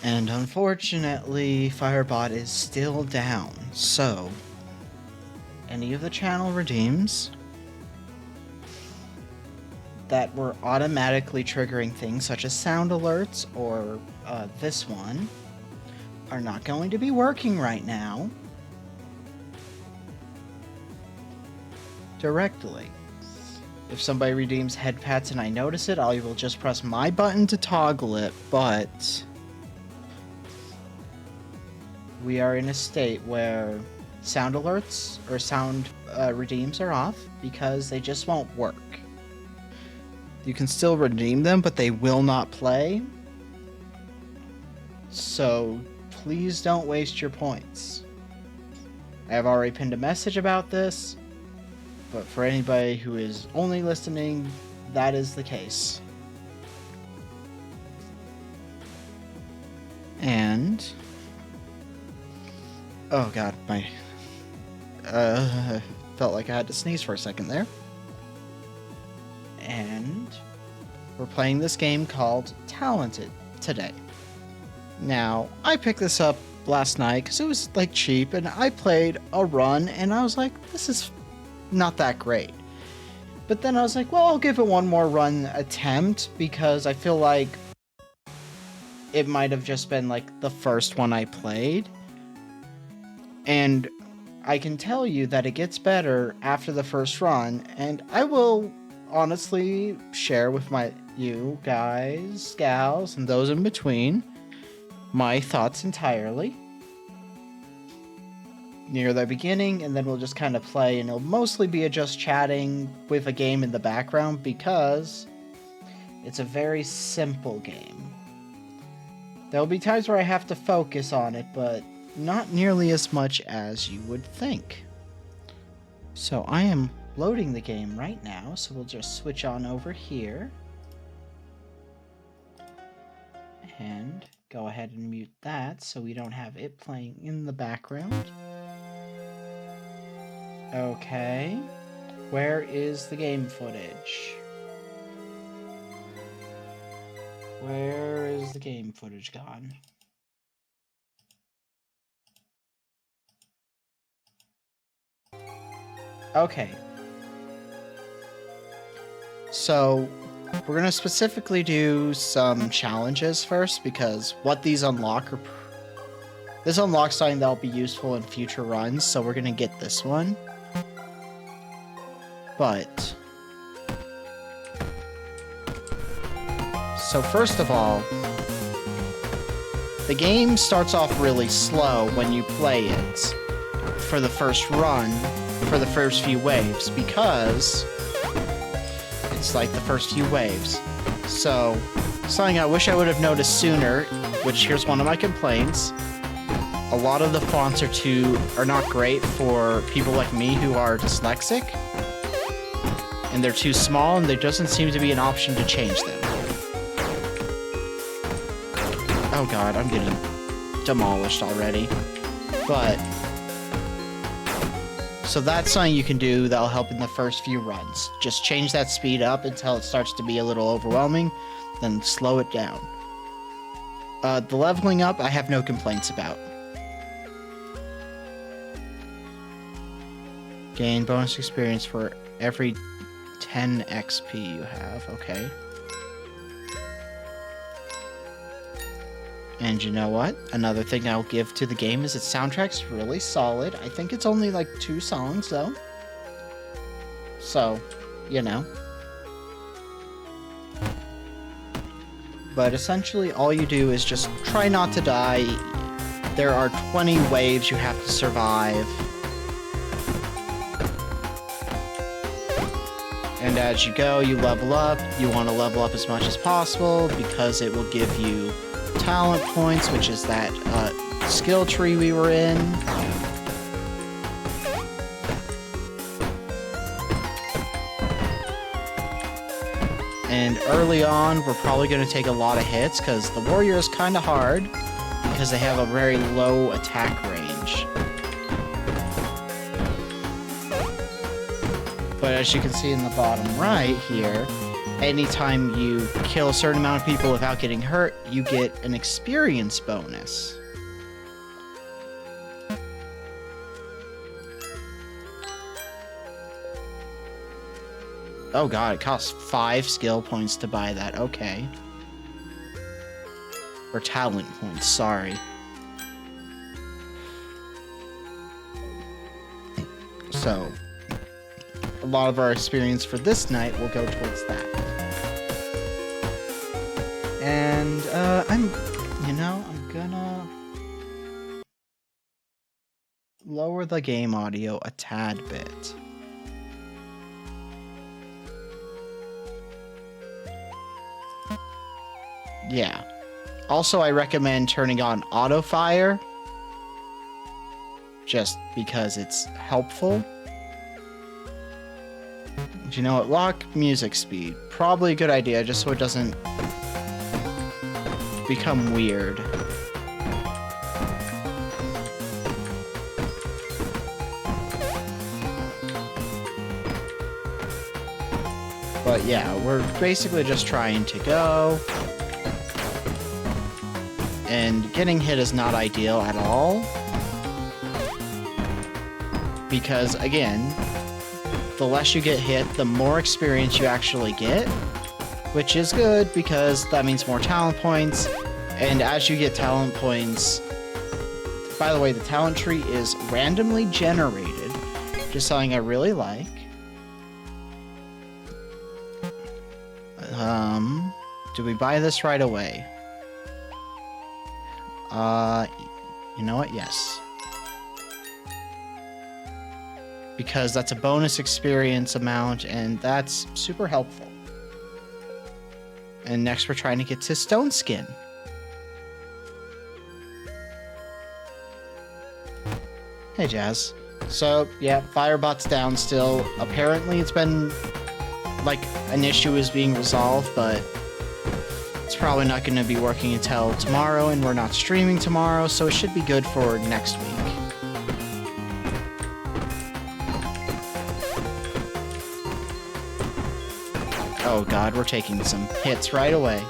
And unfortunately, Firebot is still down, so any of the channel redeems that were automatically triggering things such as sound alerts or this one are not going to be working right now directly. If somebody redeems head pats and I notice it, I will just press my button to toggle it, but we are in a state where sound alerts or sound redeems are off because they just won't work. You can still redeem them, but they will not play. So please don't waste your points. I have already pinned a message about this, but for anybody who is only listening, that is the case. And oh god, my felt like I had to sneeze for a second there. And we're playing this game called Talented today. Now, I picked this up last night because it was like cheap, and I played a run and I was like, this is not that great. But then I was like, well, I'll give it one more run attempt because I feel like it might have just been like the first one I played. And I can tell you that it gets better after the first run, and I will honestly share with you guys, gals, and those in between my thoughts entirely near the beginning, and then we'll just kind of play, and it'll mostly be just chatting with a game in the background because it's a very simple game. There'll be times where I have to focus on it, but not nearly as much as you would think. So I am loading the game right now, so we'll just switch on over here and go ahead and mute that so we don't have it playing in the background. Okay, where is the game footage? Where is the game footage gone? Okay. So, we're going to specifically do some challenges first, because what these unlock are... This unlocks something that'll be useful in future runs, so we're going to get this one. But... So first of all, the game starts off really slow when you play it for the first run, for the first few waves, because it's like the first few waves. So, something I wish I would have noticed sooner, which here's one of my complaints. A lot of the fonts are not great for people like me who are dyslexic. And they're too small, and there doesn't seem to be an option to change them. Oh god, I'm getting demolished already. But... So that's something you can do that'll help in the first few runs. Just change that speed up until it starts to be a little overwhelming, then slow it down. The leveling up, I have no complaints about. Gain bonus experience for every 10 XP you have, okay. And you know what? Another thing I'll give to the game is its soundtrack's really solid. I think it's only like 2 songs, though. So, you know. But essentially, all you do is just try not to die. There are 20 waves you have to survive. And as you go, you level up. You want to level up as much as possible because it will give you talent points, which is that skill tree we were in. And early on, we're probably going to take a lot of hits because the warrior is kind of hard because they have a very low attack range. But as you can see in the bottom right here, anytime you kill a certain amount of people without getting hurt, you get an experience bonus. Oh god, it costs 5 skill points to buy that. Okay. Or talent points, sorry. So, a lot of our experience for this night will go towards that. And, I'm gonna lower the game audio a tad bit. Yeah. Also, I recommend turning on auto fire, just because it's helpful. Do you know what? Lock music speed. Probably a good idea, just so it doesn't become weird. But yeah, we're basically just trying to go. And getting hit is not ideal at all. Because, again, the less you get hit, the more experience you actually get. Which is good, because that means more talent points. And as you get talent points... By the way, the talent tree is randomly generated. Just something I really like. Do we buy this right away? You know what? Yes. Because that's a bonus experience amount, and that's super helpful. And next we're trying to get to Stone Skin. Hey, Jazz. So, yeah, Firebot's down still. Apparently it's been, like, an issue is being resolved, but it's probably not going to be working until tomorrow, and we're not streaming tomorrow, so it should be good for next week. Oh god, we're taking some hits right away.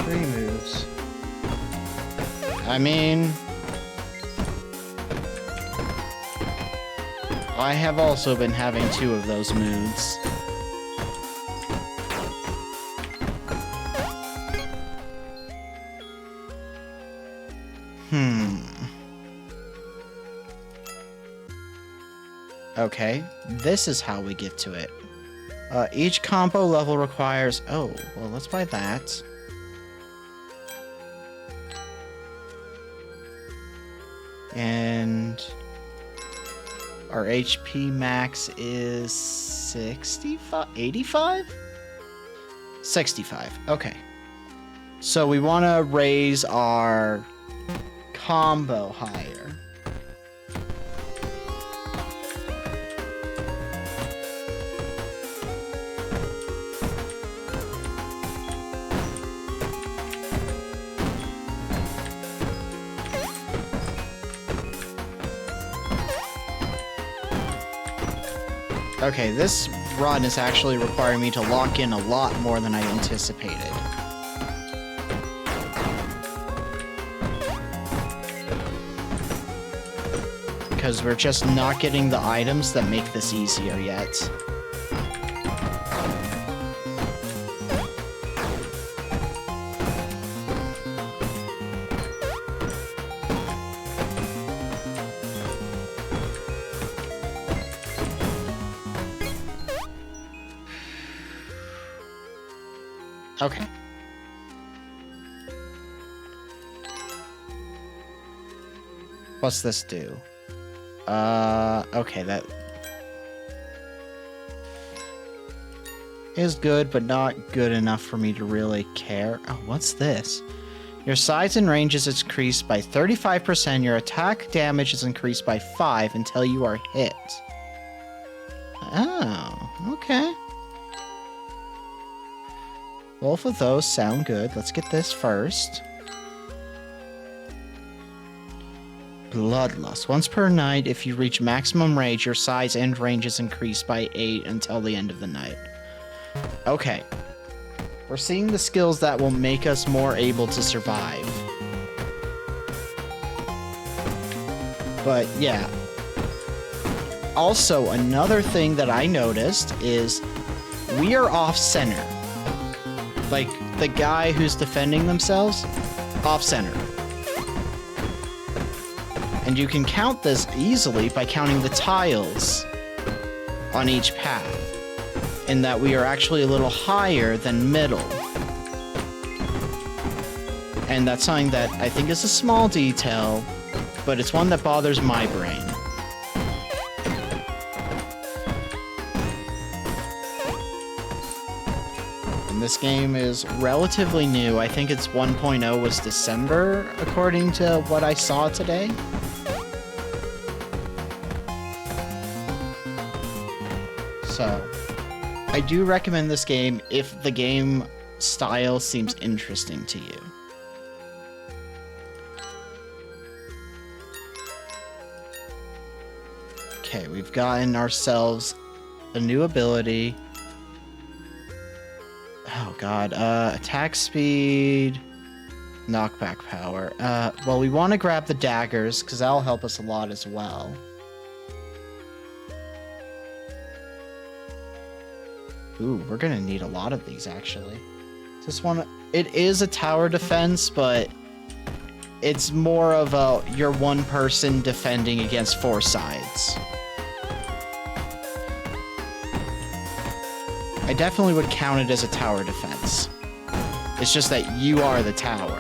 Three moves. I mean... I have also been having 2 of those moods. Okay, this is how we get to it. Each combo level requires... Oh, well, let's buy that. And... our HP max is 65? 85? 65, okay. So we want to raise our combo higher. Okay, this run is actually requiring me to lock in a lot more than I anticipated. Because we're just not getting the items that make this easier yet. Okay. What's this do? Okay, that is good, but not good enough for me to really care. Oh, what's this? Your size and range is increased by 35%. Your attack damage is increased by 5 until you are hit. Oh, okay. Both of those sound good. Let's get this first. Bloodlust. Once per night, if you reach maximum rage, your size and range is increased by 8 until the end of the night. Okay. We're seeing the skills that will make us more able to survive. But yeah. Also, another thing that I noticed is we are off-center. Like, the guy who's defending themselves, off-center. And you can count this easily by counting the tiles on each path, in that we are actually a little higher than middle. And that's something that I think is a small detail, but it's one that bothers my brain. And this game is relatively new. I think its 1.0 was December, according to what I saw today. So, I do recommend this game if the game style seems interesting to you. Okay, we've gotten ourselves a new ability. Oh god, attack speed, knockback power. Well, we want to grab the daggers, because that'll help us a lot as well. Ooh, we're gonna need a lot of these, actually. This one, it is a tower defense, but it's more of a, you're one person defending against 4 sides. I definitely would count it as a tower defense. It's just that you are the tower.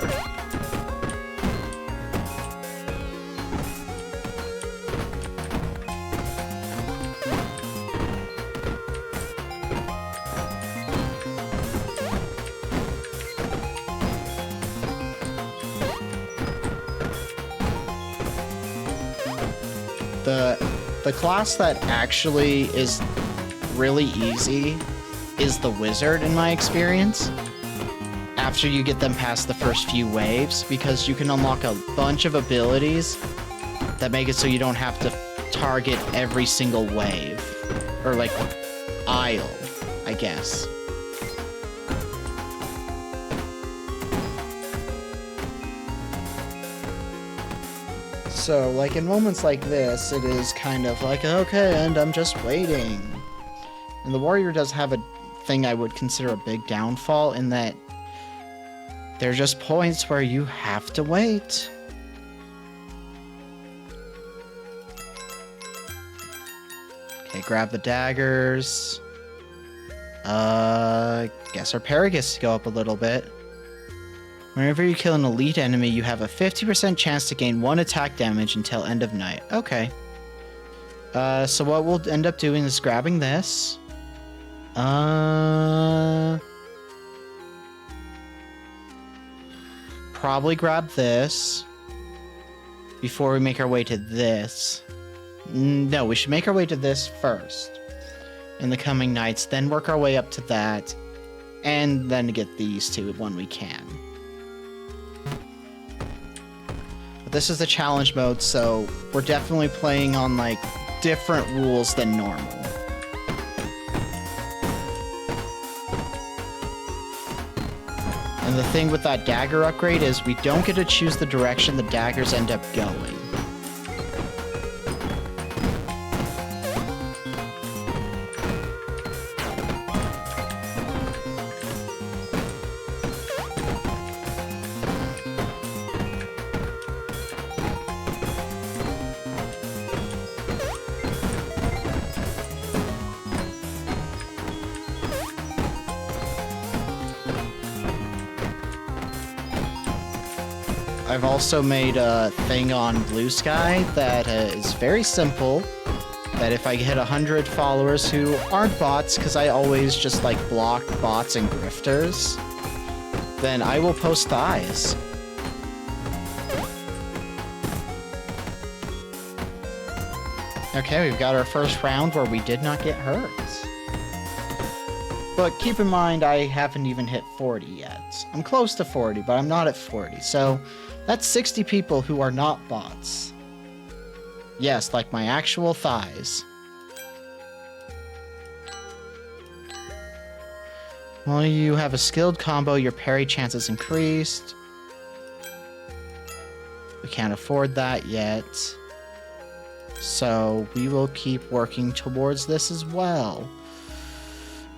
The class that actually is really easy is the wizard, in my experience, after you get them past the first few waves, because you can unlock a bunch of abilities that make it so you don't have to target every single wave, or like aisle, I guess. So, like, in moments like this, it is kind of like, okay, and I'm just waiting. And the warrior does have a thing I would consider a big downfall, in that there are just points where you have to wait. Okay, grab the daggers. Guess our parry gets to go up a little bit. Whenever you kill an elite enemy, you have a 50% chance to gain 1 attack damage until end of night. Okay. So what we'll end up doing is grabbing this. Probably grab this before we make our way to this. No, we should make our way to this first in the coming nights, then work our way up to that, and then get these two when we can. But this is the challenge mode, so we're definitely playing on, like, different rules than normal. And the thing with that dagger upgrade is we don't get to choose the direction the daggers end up going. I've also made a thing on Blue Sky that is very simple, that if I hit 100 followers who aren't bots, because I always just like block bots and grifters, then I will post thighs. Okay, we've got our first round where we did not get hurt. But keep in mind, I haven't even hit 40 yet. I'm close to 40, but I'm not at 40, so that's 60 people who are not bots. Yes, like my actual thighs. Well, you have a skilled combo, your parry chances increased. We can't afford that yet. So we will keep working towards this as well.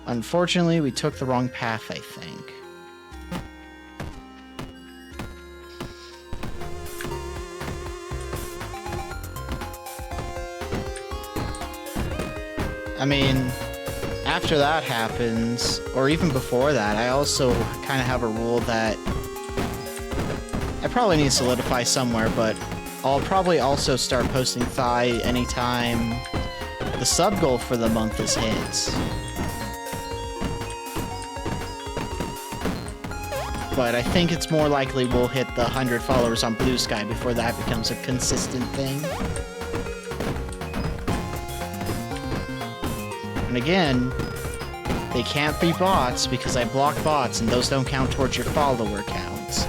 Unfortunately, we took the wrong path, I think. I mean, after that happens, or even before that, I also kind of have a rule that I probably need to solidify somewhere, but I'll probably also start posting Thigh anytime the sub goal for the month is hit. But I think it's more likely we'll hit the 100 followers on Blue Sky before that becomes a consistent thing. And again, they can't be bots because I block bots and those don't count towards your follower counts.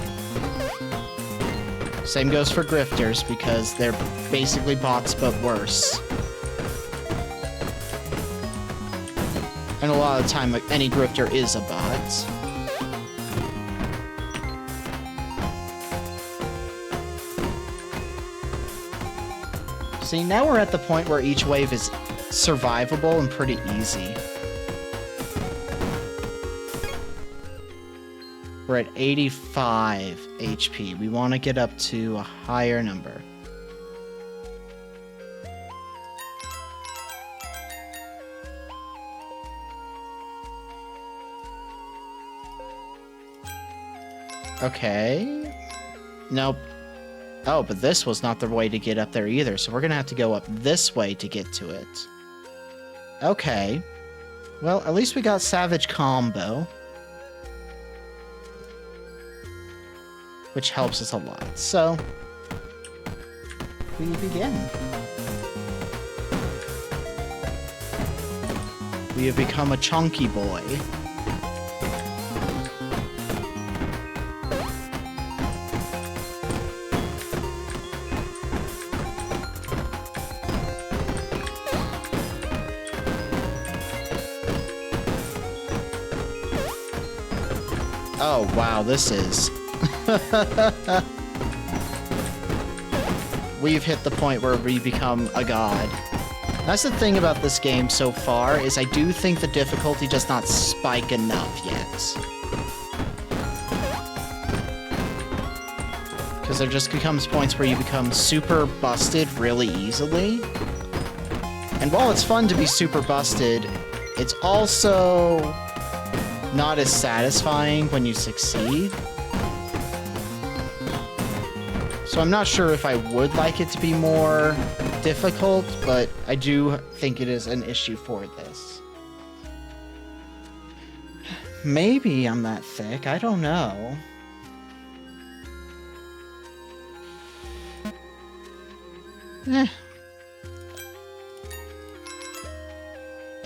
Same goes for grifters because they're basically bots but worse. And a lot of the time, any grifter is a bot. See, now we're at the point where each wave is survivable and pretty easy. We're at 85 HP. We want to get up to a higher number. Okay. Nope. Oh, but this was not the way to get up there either, so we're gonna have to go up this way to get to it. Okay. Well, at least we got Savage Combo. Which helps us a lot. So, we begin. We have become a chunky boy. Oh, wow, this is... We've hit the point where we become a god. That's the thing about this game so far, is I do think the difficulty does not spike enough yet. Because there just becomes points where you become super busted really easily. And while it's fun to be super busted, it's also not as satisfying when you succeed. So I'm not sure if I would like it to be more difficult, but I do think it is an issue for this. Maybe I'm that thick, I don't know.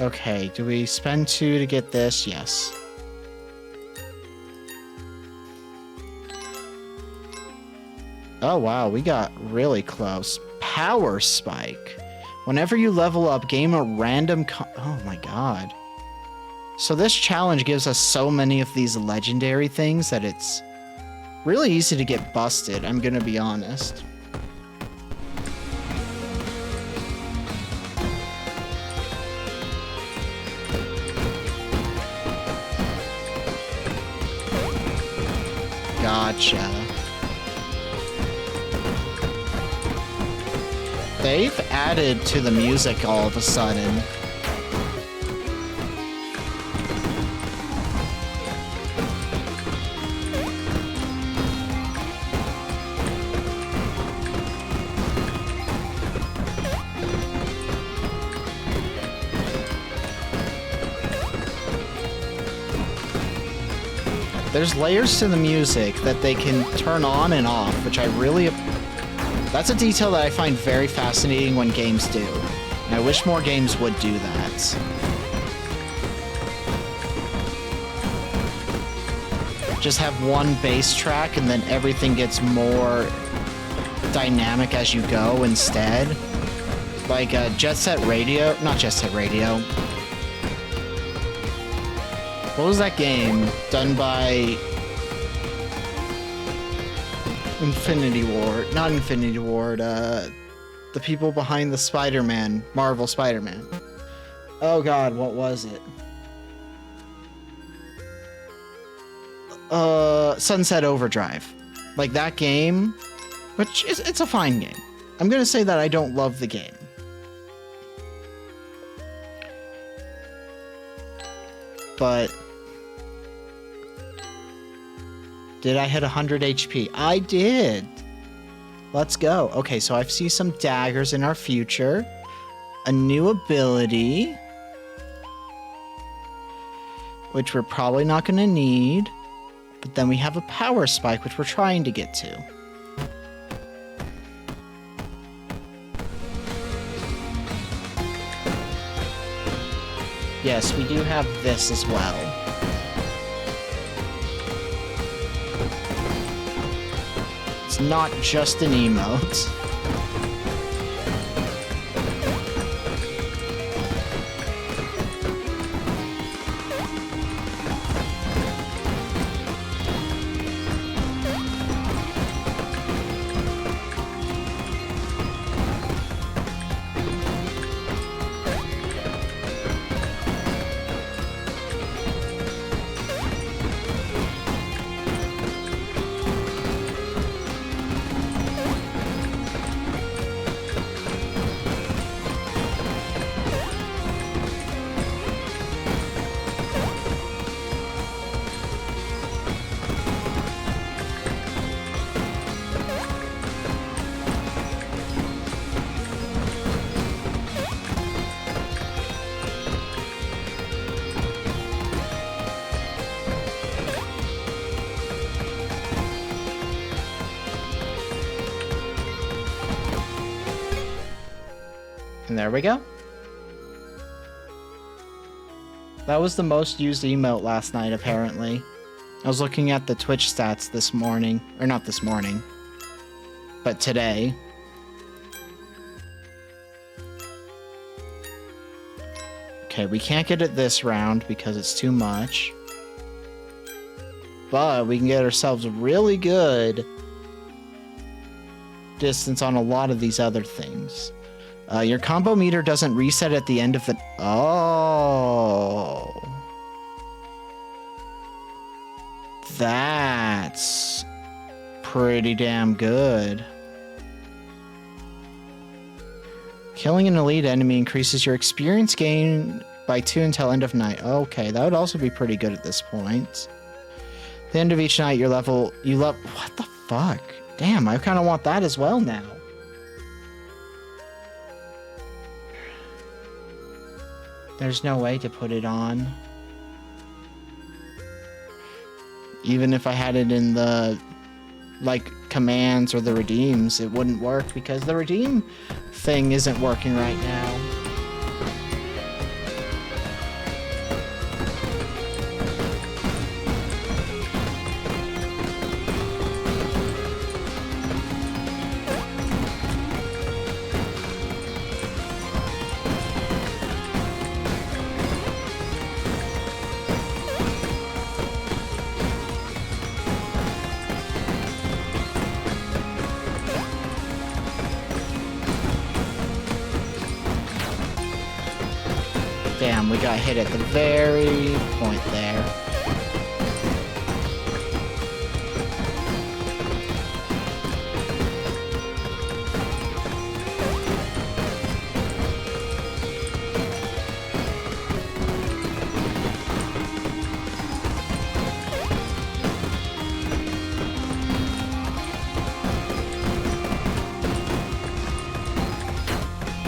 Okay, do we spend 2 to get this? Yes. Oh wow, we got really close. Power Spike. Whenever you level up, gain a random oh my god. So this challenge gives us so many of these legendary things that it's really easy to get busted, I'm gonna be honest. Gotcha. They've added to the music all of a sudden. There's layers to the music that they can turn on and off, which I really... That's a detail that I find very fascinating when games do. And I wish more games would do that. Just have one bass track and then everything gets more dynamic as you go instead. Like Jet Set Radio, not Jet Set Radio. What was that game done by Infinity Ward? Not Infinity Ward, the people behind the Spider-Man, Marvel Spider-Man. Oh god, what was it? Sunset Overdrive. Like that game, which is, it's a fine game. I'm gonna say that I don't love the game. But did I hit 100 HP? I did. Let's go. Okay, so I see some daggers in our future. A new ability, which we're probably not going to need. But then we have a power spike, which we're trying to get to. Yes, we do have this as well. It's not just an emote. And there we go. That was the most used emote last night, apparently. I was looking at the Twitch stats this morning. Or not this morning, but today. Okay, we can't get it this round because it's too much. But we can get ourselves really good distance on a lot of these other things. Your combo meter doesn't reset at the end of the... Oh. That's pretty damn good. Killing an elite enemy increases your experience gain by 2 until end of night. Okay, that would also be pretty good at this point. At the end of each night, your level... What the fuck? Damn, I kind of want that as well now. There's no way to put it on. Even if I had it in the, like, commands or the redeems, it wouldn't work because the redeem thing isn't working right now. Damn, we got hit at the very point there.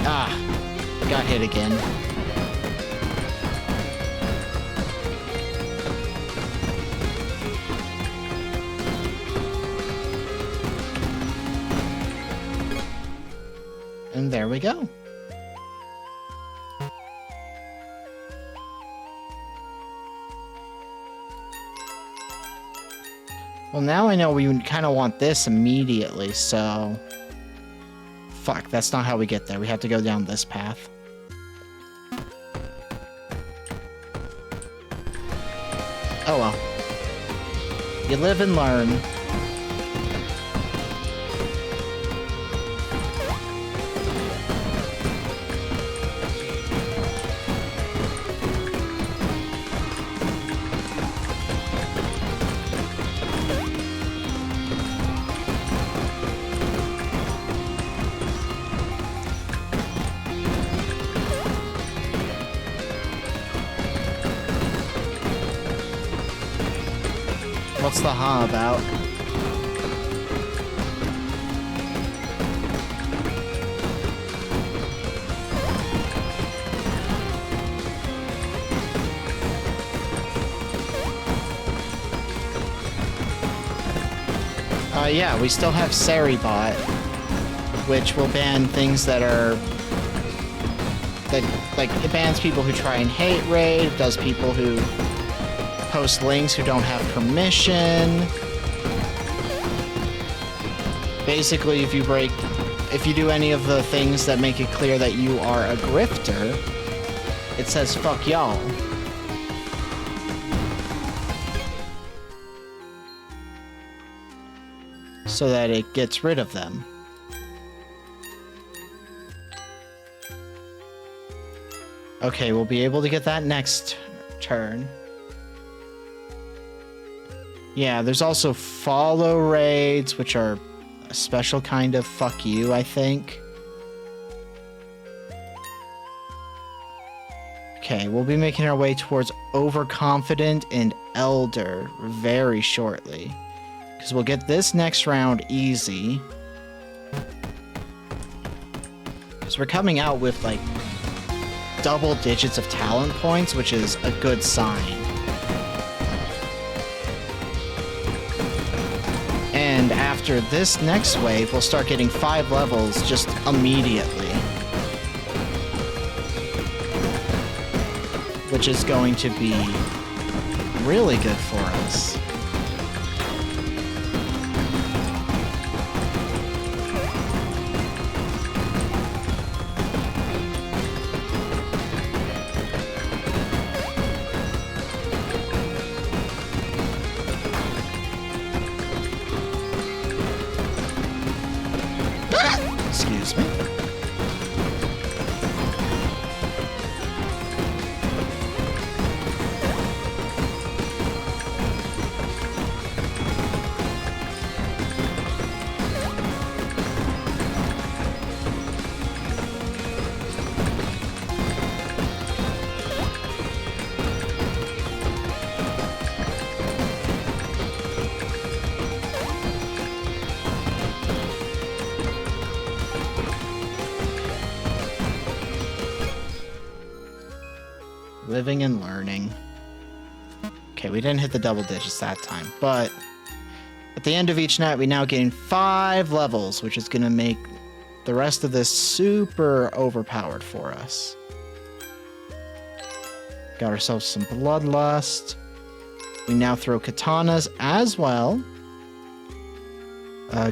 Ah, got hit again. And there we go. Well, now I know we kind of want this immediately, so Fuck, that's not how we get there. We have to go down this path. Oh well. You live and learn. What's the huh about? Yeah, we still have Seribot, which will ban things that are... like, it bans people who try and hate raid, it does people who post links who don't have permission. Basically, if you do any of the things that make it clear that you are a grifter, it says fuck y'all. So that it gets rid of them. Okay, we'll be able to get that next turn. Yeah, there's also follow raids, which are a special kind of fuck you, I think. Okay, we'll be making our way towards Overconfident and Elder very shortly. Because we'll get this next round easy. Because we're coming out with, like, double digits of talent points, which is a good sign. And after this next wave, we'll start getting 5 levels just immediately. Which is going to be really good for us. Excuse me. Living and learning. Okay, we didn't hit the double digits that time, but at the end of each night, we now gain 5 levels, which is going to make the rest of this super overpowered for us. Got ourselves some Bloodlust. We now throw katanas as well.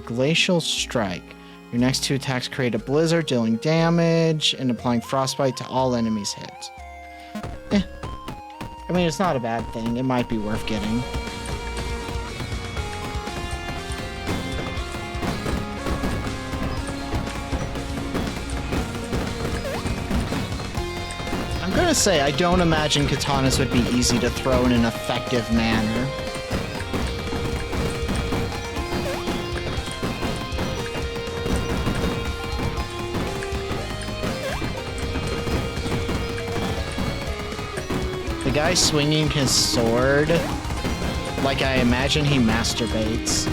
Glacial Strike. Your next 2 attacks create a blizzard, dealing damage and applying frostbite to all enemies hit. I mean, it's not a bad thing. It might be worth getting. I'm gonna say, I don't imagine katanas would be easy to throw in an effective manner. The guy swinging his sword, like I imagine he masturbates.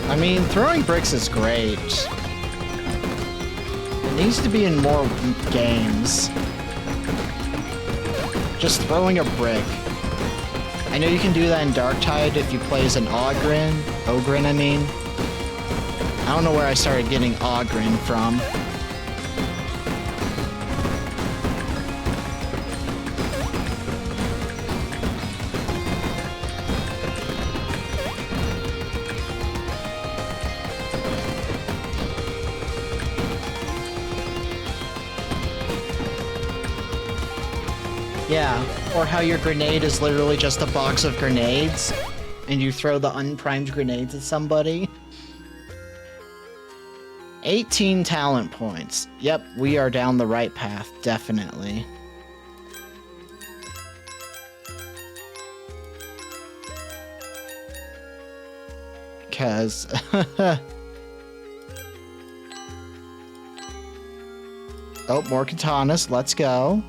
I mean, throwing bricks is great. It needs to be in more games. Just throwing a brick. I know you can do that in Darktide if you play as an Oghren. Oghren, I mean. I don't know where I started getting Oghren from. Yeah, or how your grenade is literally just a box of grenades, and you throw the unprimed grenades at somebody. 18 talent points. Yep, we are down the right path, definitely. Because... oh, more katanas, let's go.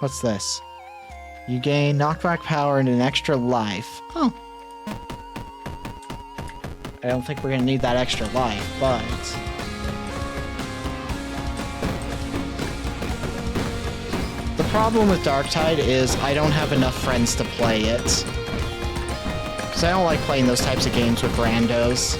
What's this? You gain knockback power and an extra life. Oh. I don't think we're gonna need that extra life, but... the problem with Darktide is I don't have enough friends to play it. Because I don't like playing those types of games with randos.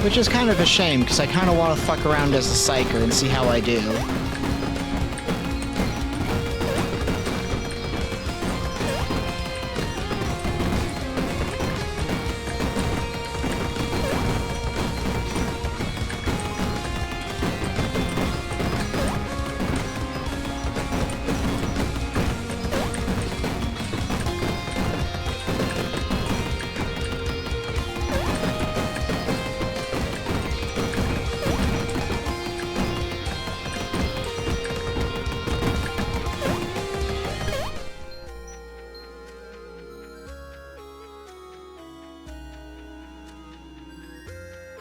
Which is kind of a shame, because I kind of want to fuck around as a Psyker and see how I do.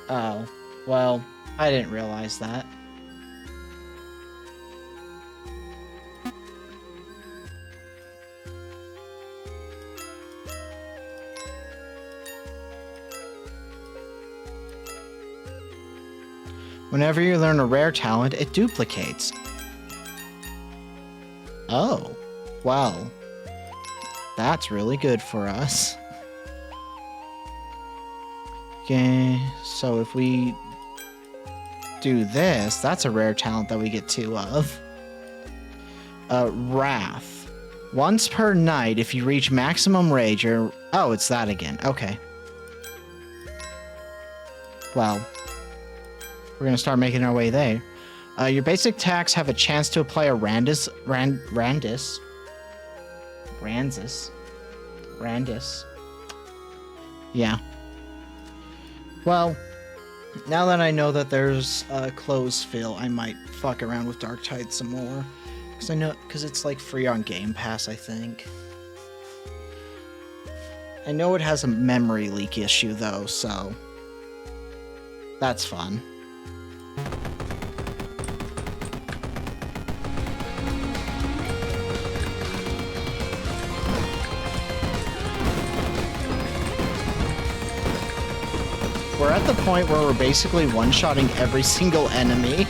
Oh, well, I didn't realize that. Whenever you learn a rare talent, it duplicates. Oh, well, that's really good for us. Okay, so if we do this, that's a rare talent that we get 2 of. Wrath. Once per night, if you reach maximum rage, or... oh, it's that again. Okay. Well, we're gonna start making our way there. Your basic attacks have a chance to apply a Randis. Yeah. Well, now that I know that there's clothes fill, I might fuck around with Darktide some more. Because it's like free on Game Pass, I think. I know it has a memory leak issue though, so that's fun. We're at the point where we're basically one-shotting every single enemy.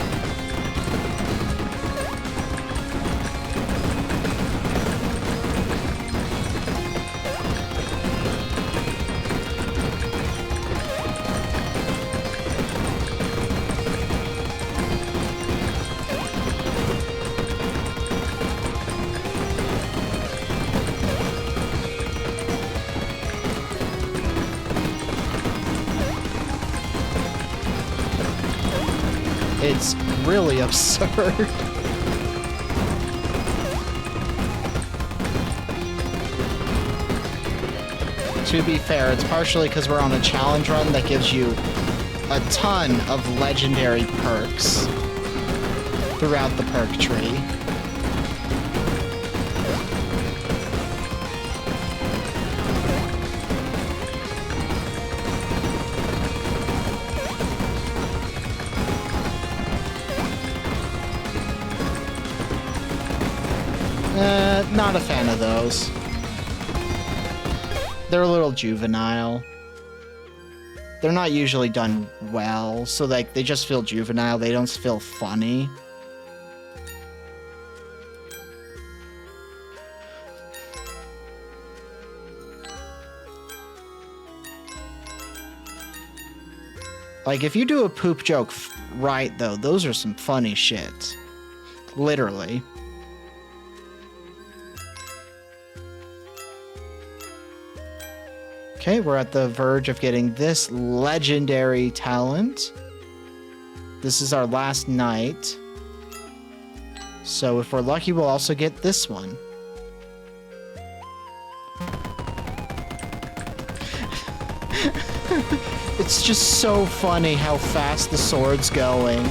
It's really absurd. To be fair, it's partially because we're on a challenge run that gives you a ton of legendary perks throughout the perk tree. Not a fan of those. They're a little juvenile. They're not usually done well, so like they just feel juvenile, they don't feel funny. Like, if you do a poop joke right, though, those are some funny shit. Literally. Okay, we're at the verge of getting this legendary talent. This is our last night. So if we're lucky, we'll also get this one. It's just so funny how fast the sword's going.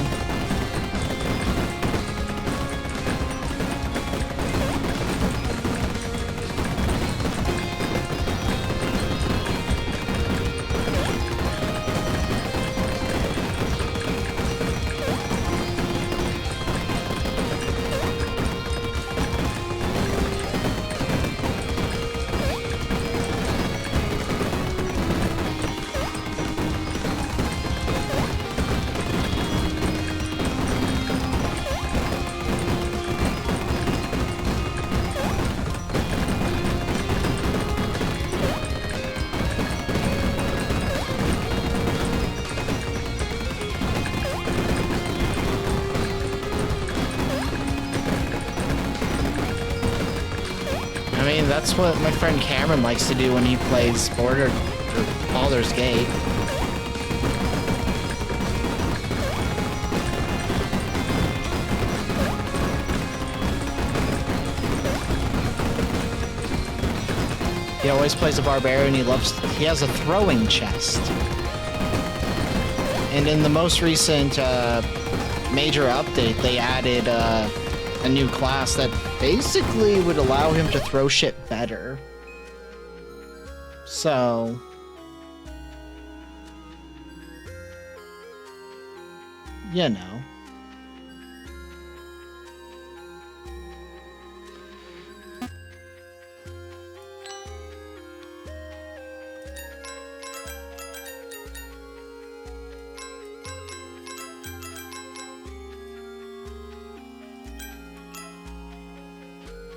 I mean, that's what my friend Cameron likes to do when he plays Border or Baldur's Gate. He always plays a barbarian. He has a throwing chest. And in the most recent major update, they added a new class that basically would allow him to throw shit better. So... you know.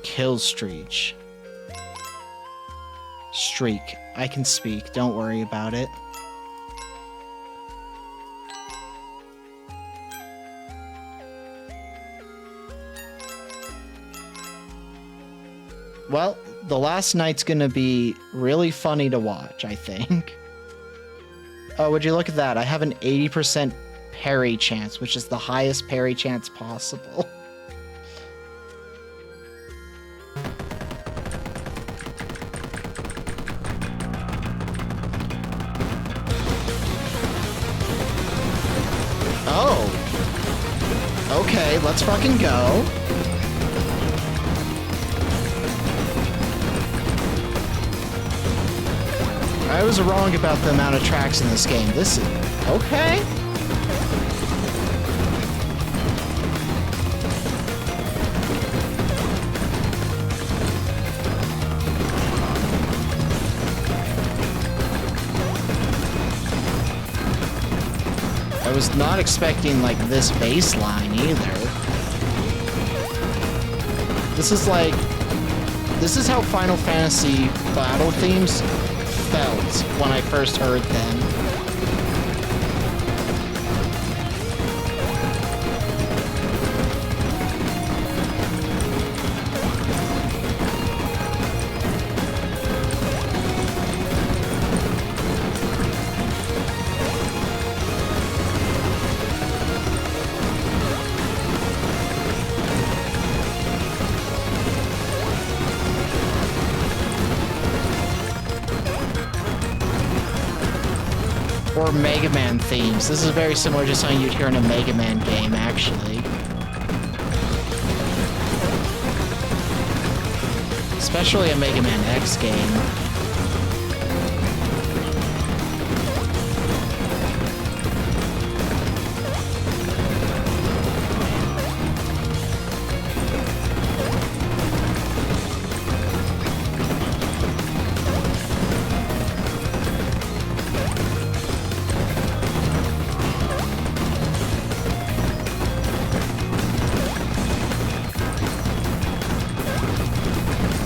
Kill streak. I can speak. Don't worry about it. Well, the last night's gonna be really funny to watch, I think. Oh, would you look at that? I have an 80% parry chance, which is the highest parry chance possible. Oh. Okay, let's fucking go. I was wrong about the amount of tracks in this game. This is... okay. I was not expecting, like, this baseline either. This is like... this is how Final Fantasy battle themes felt when I first heard them. Or Mega Man themes. This is very similar to something you'd hear in a Mega Man game, actually. Especially a Mega Man X game.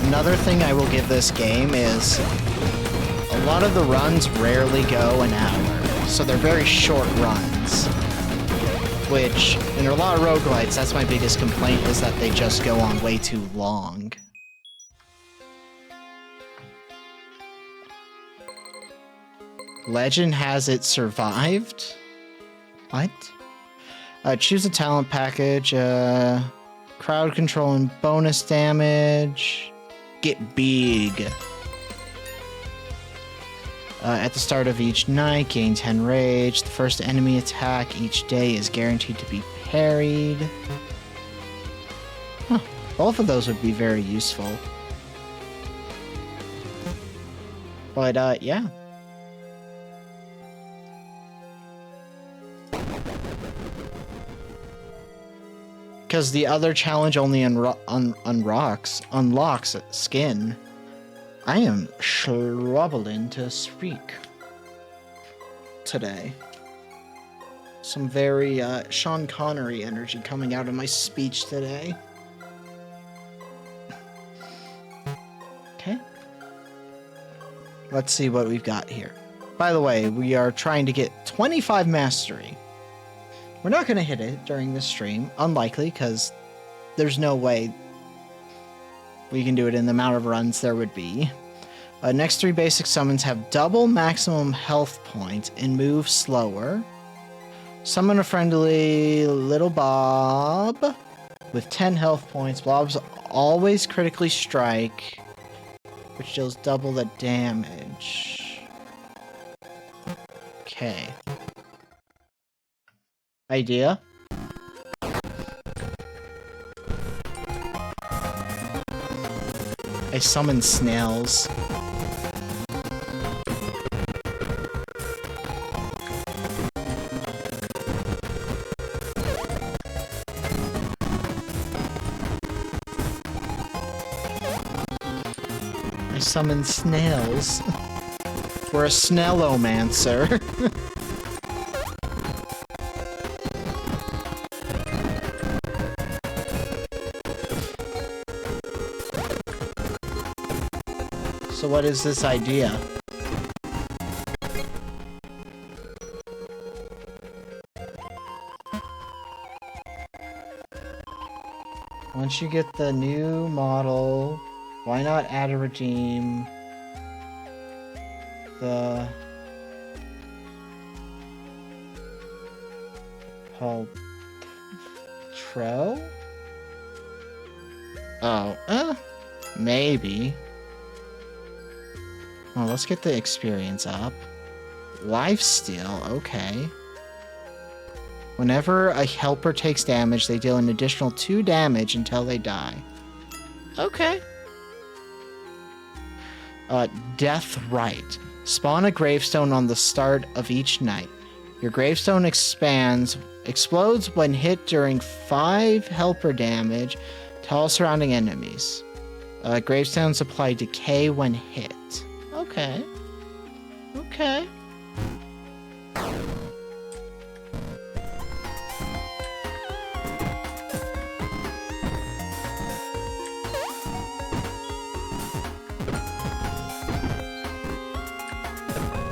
Another thing I will give this game is a lot of the runs rarely go an hour. so they're very short runs. Which, in a lot of roguelites, that's my biggest complaint, is that they just go on way too long. Legend has it survived? What? Choose a talent package, crowd control and bonus damage. Get big. At the start of each night, gain 10 rage. The first enemy attack each day is guaranteed to be parried. Huh. Both of those would be very useful. But, yeah. Because the other challenge only unlocks skin. I am struggling to speak today. Some very Sean Connery energy coming out of my speech today. Okay. Let's see what we've got here. By the way, we are trying to get 25 mastery. We're not going to hit it during this stream. Unlikely, because there's no way we can do it in the amount of runs there would be. Next 3 basic summons have double maximum health points and move slower. Summon a friendly little Bob with 10 health points. Blobs always critically strike, which deals double the damage. Okay. Idea? I summon snails. I summon snails. We're a snellomancer. So what is this idea? Once you get the new model, why not add a redeem? The Tro? Oh, maybe. Oh, let's get the experience up. Lifesteal, okay. Whenever a helper takes damage, they deal an additional 2 damage until they die. Okay. Death Rite. Spawn a gravestone on the start of each night. Your gravestone explodes when hit during 5 helper damage to all surrounding enemies. Gravestones apply decay when hit. Okay. Okay.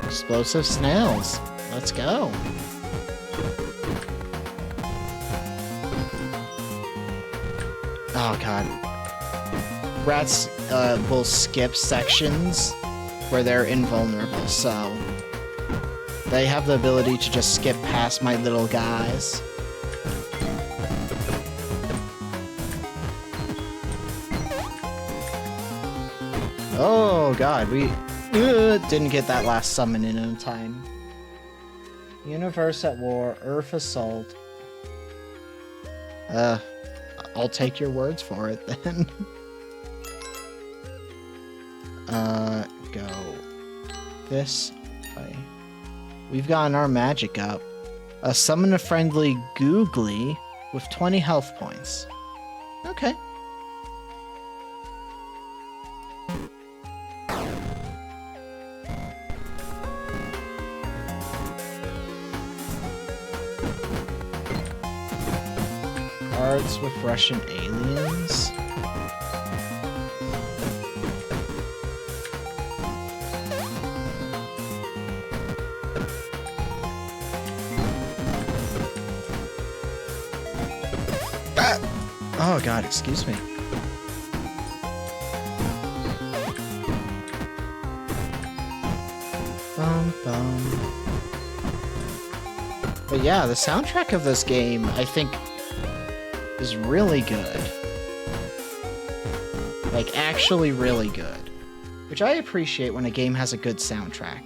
Explosive snails. Let's go. Oh god. Rats will skip sections where they're invulnerable, so they have the ability to just skip past my little guys. Oh god, we didn't get that last summon in time. Universe at War, Earth Assault. I'll take your words for it then. Go this way. We've gotten our magic up. Summon a friendly Googly with 20 health points. Okay. Cards with Russian aliens. Oh god, excuse me. Bum, bum. But yeah, the soundtrack of this game, I think, is really good. Like, actually really good. Which I appreciate when a game has a good soundtrack.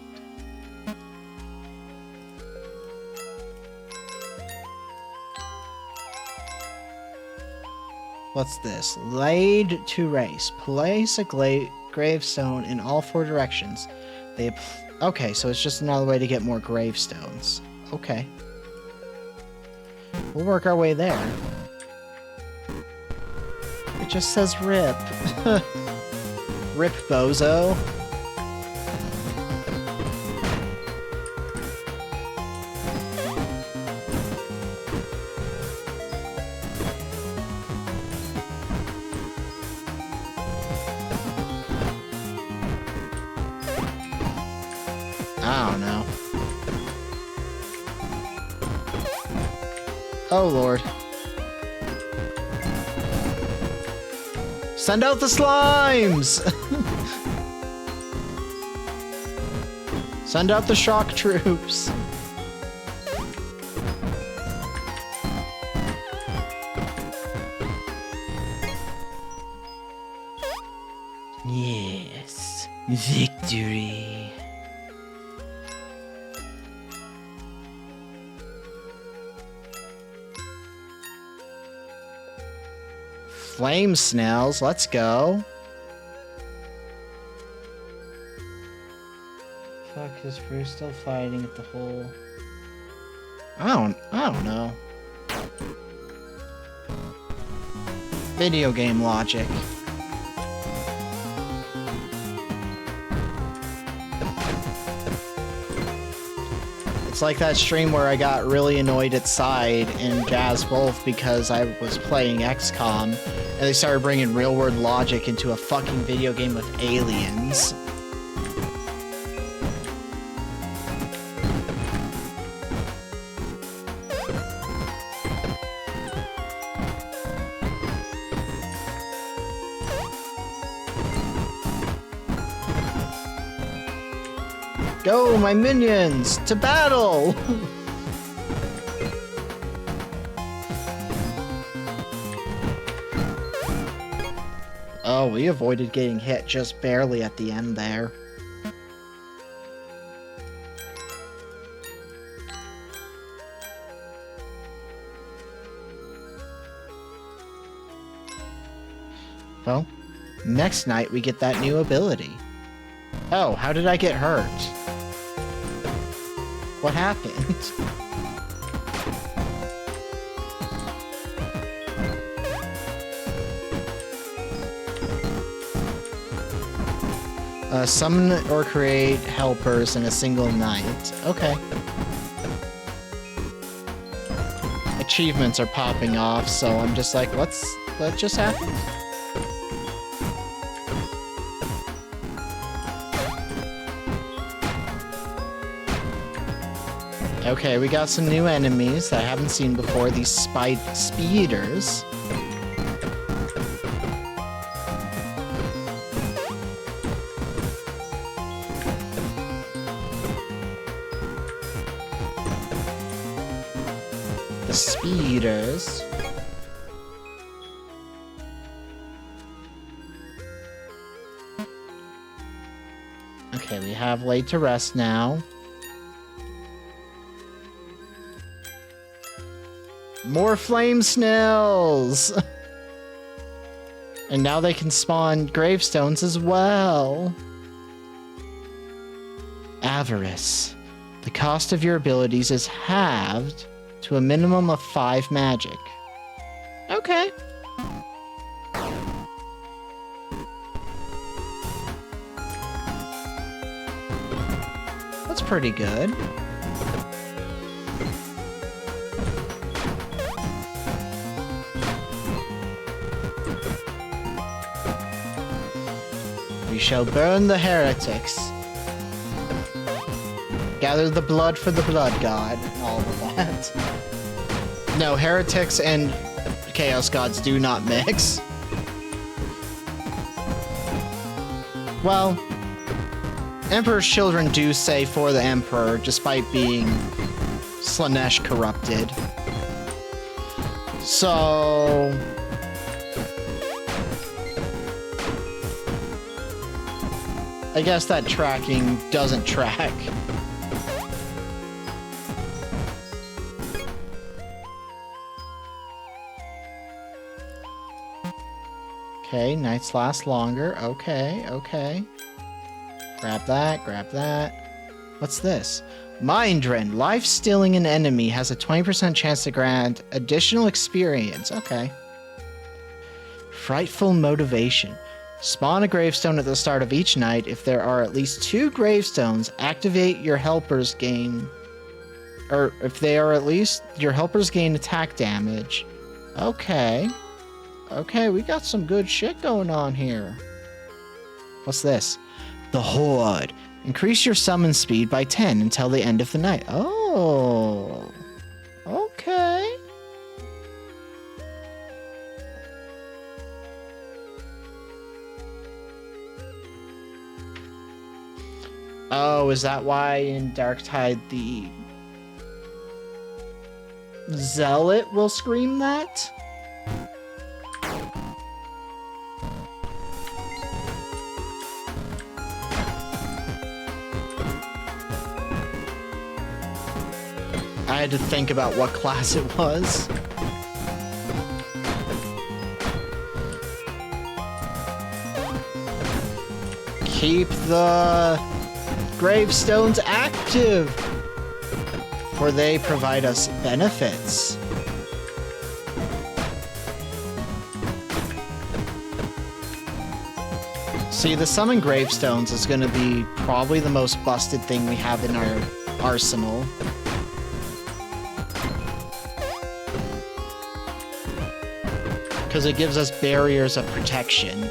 What's this? Laid to race. Place a gravestone in all 4 directions. Okay, so it's just another way to get more gravestones. Okay. We'll work our way there. It just says RIP. RIP, bozo. I don't know. Oh, Lord. Send out the slimes! Send out the shock troops. Yes. Victory. Flame snails, let's go. Fuck, is Bruce still fighting at the hole? I don't know. Video game logic. It's like that stream where I got really annoyed at Side and Jazz both because I was playing XCOM and they started bringing real-world logic into a fucking video game with aliens. Go, my minions, to battle! Oh, we avoided getting hit just barely at the end there. Well, next night we get that new ability. Oh, how did I get hurt? What happened? Summon or create helpers in a single night. Okay. Achievements are popping off, so I'm just like, what just happened? Okay, we got some new enemies that I haven't seen before, these speeders. The speeders. Okay, we have laid to rest now. More flame snails! And now they can spawn gravestones as well. Avarice. The cost of your abilities is halved to a minimum of 5 magic. Okay. That's pretty good. We shall burn the heretics. Gather the blood for the blood god. All of that. No, heretics and Chaos Gods do not mix. Well, Emperor's Children do say for the Emperor, despite being Slaanesh corrupted. So... I guess that tracking doesn't track. Okay, nights last longer. Okay, okay. Grab that, grab that. What's this? Mind Rend. Life stealing an enemy has a 20% chance to grant additional experience. Okay. Frightful Motivation. Spawn a gravestone at the start of each night. If there are at least 2 gravestones, activate your helpers gain... Or if they are at least... Your helpers gain attack damage. Okay. Okay, we got some good shit going on here. What's this? The Horde. Increase your summon speed by 10 until the end of the night. Oh. Okay. Oh, is that why in Darktide the Zealot will scream that? I had to think about what class it was. Keep the gravestones active, for they provide us benefits. See, the summon gravestones is going to be probably the most busted thing we have in our arsenal. Because it gives us barriers of protection.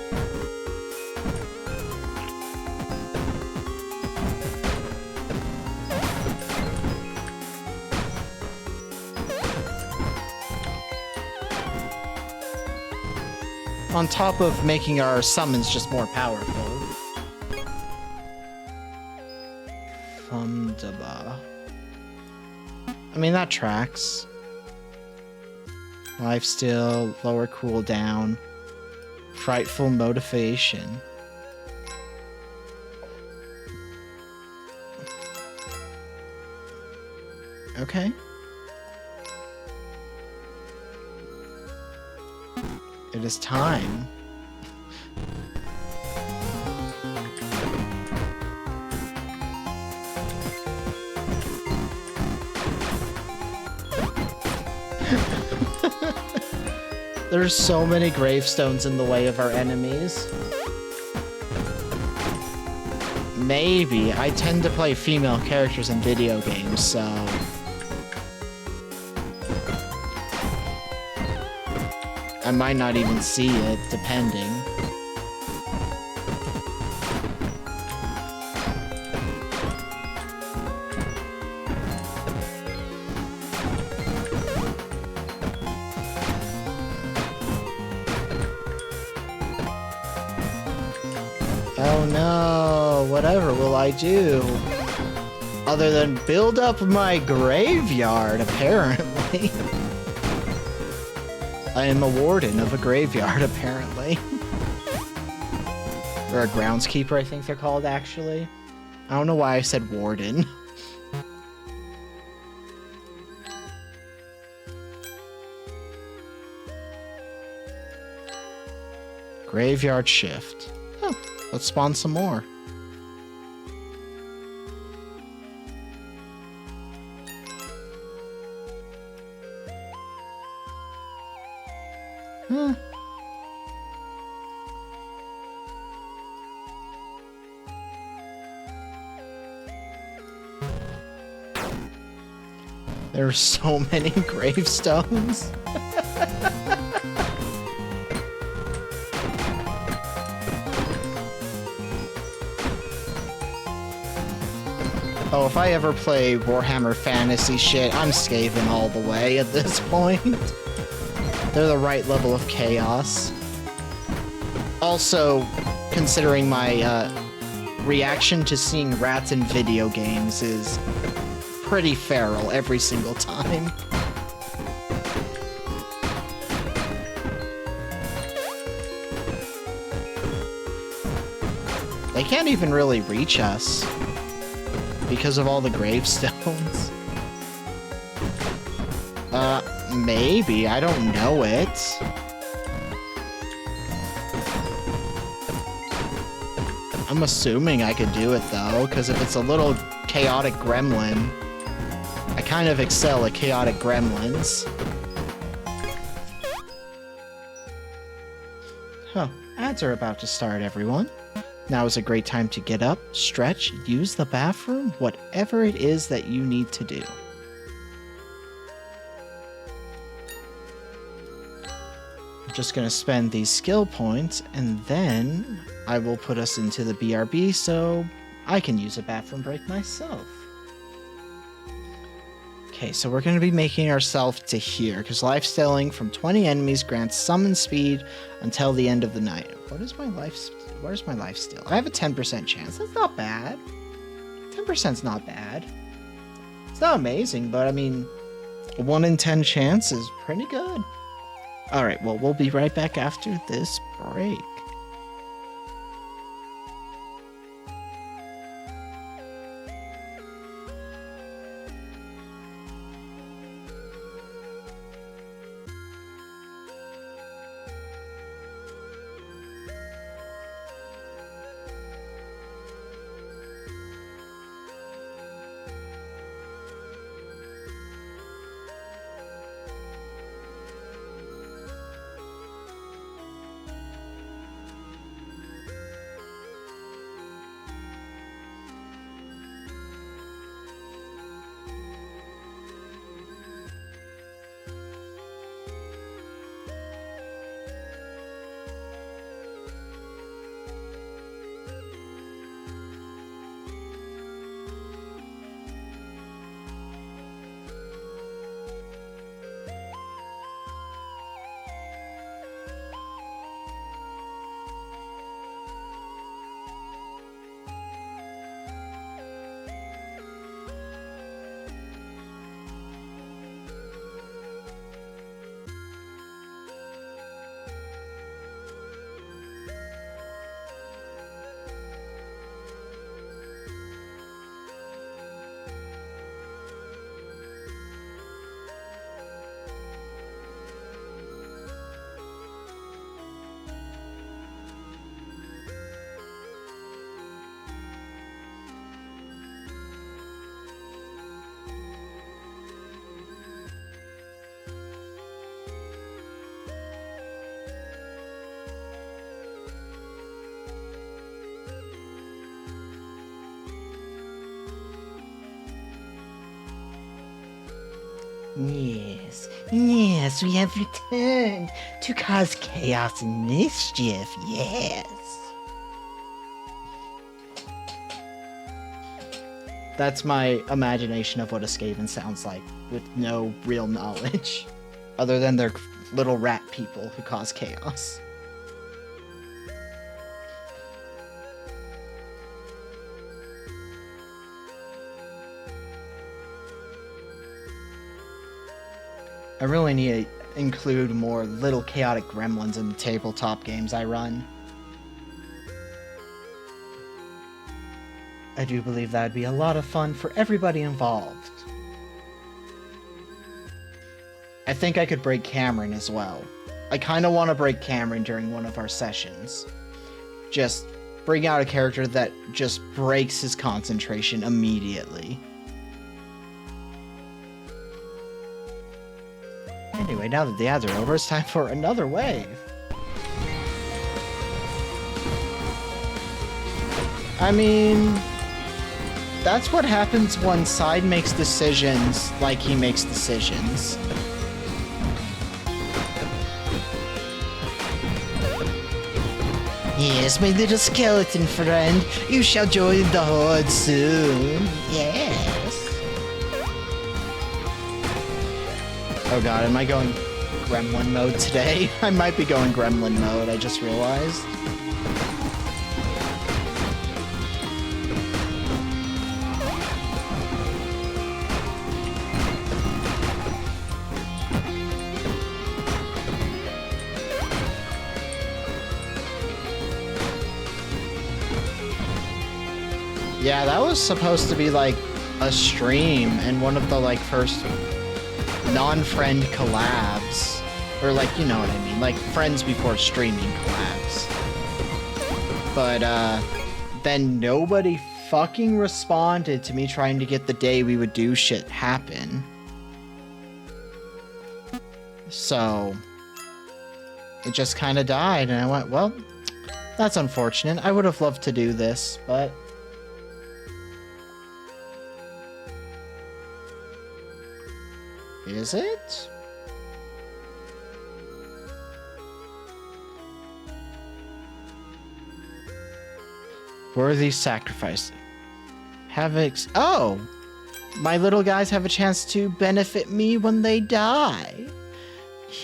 On top of making our summons just more powerful. Fundaba. I mean, that tracks. Lifesteal, lower cooldown, frightful motivation. Okay. It is time. There's so many gravestones in the way of our enemies. Maybe. I tend to play female characters in video games, so... I might not even see it, depending. Oh no, whatever will I do? Other than build up my graveyard, apparently. I am a warden of a graveyard, apparently. Or a groundskeeper, I think they're called, actually. I don't know why I said warden. Graveyard shift. Oh, let's spawn some more. Huh. There are so many gravestones. Oh, if I ever play Warhammer Fantasy shit, I'm Skaven all the way at this point. They're the right level of chaos. Also, considering my reaction to seeing rats in video games is pretty feral every single time. They can't even really reach us because of all the gravestones. Maybe. I don't know it. I'm assuming I could do it, though, because if it's a little chaotic gremlin, I kind of excel at chaotic gremlins. Huh. Ads are about to start, everyone. Now is a great time to get up, stretch, use the bathroom, whatever it is that you need to do. I'm just going to spend these skill points, and then I will put us into the BRB so I can use a bathroom break myself. Okay, so we're going to be making ourselves to here, because lifestealing from 20 enemies grants summon speed until the end of the night. Where's my life steal? I have a 10% chance. That's not bad. 10%'s not bad. It's not amazing, but I mean, a 1 in 10 chance is pretty good. Alright, well, we'll be right back after this break. Yes, we have returned to cause chaos and mischief, yes. That's my imagination of what a Skaven sounds like, with no real knowledge, other than they're little rat people who cause chaos. I really need to include more little chaotic gremlins in the tabletop games I run. I do believe that would be a lot of fun for everybody involved. I think I could break Cameron as well. I kind of want to break Cameron during one of our sessions. Just bring out a character that just breaks his concentration immediately. Anyway, now that the ads are over, it's time for another wave. I mean, that's what happens when Side makes decisions like he makes decisions. Yes, my little skeleton friend, you shall join the Horde soon. Yes. Oh god, am I going gremlin mode today. I might be going gremlin mode, I just realized. Yeah, that was supposed to be like a stream and one of the like first non-friend collabs. Or like, you know what I mean, like friends before streaming collabs. But then nobody fucking responded to me trying to get the day we would do shit happen. So it just kind of died and I went, well, that's unfortunate. I would have loved to do this, but is it? Worthy sacrifice. Oh! My little guys have a chance to benefit me when they die.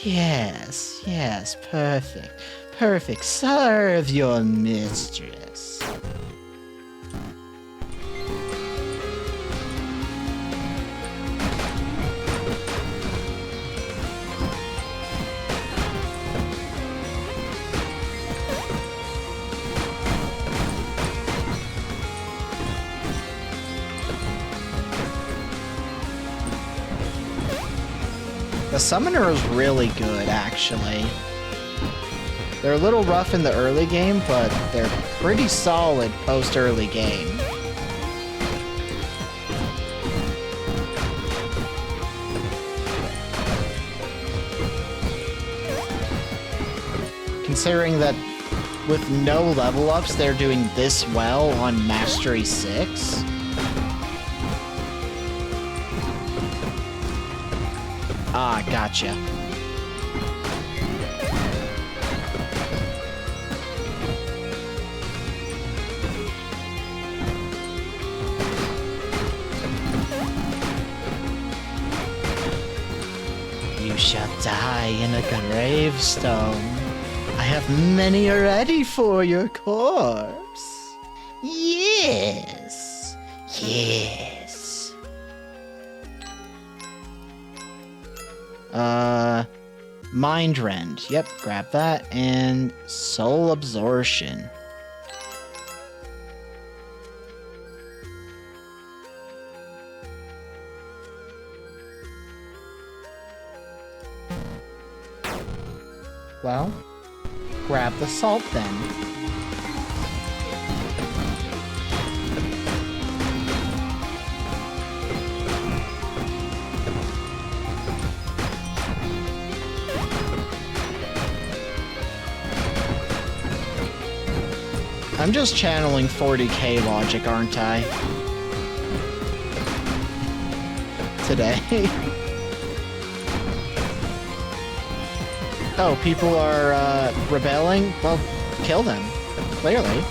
Yes, yes, perfect. Perfect. Serve your mistress. The summoner is really good, actually. They're a little rough in the early game, but they're pretty solid post-early game. Considering that with no level ups, they're doing this well on Mastery 6. Ah, gotcha. You shall die in a gravestone. I have many ready for your corpse. Yes. Yes. Mind Rend. Yep, grab that. And Soul Absorption. Well, grab the salt then. I'm just channeling 40k logic, aren't I? Today. Oh, people are rebelling? Well, kill them. Clearly.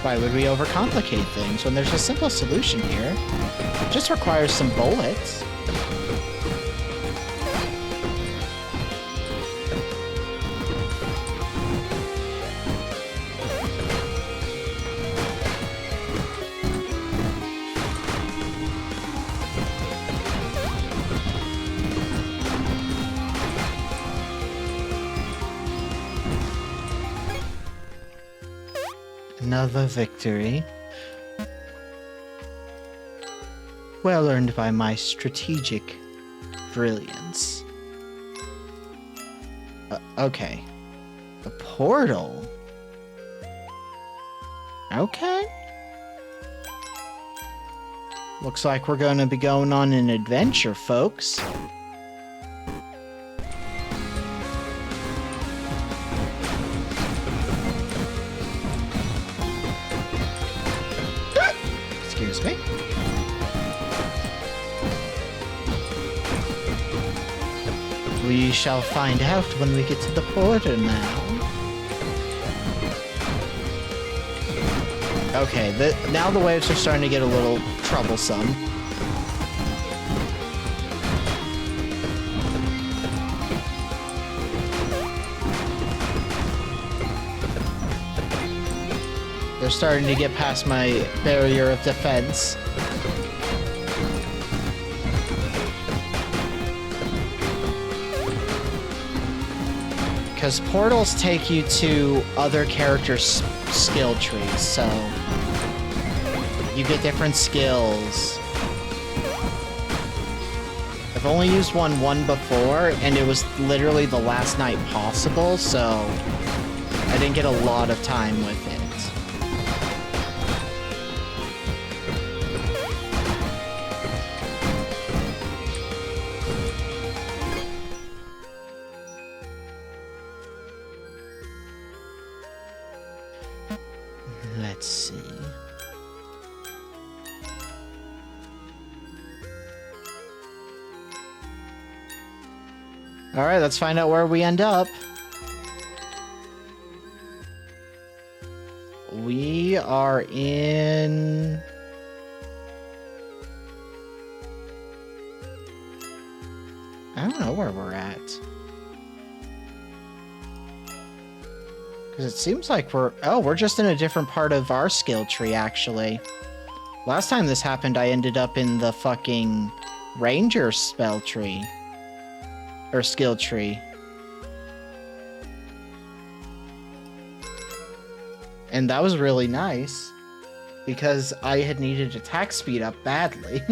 Why would we overcomplicate things when there's a simple solution here? It just requires some bullets. Another victory. Well earned by my strategic brilliance. Okay. The portal. Okay. Looks like we're gonna be going on an adventure, folks. Excuse me. We shall find out when we get to the portal now. Okay, now the waves are starting to get a little troublesome. They're starting to get past my barrier of defense. Because portals take you to other characters' skill trees, so you get different skills. I've only used one before, and it was literally the last night possible, so I didn't get a lot of time with it. Let's see. All right, let's find out where we end up. We are in... I don't know where we're at. Because it seems like we're just in a different part of our skill tree, actually. Last time this happened, I ended up in the fucking ranger spell tree. Or skill tree. And that was really nice. Because I had needed attack speed up badly.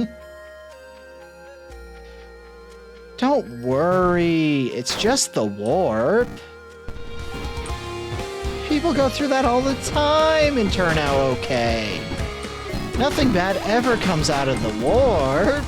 Don't worry, it's just the warp. People go through that all the time and turn out okay. Nothing bad ever comes out of the warp.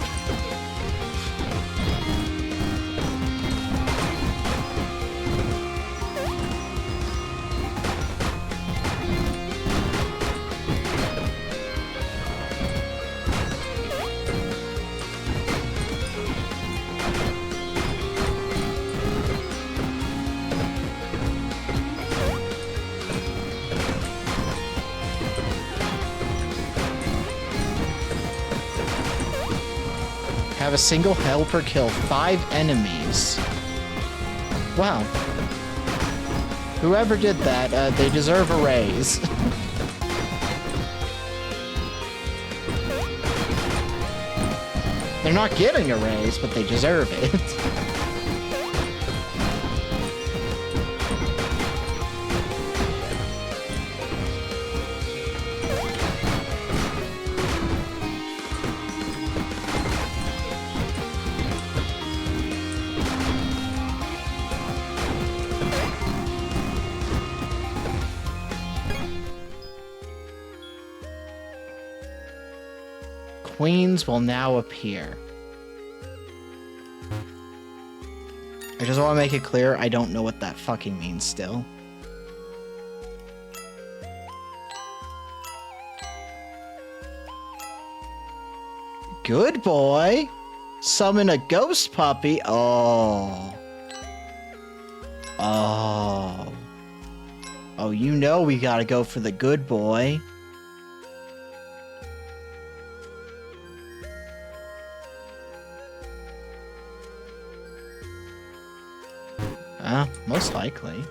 Have a single helper kill 5 enemies. Wow. Whoever did that, they deserve a raise. They're not getting a raise, but they deserve it. Queens will now appear. I just want to make it clear, I don't know what that fucking means still. Good boy! Summon a ghost puppy? Oh. Oh. Oh, you know we gotta go for the good boy. Most likely.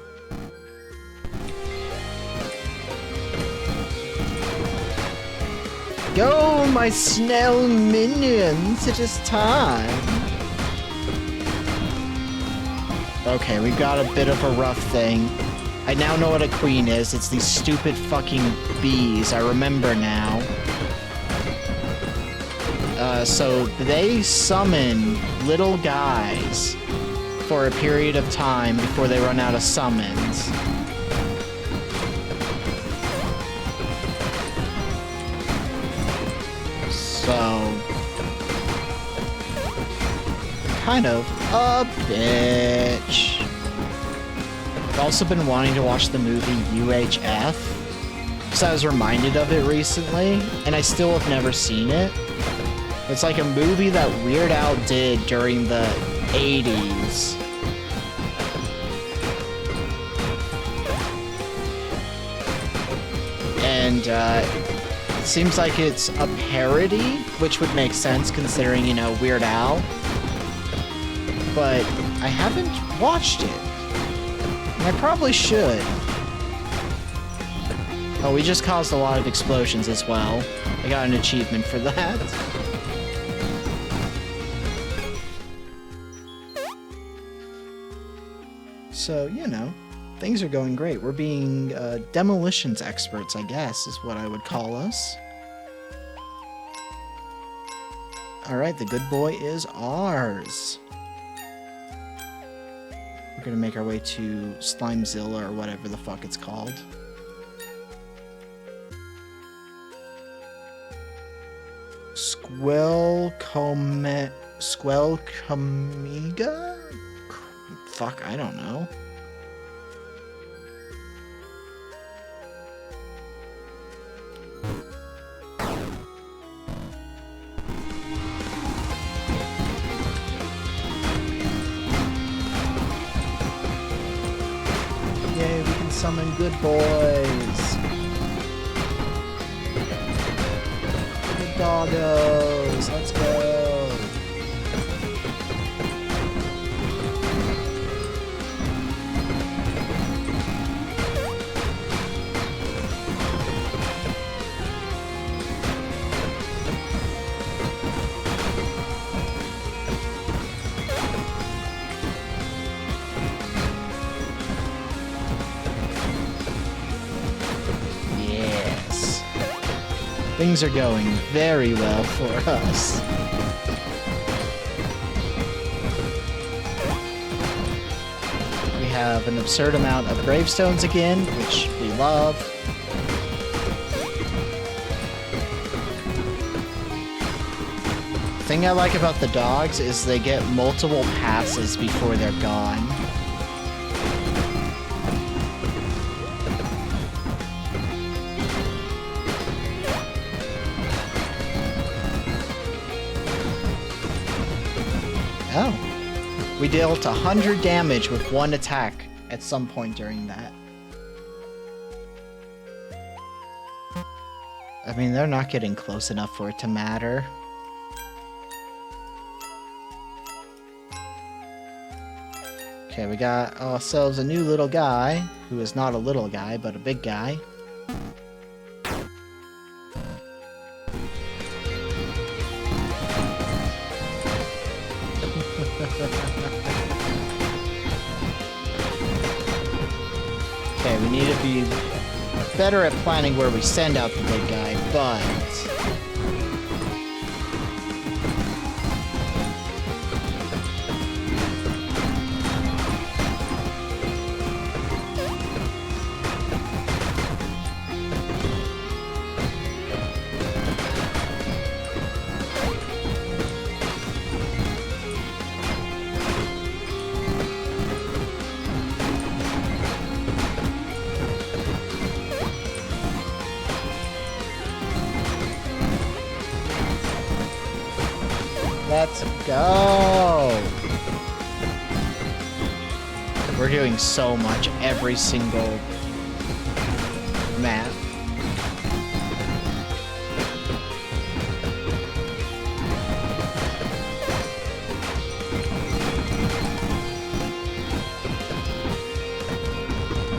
Go, my Snell minions! It is time! Okay, we've got a bit of a rough thing. I now know what a queen is. It's these stupid fucking bees. I remember now. So they summon little guys for a period of time before they run out of summons. So, kind of a bitch. I've also been wanting to watch the movie UHF, because I was reminded of it recently, and I still have never seen it. It's like a movie that Weird Al did during the 80s. And seems like it's a parody, which would make sense considering, you know, Weird Al. But I haven't watched it. And I probably should. Oh, we just caused a lot of explosions as well. I got an achievement for that. So, you know, things are going great. We're being demolitions experts, I guess, is what I would call us. Alright, the good boy is ours. We're gonna make our way to Slimezilla or whatever the fuck it's called. Squelcomiga? Fuck, I don't know. Yay, we can summon good boys. Good doggos, let's go. Things are going very well for us. We have an absurd amount of gravestones again, which we love. The thing I like about the dogs is they get multiple passes before they're gone. Oh. We dealt 100 damage with one attack at some point during that. I mean, they're not getting close enough for it to matter. Okay, we got ourselves a new little guy, who is not a little guy, but a big guy. Okay, we need to be better at planning where we send out the big guy, but... Let's go! We're doing so much every single map.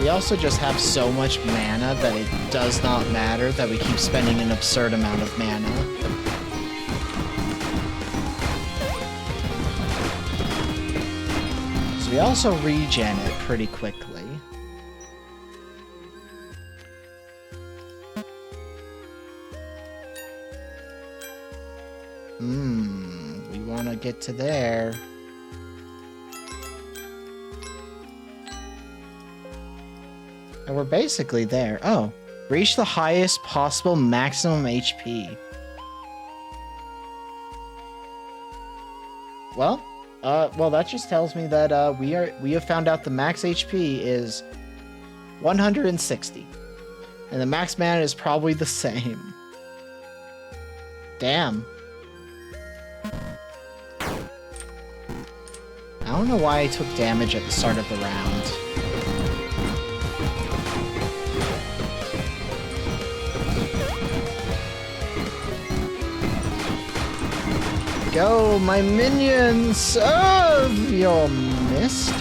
We also just have so much mana that it does not matter that we keep spending an absurd amount of mana. We also regen it pretty quickly. We want to get to there. And we're basically there. Oh, reach the highest possible maximum HP. Well, that just tells me that we have found out the max HP is 160, and the max mana is probably the same. Damn. I don't know why I took damage at the start of the round. go, my minions! Serve your mistress.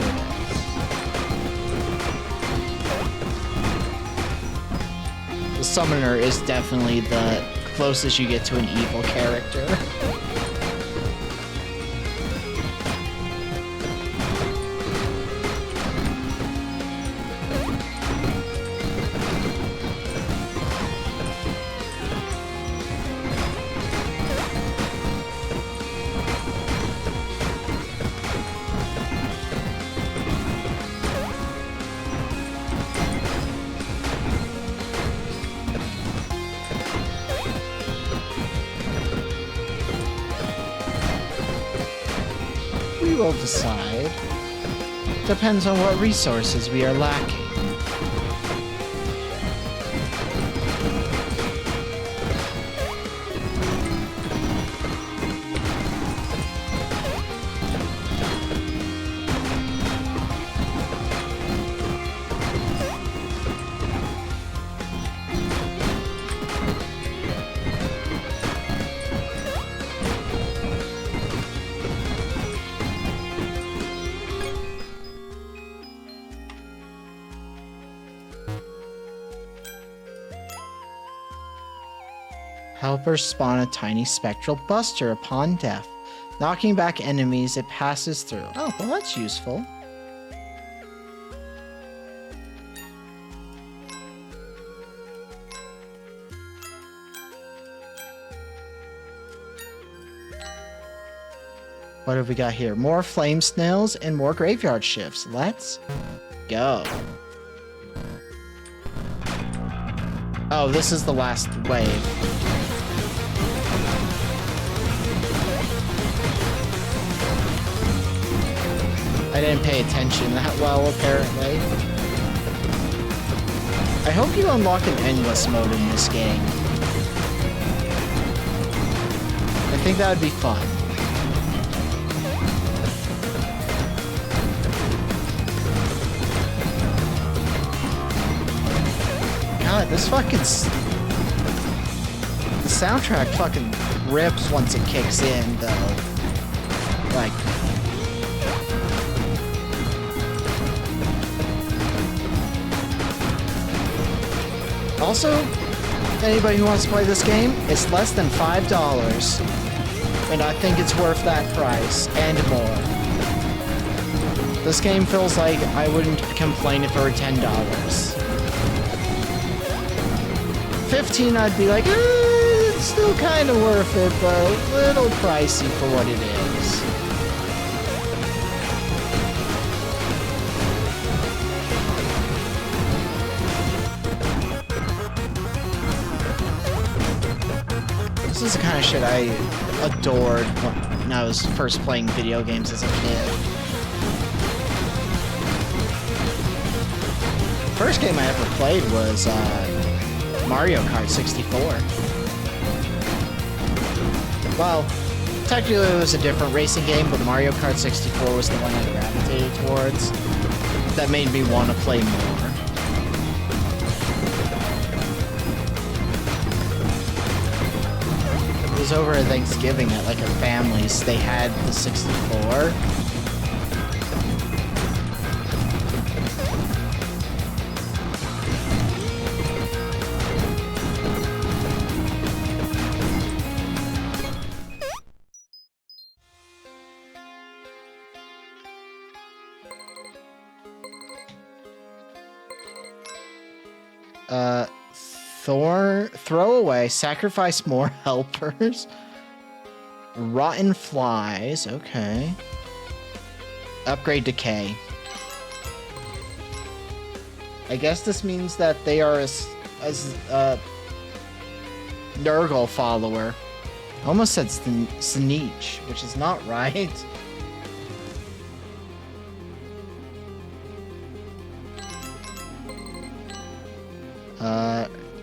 The summoner is definitely the closest you get to an evil character. We will decide. Depends on what resources we are lacking. Helpers spawn a tiny spectral buster upon death. Knocking back enemies it passes through. Oh, well that's useful. What have we got here? More flame snails and more graveyard shifts. Let's go. Oh, this is the last wave. I didn't pay attention that well, apparently. I hope you unlock an endless mode in this game. I think that would be fun. God, this fucking... The soundtrack fucking rips once it kicks in, though. Like... Also, anybody who wants to play this game, it's less than $5. And I think it's worth that price, and more. This game feels like I wouldn't complain if it were $10. $15, I'd be like, it's still kind of worth it, but a little pricey for what it is. This is the kind of shit I adored when I was first playing video games as a kid. The first game I ever played was Mario Kart 64. Well, technically it was a different racing game, but Mario Kart 64 was the one I gravitated towards. That made me want to play more. It was over at Thanksgiving at like a family's. They had the 64. Throw away, sacrifice more helpers. Rotten flies, okay. Upgrade decay. I guess this means that they are a Nurgle follower. Almost said Sneech, which is not right.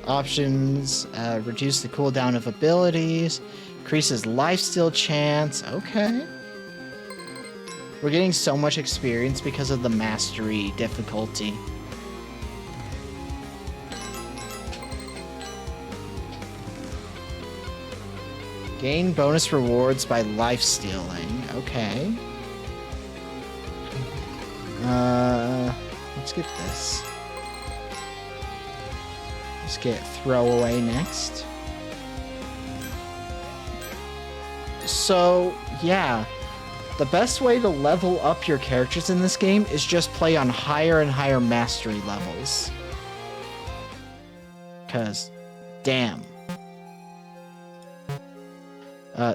Options, reduce the cooldown of abilities, increases lifesteal chance. Okay. We're getting so much experience because of the mastery difficulty. Gain bonus rewards by life stealing. Okay. Let's get this. Let's get throwaway next. So, yeah. The best way to level up your characters in this game is just play on higher and higher mastery levels. Cause, damn.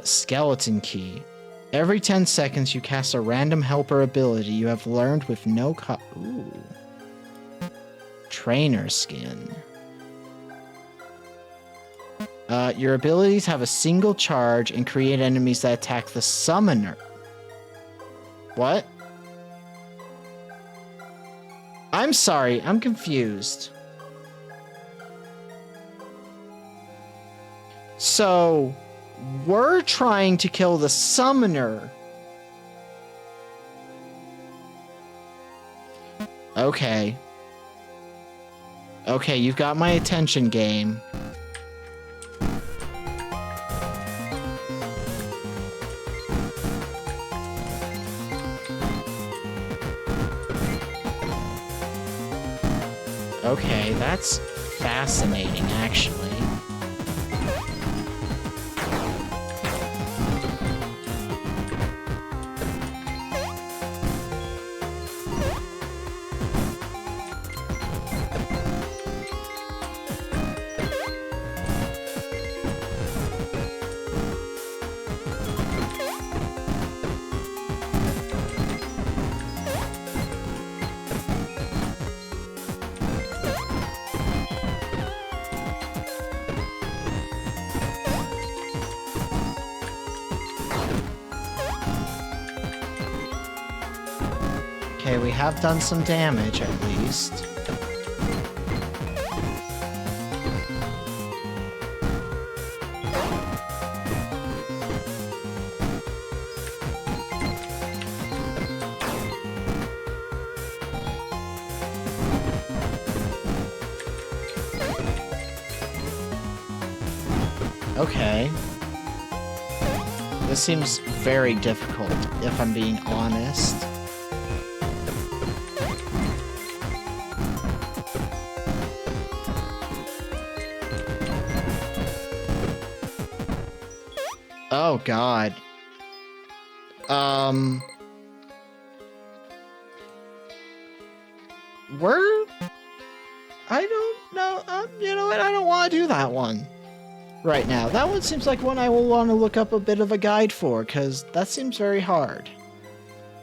Skeleton key. Every 10 seconds you cast a random helper ability you have learned with no Ooh. Trainer skin. Your abilities have a single charge and create enemies that attack the summoner. What? I'm sorry, I'm confused. So, we're trying to kill the summoner. Okay. Okay, you've got my attention, game. Okay, that's fascinating, actually. Okay, we have done some damage, at least. Okay. This seems very difficult, if I'm being honest. Oh, God. I don't know. You know what? I don't want to do that one right now. That one seems like one I will want to look up a bit of a guide for, because that seems very hard.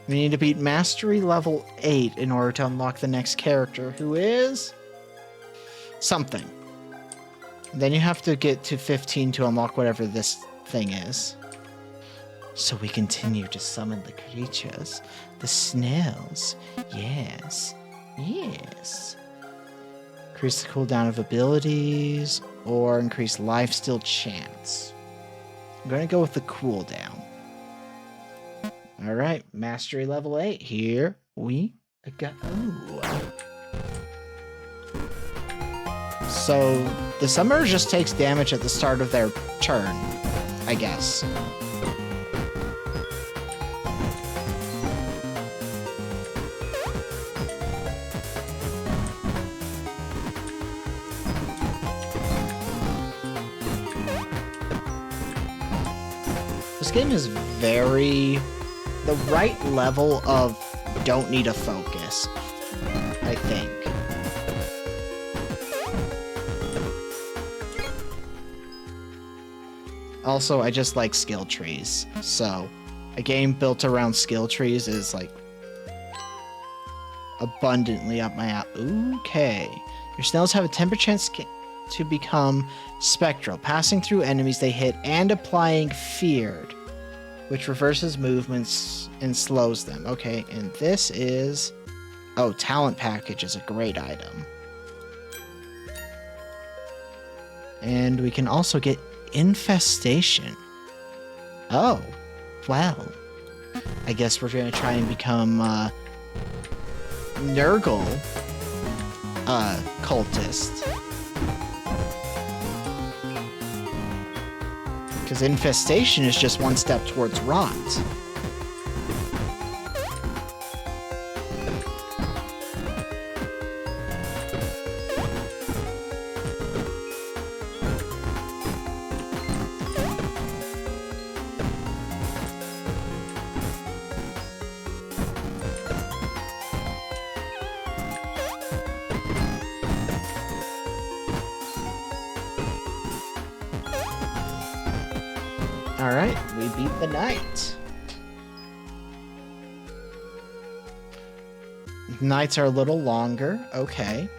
We need to beat Mastery level 8 in order to unlock the next character, who is... something. Then you have to get to 15 to unlock whatever this thing is. So we continue to summon the creatures, the snails. Yes, yes. Increase the cooldown of abilities or increase lifesteal chance. I'm going to go with the cooldown. All right, Mastery level 8. Here we go. So the summoner just takes damage at the start of their turn, I guess. This game is very... the right level of don't need a focus, I think. Also, I just like skill trees, so a game built around skill trees is like abundantly up my alley. Okay. Your snails have a 10% chance to become spectral, passing through enemies they hit and applying feared, which reverses movements and slows them. Okay, and this is... oh, talent package is a great item. And we can also get infestation. Oh, well. I guess we're gonna try and become, Nurgle, cultist. Because infestation is just one step towards rot. Alright, we beat the night. Nights are a little longer, okay.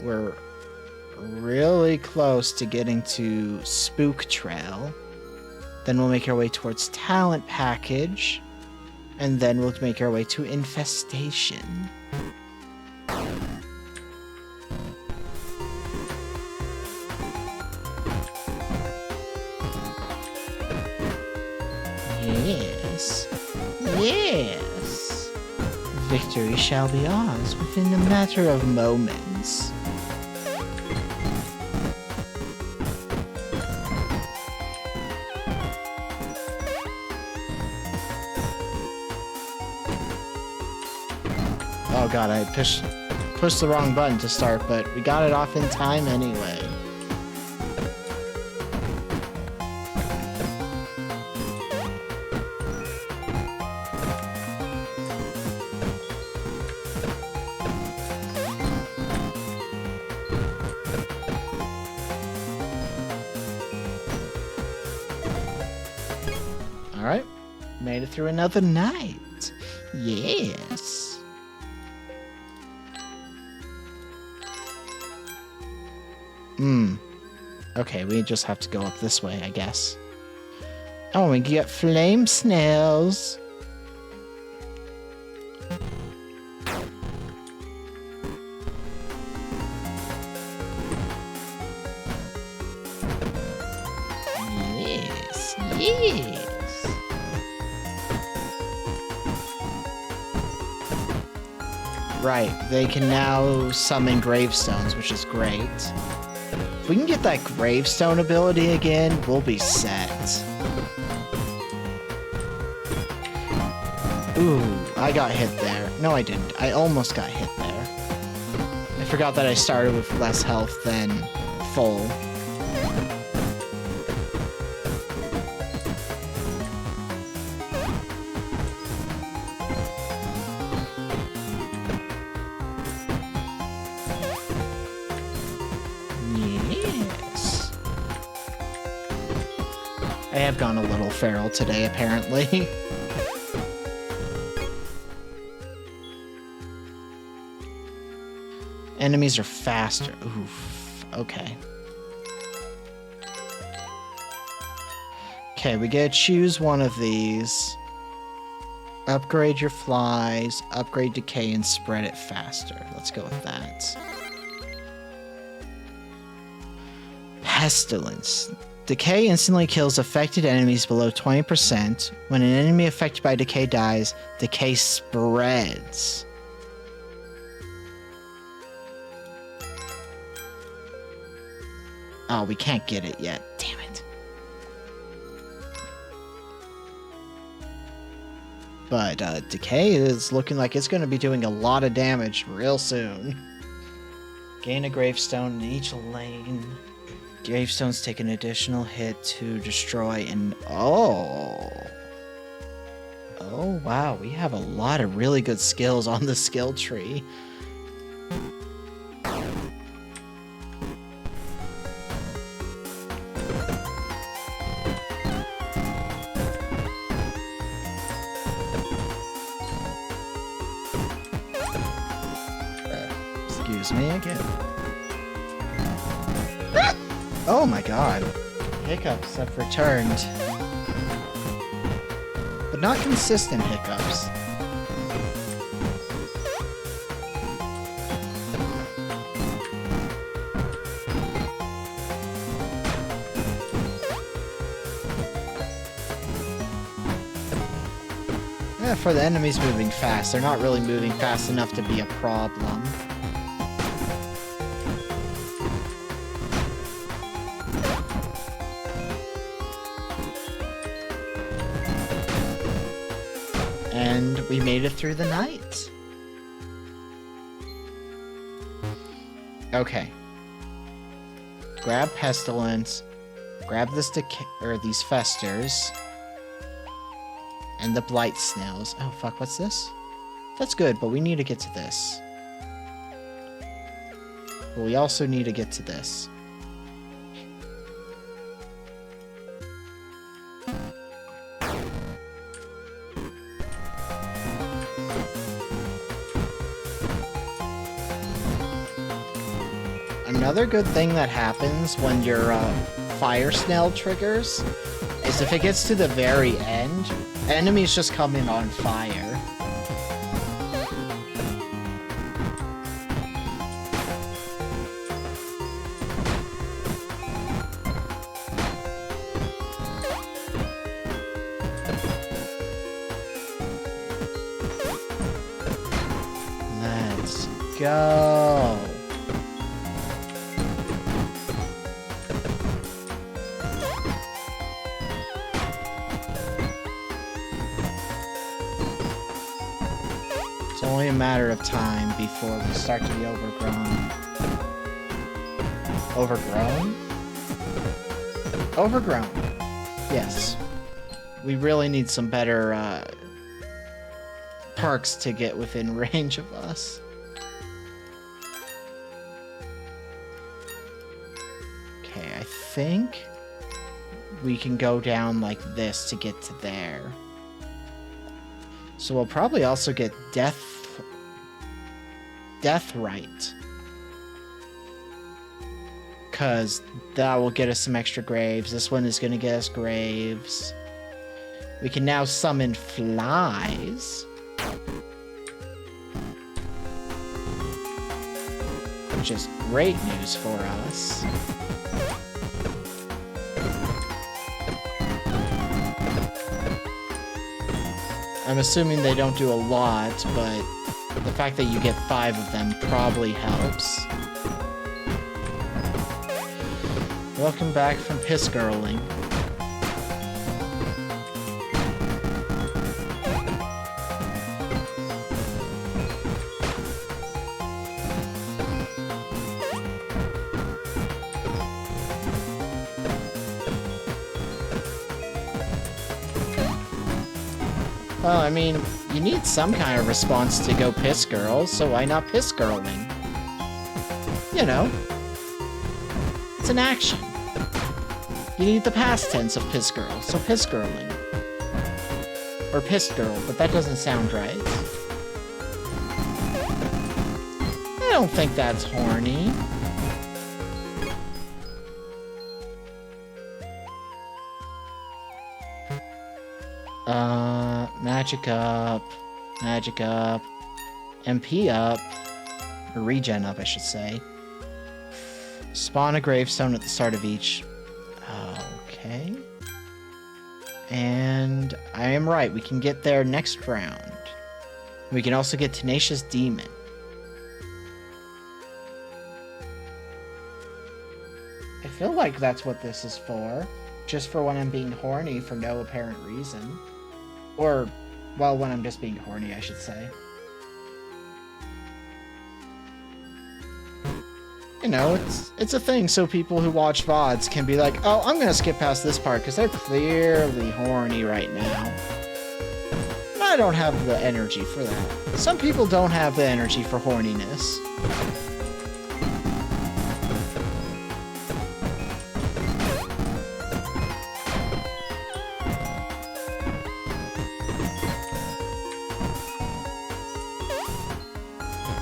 We're really close to getting to Spook Trail. Then we'll make our way towards Talent Package. And then we'll make our way to Infestation. Yes. Yes. Victory shall be ours within a matter of moments. Oh god, I pushed the wrong button to start, but we got it off in time anyway. Alright, made it through another night. Yes. Okay, we just have to go up this way, I guess. Oh, we get flame snails. Yes, yes. Right, they can now summon gravestones, which is great. If we can get that gravestone ability again, we'll be set. Ooh, I got hit there. No, I didn't. I almost got hit there. I forgot that I started with less health than full. Yes. I have gone a little feral today, apparently. Enemies are faster. Oof. Okay. Okay, we gotta choose one of these. Upgrade your flies, upgrade decay, and spread it faster. Let's go with that. Pestilence. Decay instantly kills affected enemies below 20%. When an enemy affected by decay dies, decay spreads. Oh, we can't get it yet. Damn it. But Decay is looking like it's going to be doing a lot of damage real soon. Gain a gravestone in each lane. Gravestones take an additional hit to destroy and... Oh! Oh, wow. We have a lot of really good skills on the skill tree. Excuse me again. Oh my god. Hiccups have returned. But not consistent hiccups. For the enemies moving fast, they're not really moving fast enough to be a problem. And we made it through the night. Okay. Grab Pestilence. Grab this these Festers. And the Blight Snails. Oh fuck, what's this? That's good, but we need to get to this. But we also need to get to this. Another good thing that happens when your Fire Snail triggers is if it gets to the very end, enemies just come in on fire. Let's go. It's only a matter of time before we start to be overgrown. Overgrown? Overgrown. Yes. We really need some better perks to get within range of us. Okay, I think we can go down like this to get to there. So we'll probably also get Deathrite. Because that will get us some extra graves. This one is going to get us graves. We can now summon flies. Which is great news for us. I'm assuming they don't do a lot, but the fact that you get 5 of them probably helps. Welcome back from piss girling. Well, I mean, you need some kind of response to go piss girl, so why not piss girling? You know, it's an action. You need the past tense of piss girl, so piss girling. Or piss girl, but that doesn't sound right. I don't think that's horny. Magic up, MP up, or regen up, I should say. Spawn a gravestone at the start of each. Okay. And I am right, we can get there next round. We can also get Tenacious Demon. I feel like that's what this is for. Just for when I'm being horny for no apparent reason. Or, well, when I'm just being horny, I should say. You know, it's a thing so people who watch VODs can be like, oh, I'm gonna skip past this part because they're clearly horny right now. And I don't have the energy for that. Some people don't have the energy for horniness.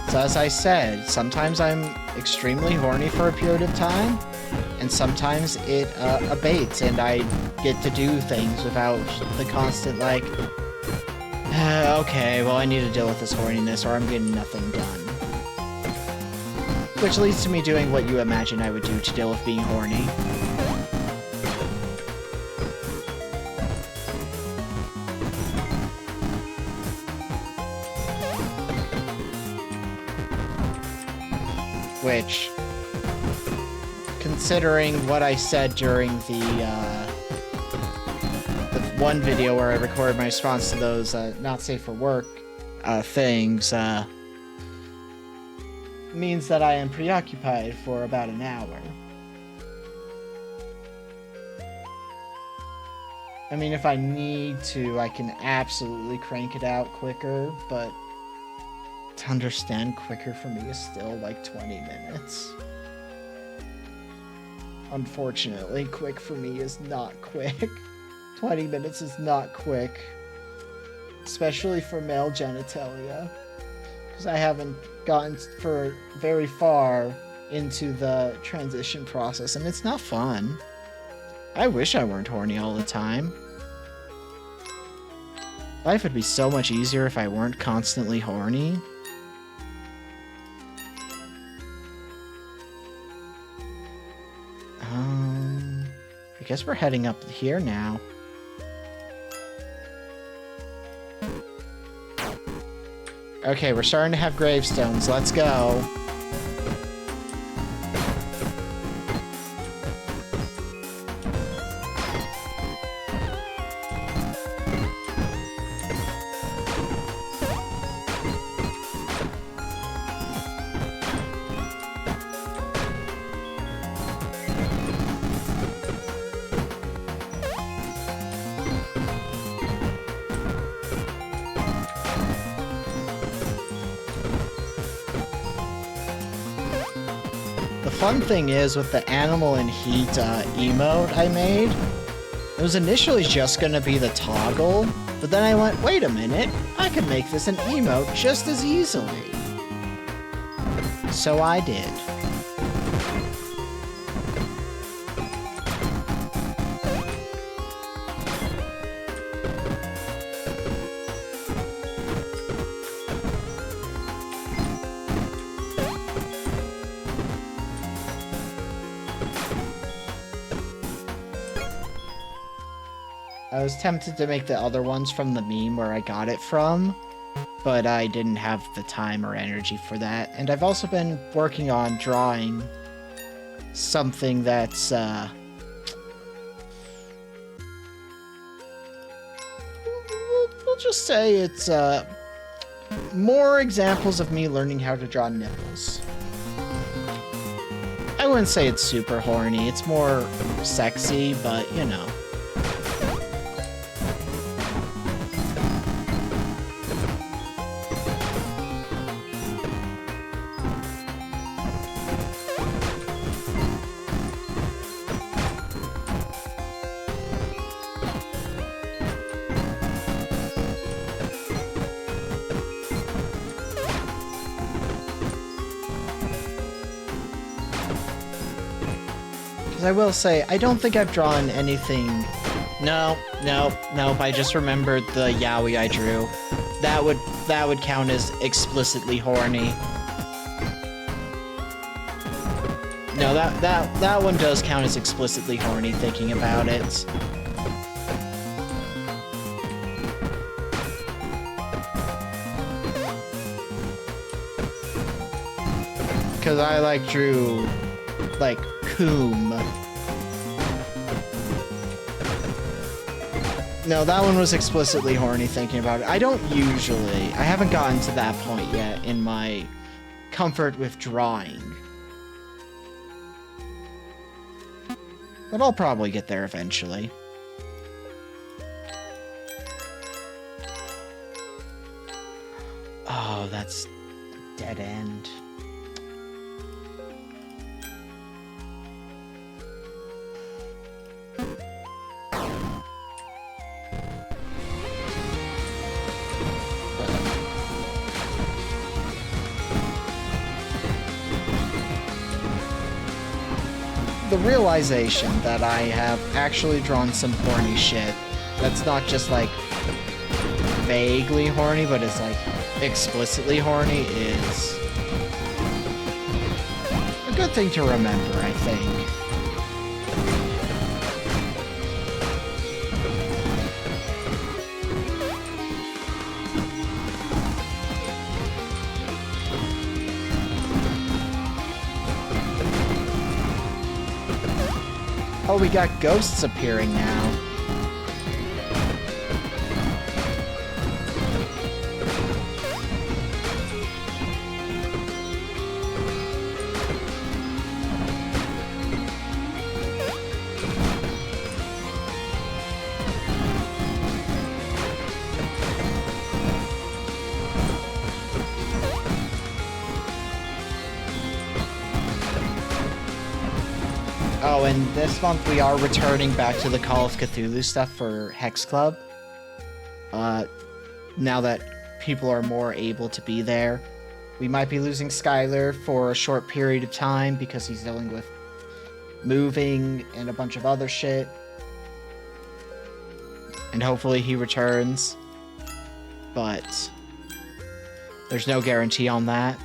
So as I said, sometimes I'm extremely horny for a period of time, and sometimes it abates and I get to do things without the constant like, okay, well I need to deal with this horniness or I'm getting nothing done. Which leads to me doing what you imagine I would do to deal with being horny. which, considering what I said during the one video where I recorded my response to those not safe for work things, means that I am preoccupied for about an hour. I mean, if I need to, I can absolutely crank it out quicker, but to understand quicker for me is still like 20 minutes. Unfortunately, quick for me is not quick. 20 minutes is not quick. Especially for male genitalia. Because I haven't gotten very far into the transition process, and it's not fun. I wish I weren't horny all the time. Life would be so much easier if I weren't constantly horny. I guess we're heading up here now. Okay, we're starting to have gravestones. Let's go. The fun thing is, with the animal and heat emote I made, it was initially just going to be the toggle, but then I went, wait a minute, I could make this an emote just as easily. So I did. I was tempted to make the other ones from the meme where I got it from, but I didn't have the time or energy for that. And I've also been working on drawing something that's, we'll just say it's, more examples of me learning how to draw nipples. I wouldn't say it's super horny, it's more sexy, but, you know. I will say, I don't think I've drawn anything... Nope, I just remembered the yaoi I drew. That would count as explicitly horny. No, that one does count as explicitly horny, thinking about it. Because I, drew, Coom. No, that one was explicitly horny, thinking about it. I haven't gotten to that point yet in my comfort with drawing. But I'll probably get there eventually. Oh, that's a dead end. The realization that I have actually drawn some horny shit that's not just vaguely horny, but it's explicitly horny is a good thing to remember, I think. Oh, we got ghosts appearing now. Oh, and this month we are returning back to the Call of Cthulhu stuff for Hex Club. Now that people are more able to be there. We might be losing Skylar for a short period of time because he's dealing with moving and a bunch of other shit. And hopefully he returns. But there's no guarantee on that.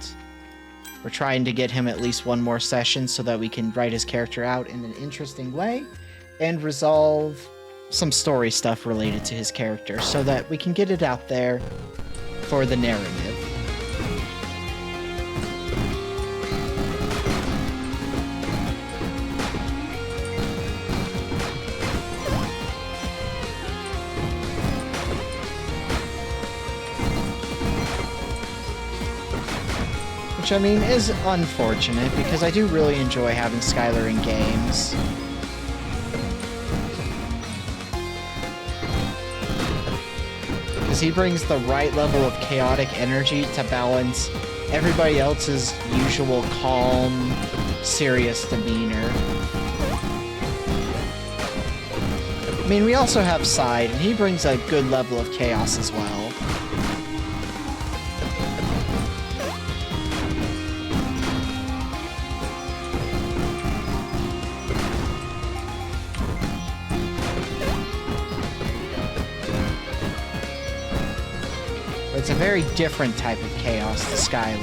We're trying to get him at least one more session so that we can write his character out in an interesting way and resolve some story stuff related to his character so that we can get it out there for the narrative. Which, I mean, is unfortunate, because I do really enjoy having Skylar in games. Because he brings the right level of chaotic energy to balance everybody else's usual calm, serious demeanor. I mean, we also have Side, and he brings a good level of chaos as well. It's a very different type of chaos to Skylar.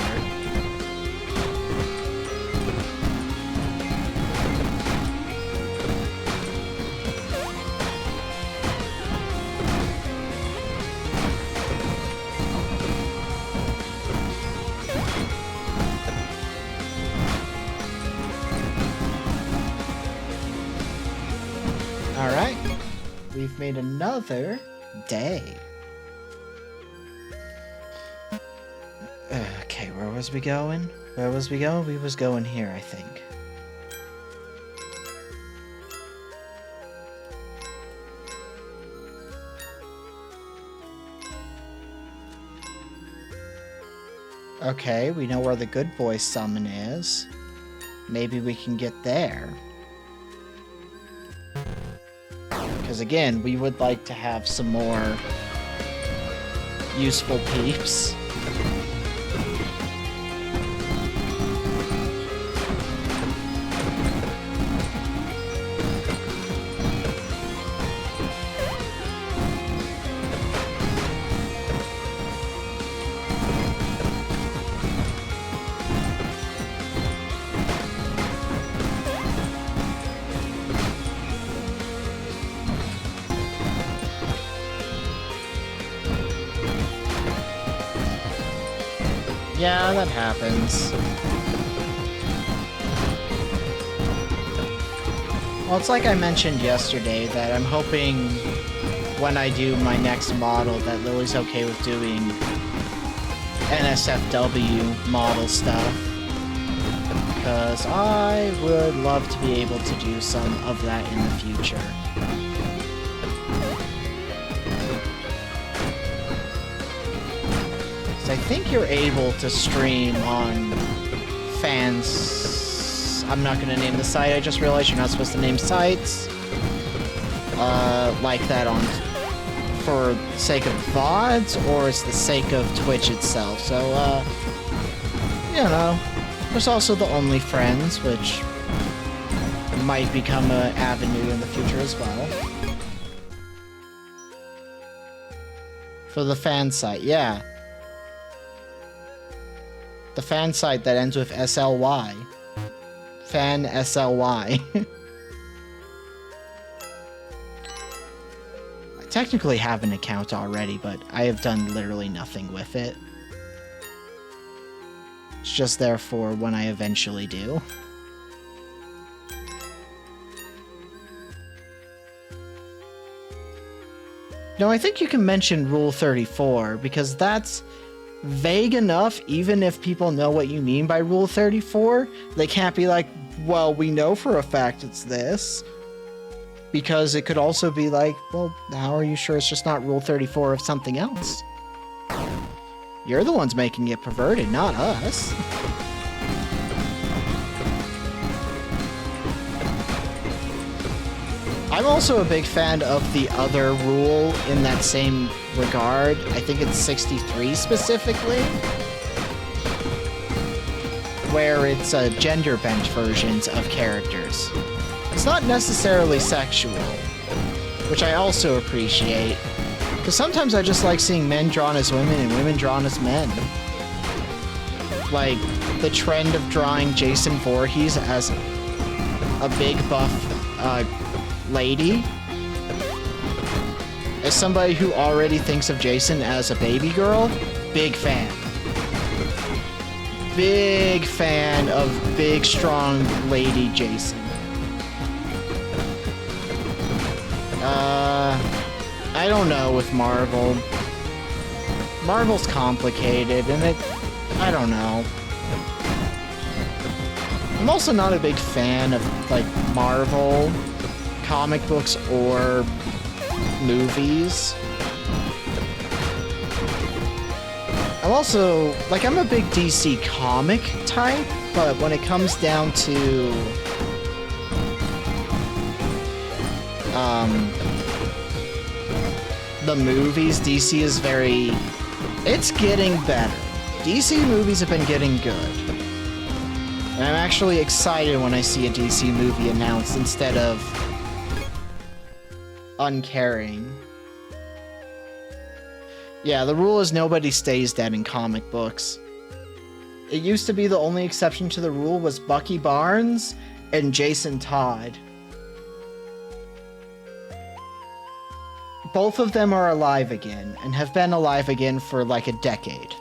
Alright, we've made another day. Okay, where was we going? Where was we going? We was going here, I think. Okay, we know where the Good Boy Summon is. Maybe we can get there. Because again, we would like to have some more useful peeps. Yeah, that happens. Well, it's like I mentioned yesterday that I'm hoping when I do my next model that Lily's okay with doing NSFW model stuff. Because I would love to be able to do some of that in the future. I think you're able to stream on fans. I'm not going to name the site. I just realized you're not supposed to name sites like that on for sake of VODs, or it's the sake of Twitch itself. So, you know, there's also the OnlyFriends, which might become an avenue in the future as well. For the fan site, yeah. The fan site that ends with SLY. Fan SLY. I technically have an account already, but I have done literally nothing with it. It's just there for when I eventually do. No, I think you can mention Rule 34 because that's vague enough. Even if people know what you mean by Rule 34, they can't be like, well, we know for a fact it's this. Because it could also be like, well, how are you sure it's just not Rule 34 of something else? You're the ones making it perverted, not us. I'm also a big fan of the other rule in that same regard. I think it's 63 specifically, where it's gender-bent versions of characters. It's not necessarily sexual, which I also appreciate, because sometimes I just like seeing men drawn as women and women drawn as men. Like, the trend of drawing Jason Voorhees as a big buff lady. As somebody who already thinks of Jason as a baby girl, big fan. Big fan of big, strong lady Jason. I don't know with Marvel. Marvel's complicated, and I don't know. I'm also not a big fan of, like, Marvel comic books or movies. I'm also, like, I'm a big DC comic type, but when it comes down to the movies, DC is it's getting better. DC movies have been getting good. And I'm actually excited when I see a DC movie announced instead of uncaring. Yeah, the rule is nobody stays dead in comic books. It used to be the only exception to the rule was Bucky Barnes and Jason Todd. Both of them are alive again, and have been alive again for like a decade.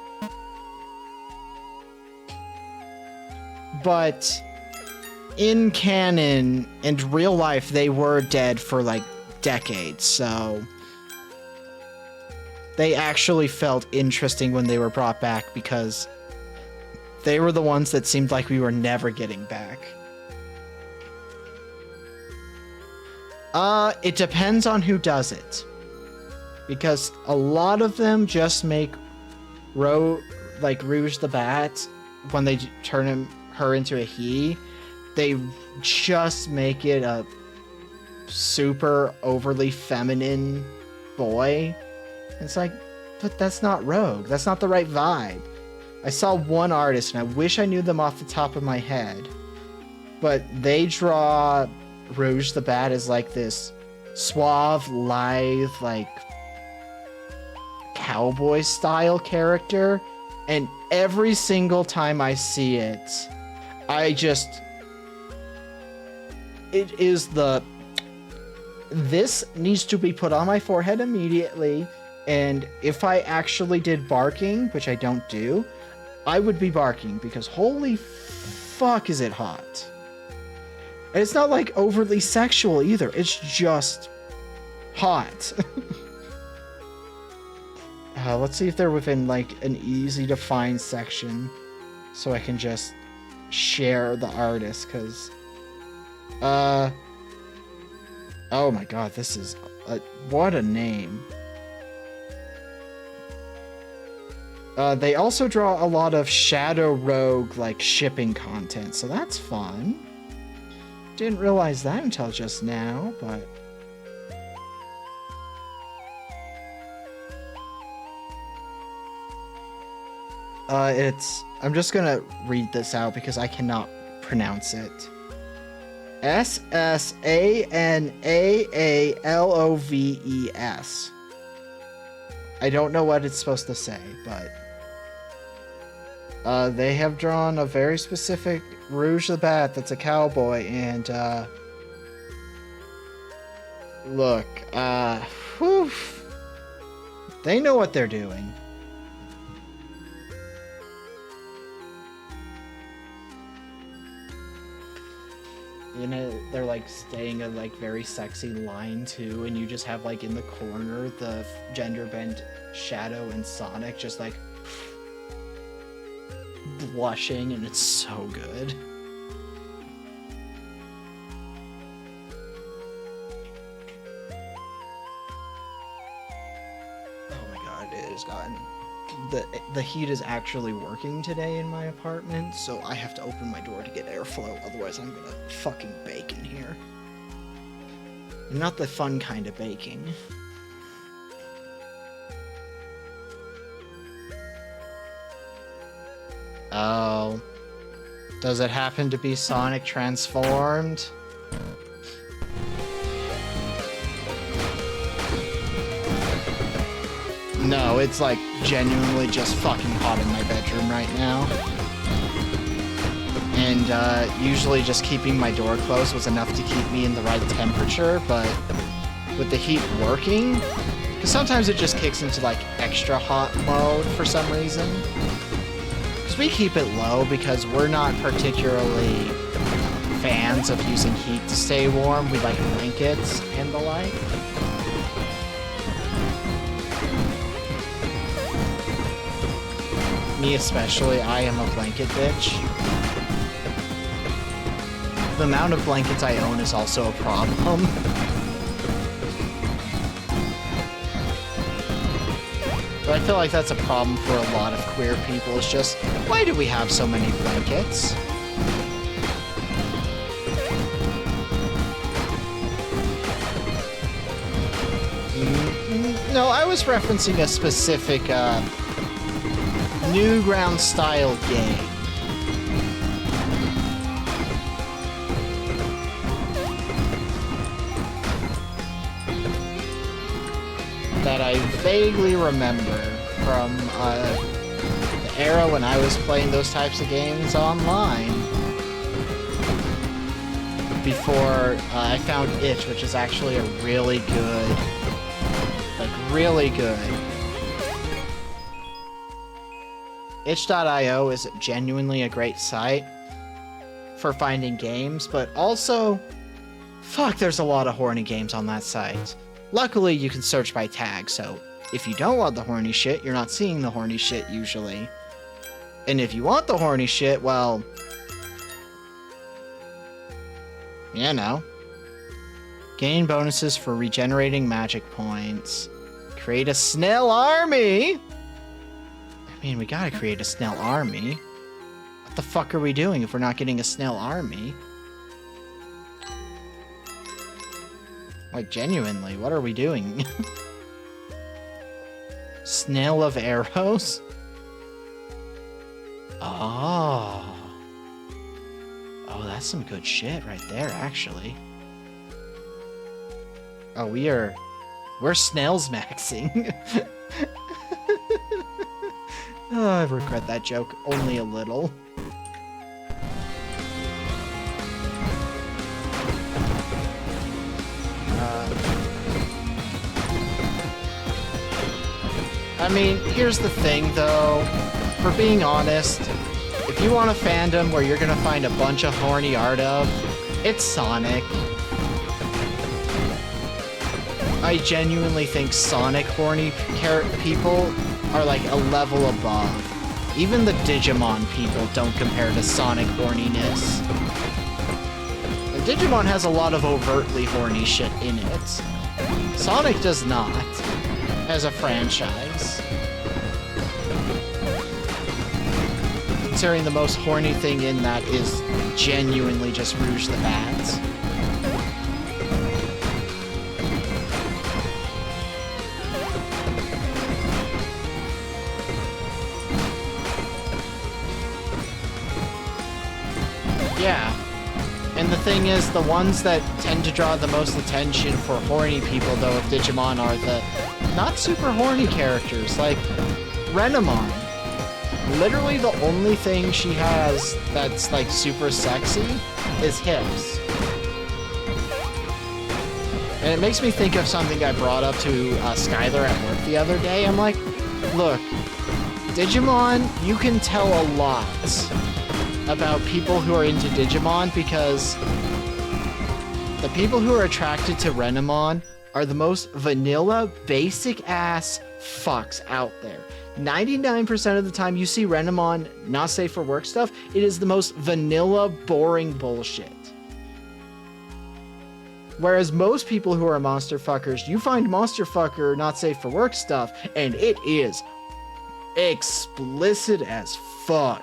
But in canon and real life, they were dead for like decades, so they actually felt interesting when they were brought back because they were the ones that seemed like we were never getting back. It depends on who does it. Because a lot of them just make Rouge the Bat, when they turn her into a he, they just make it a super overly feminine boy. It's like, but that's not Rogue. That's not the right vibe. I saw one artist, and I wish I knew them off the top of my head, but they draw Rouge the Bat as like this suave, lithe, like cowboy style character, and every single time I see it, it is this needs to be put on my forehead immediately, and if I actually did barking, which I don't do, I would be barking, because holy fuck is it hot. And it's not like overly sexual either, it's just hot. Let's see if they're within like an easy to find section so I can just share the artist, because oh my god, this is what a name. They also draw a lot of Shadow Rogue like shipping content, so that's fun. Didn't realize that until just now, but I'm just gonna read this out because I cannot pronounce it. Ssanaaaloves. I don't know what it's supposed to say, but they have drawn a very specific Rouge the Bat that's a cowboy, and look, whew, they know what they're doing. You know, they're like staying a like very sexy line too, and you just have like in the corner the gender bent Shadow and Sonic just like blushing, and it's so good. Oh my god, it has gotten the heat is actually working today in my apartment, so I have to open my door to get airflow, otherwise I'm gonna fucking bake in here. Not the fun kind of baking. Oh. Does it happen to be Sonic transformed? No, it's like genuinely just fucking hot in my bedroom right now. And usually just keeping my door closed was enough to keep me in the right temperature, but with the heat working, because sometimes it just kicks into like extra hot mode for some reason. Because we keep it low because we're not particularly fans of using heat to stay warm. We like blankets and the like. Me especially, I am a blanket bitch. The amount of blankets I own is also a problem. But I feel like that's a problem for a lot of queer people. It's just, why do we have so many blankets? No, I was referencing a specific, Newgrounds style game. That I vaguely remember from the era when I was playing those types of games online. Before I found Itch, which is actually a really good, like really good. Itch.io is genuinely a great site for finding games, but also, fuck, there's a lot of horny games on that site. Luckily, you can search by tag, so if you don't want the horny shit, you're not seeing the horny shit usually. And if you want the horny shit, well, you know. Gain bonuses for regenerating magic points. Create a Snell army! I mean, we gotta create a Snell army. What the fuck are we doing if we're not getting a Snell army? Like, genuinely, what are we doing? Snail of arrows? Oh. Oh, that's some good shit right there, actually. Oh, we're snails maxing. Oh, I regret that joke only a little. I mean, here's the thing, though. For being honest, if you want a fandom where you're gonna find a bunch of horny art of, it's Sonic. I genuinely think Sonic horny people are like a level above. Even the Digimon people don't compare to Sonic horniness. And Digimon has a lot of overtly horny shit in it. Sonic does not, as a franchise. Considering the most horny thing in that is genuinely just Rouge the Bat. Yeah. And the thing is, the ones that tend to draw the most attention for horny people, though, of Digimon are the not super horny characters, like Renamon. Literally the only thing she has that's, like, super sexy is hips. And it makes me think of something I brought up to Skylar at work the other day. I'm like, look, Digimon, you can tell a lot about people who are into Digimon because The people who are attracted to Renamon are the most vanilla, basic-ass fucks out there. 99% of the time you see Renamon not safe for work stuff, it is the most vanilla, boring bullshit. Whereas most people who are monster fuckers, you find monster fucker not safe for work stuff, and it is explicit as fuck.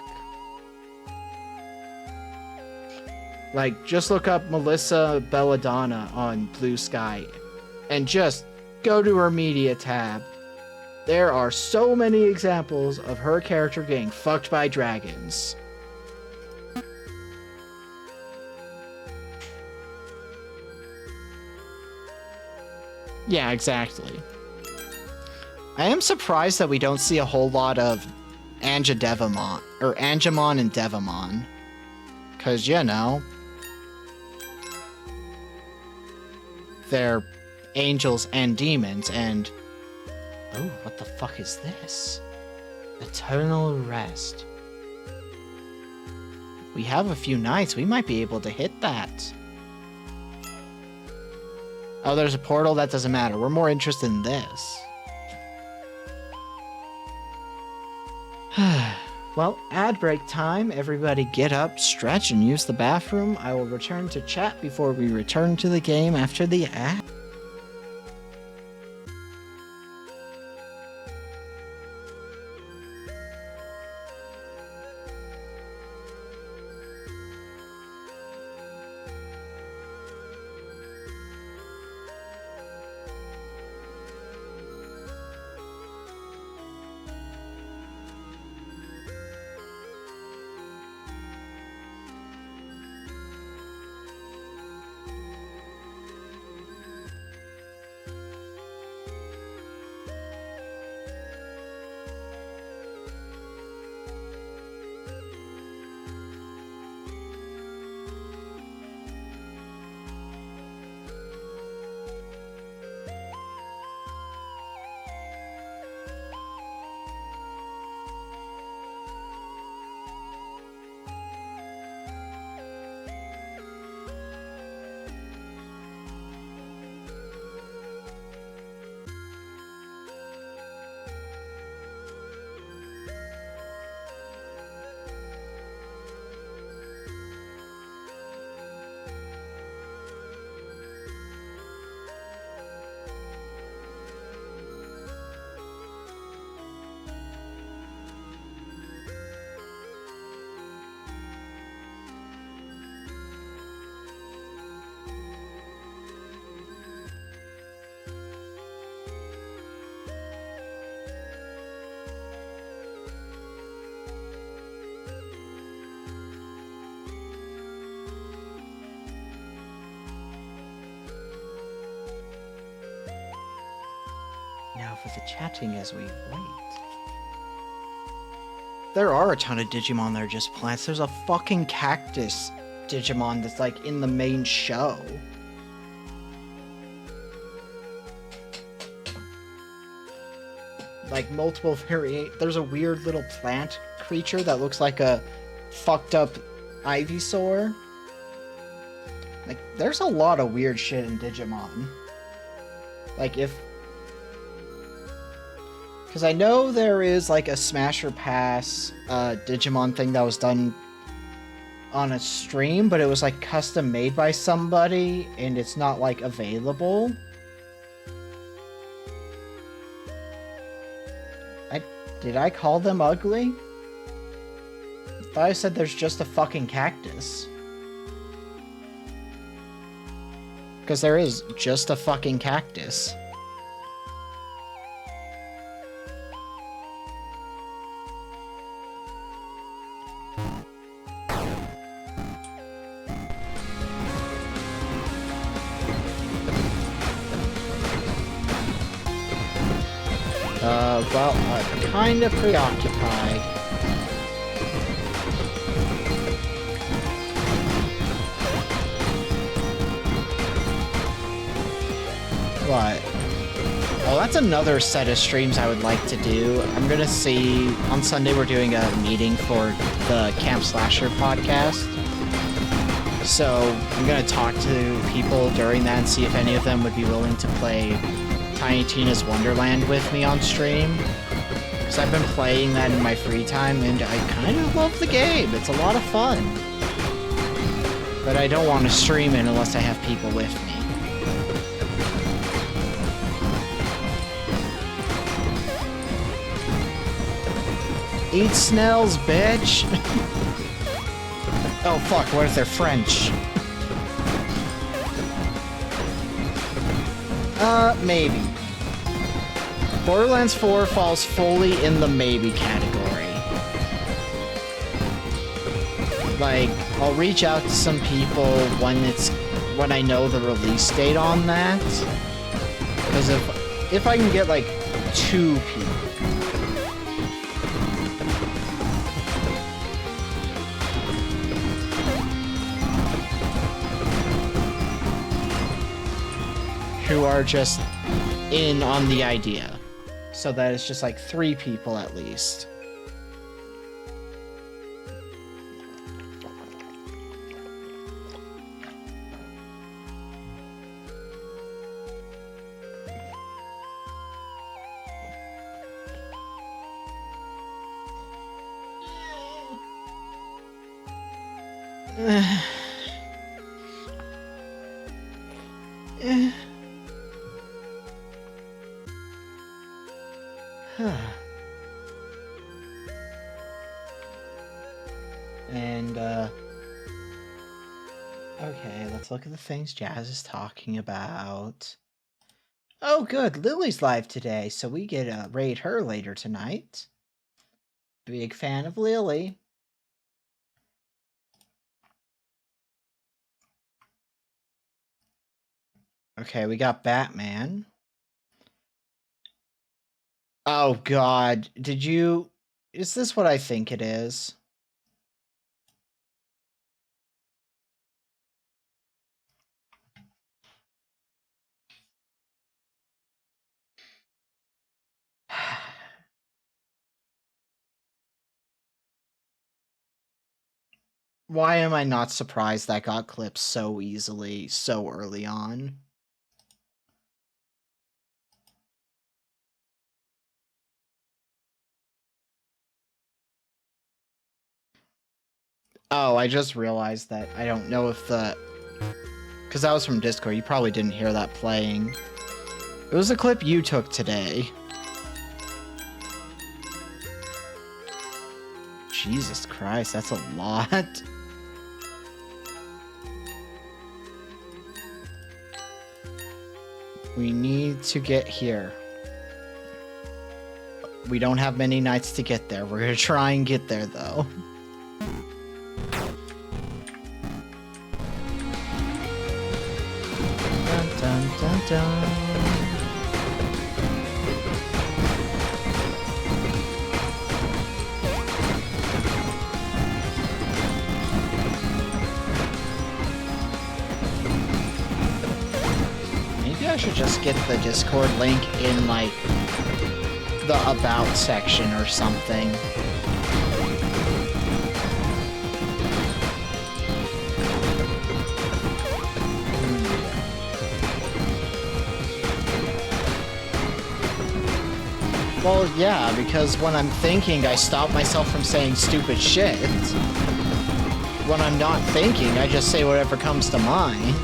Like, just look up Melissa Belladonna on Blue Sky and just go to her media tab. There are so many examples of her character getting fucked by dragons. Yeah, exactly. I am surprised that we don't see a whole lot of Angemon and Devamon. Because, you know, they're angels and demons, and... Oh, what the fuck is this? Eternal Rest. We have a few nights. We might be able to hit that. Oh, there's a portal? That doesn't matter. We're more interested in this. Well, ad break time. Everybody get up, stretch, and use the bathroom. I will return to chat before we return to the game after the ad. Now for the chatting as we wait. There are a ton of Digimon that are just plants. There's a fucking cactus Digimon that's like in the main show. Like multiple there's a weird little plant creature that looks like a fucked up Ivysaur. Like, there's a lot of weird shit in Digimon. Like, because I know there is, like, a Smash or Pass Digimon thing that was done on a stream, but it was, like, custom made by somebody, and it's not, like, available. Did I call them ugly? I thought I said there's just a fucking cactus. Because there is just a fucking cactus. Well, I'm kind of preoccupied. What? Oh, that's another set of streams I would like to do. I'm gonna see, on Sunday we're doing a meeting for the Camp Slasher podcast. So I'm gonna talk to people during that and see if any of them would be willing to play Tiny Tina's Wonderland with me on stream. Because I've been playing that in my free time and I kind of love the game. It's a lot of fun. But I don't want to stream it unless I have people with me. Eat snails, bitch! Oh fuck, what if they're French? Maybe. Borderlands 4 falls fully in the maybe category. Like, I'll reach out to some people when I know the release date on that. Because if I can get like 2 people. Who are just in on the idea. So that it's just like 3 people at least. And, okay, let's look at the things Jazz is talking about. Oh, good, Lily's live today, so we get to raid her later tonight. Big fan of Lily. Okay, we got Batman. Oh, God, is this what I think it is? Why am I not surprised that got clipped so easily, so early on? Oh, I just realized that I don't know if because that was from Discord, you probably didn't hear that playing. It was a clip you took today. Jesus Christ, that's a lot. We need to get here. We don't have many nights to get there. We're gonna try and get there, though. Dun, dun, dun, dun. Maybe I should just get the Discord link in, like, the About section or something. Well, yeah, because when I'm thinking, I stop myself from saying stupid shit. When I'm not thinking, I just say whatever comes to mind.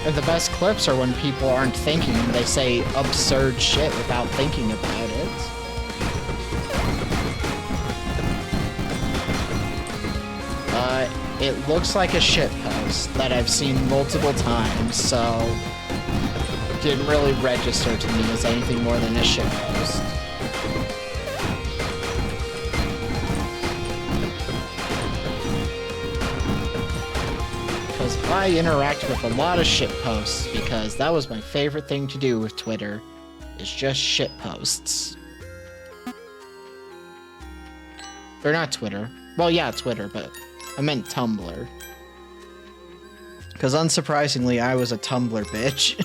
And the best clips are when people aren't thinking and they say absurd shit without thinking about it. It looks like a shitpost that I've seen multiple times, so didn't really register to me as anything more than a shitpost. Because I interact with a lot of shitposts, because that was my favorite thing to do with Twitter, is just shitposts. Or not Twitter. Well, yeah, Twitter, but I meant Tumblr. Because unsurprisingly, I was a Tumblr bitch.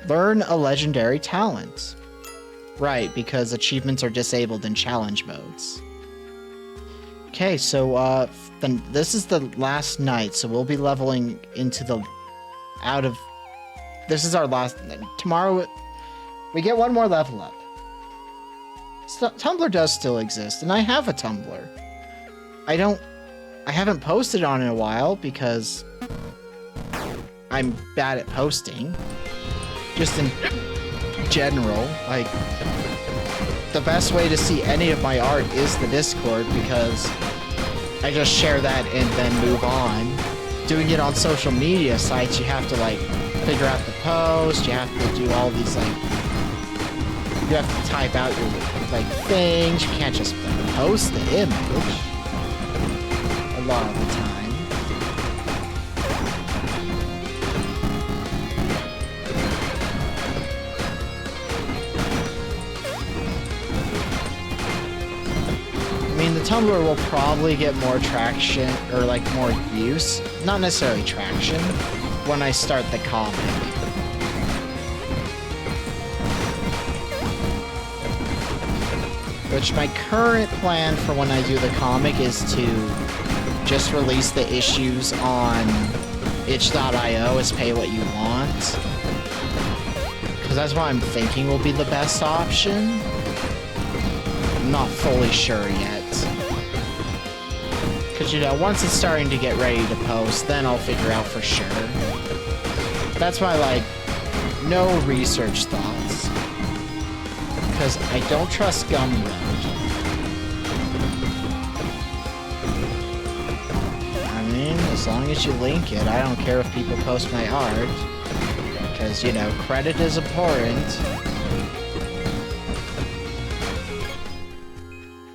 Learn a legendary talent. Right, because achievements are disabled in challenge modes. Okay, so then this is the last night, so we'll be leveling into the this is our last. Tomorrow we get one more level up. So, Tumblr does still exist, and I have a Tumblr. I haven't posted on it in a while because I'm bad at posting. Just in general, like, the best way to see any of my art is the Discord because I just share that and then move on. Doing it on social media sites, you have to, like, figure out the post, you have to do all these, like, you have to type out your, like, things, you can't just post the image a lot of the time. I mean, the Tumblr will probably get more traction, or like more use, not necessarily traction, when I start the comic. Which my current plan for when I do the comic is to just release the issues on itch.io as pay what you want. Because that's what I'm thinking will be the best option. I'm not fully sure yet. Because, you know, once it's starting to get ready to post, then I'll figure out for sure. That's my, like, no research thoughts. Because I don't trust Gumroad. I mean, as long as you link it, I don't care if people post my art. Because, you know, credit is important.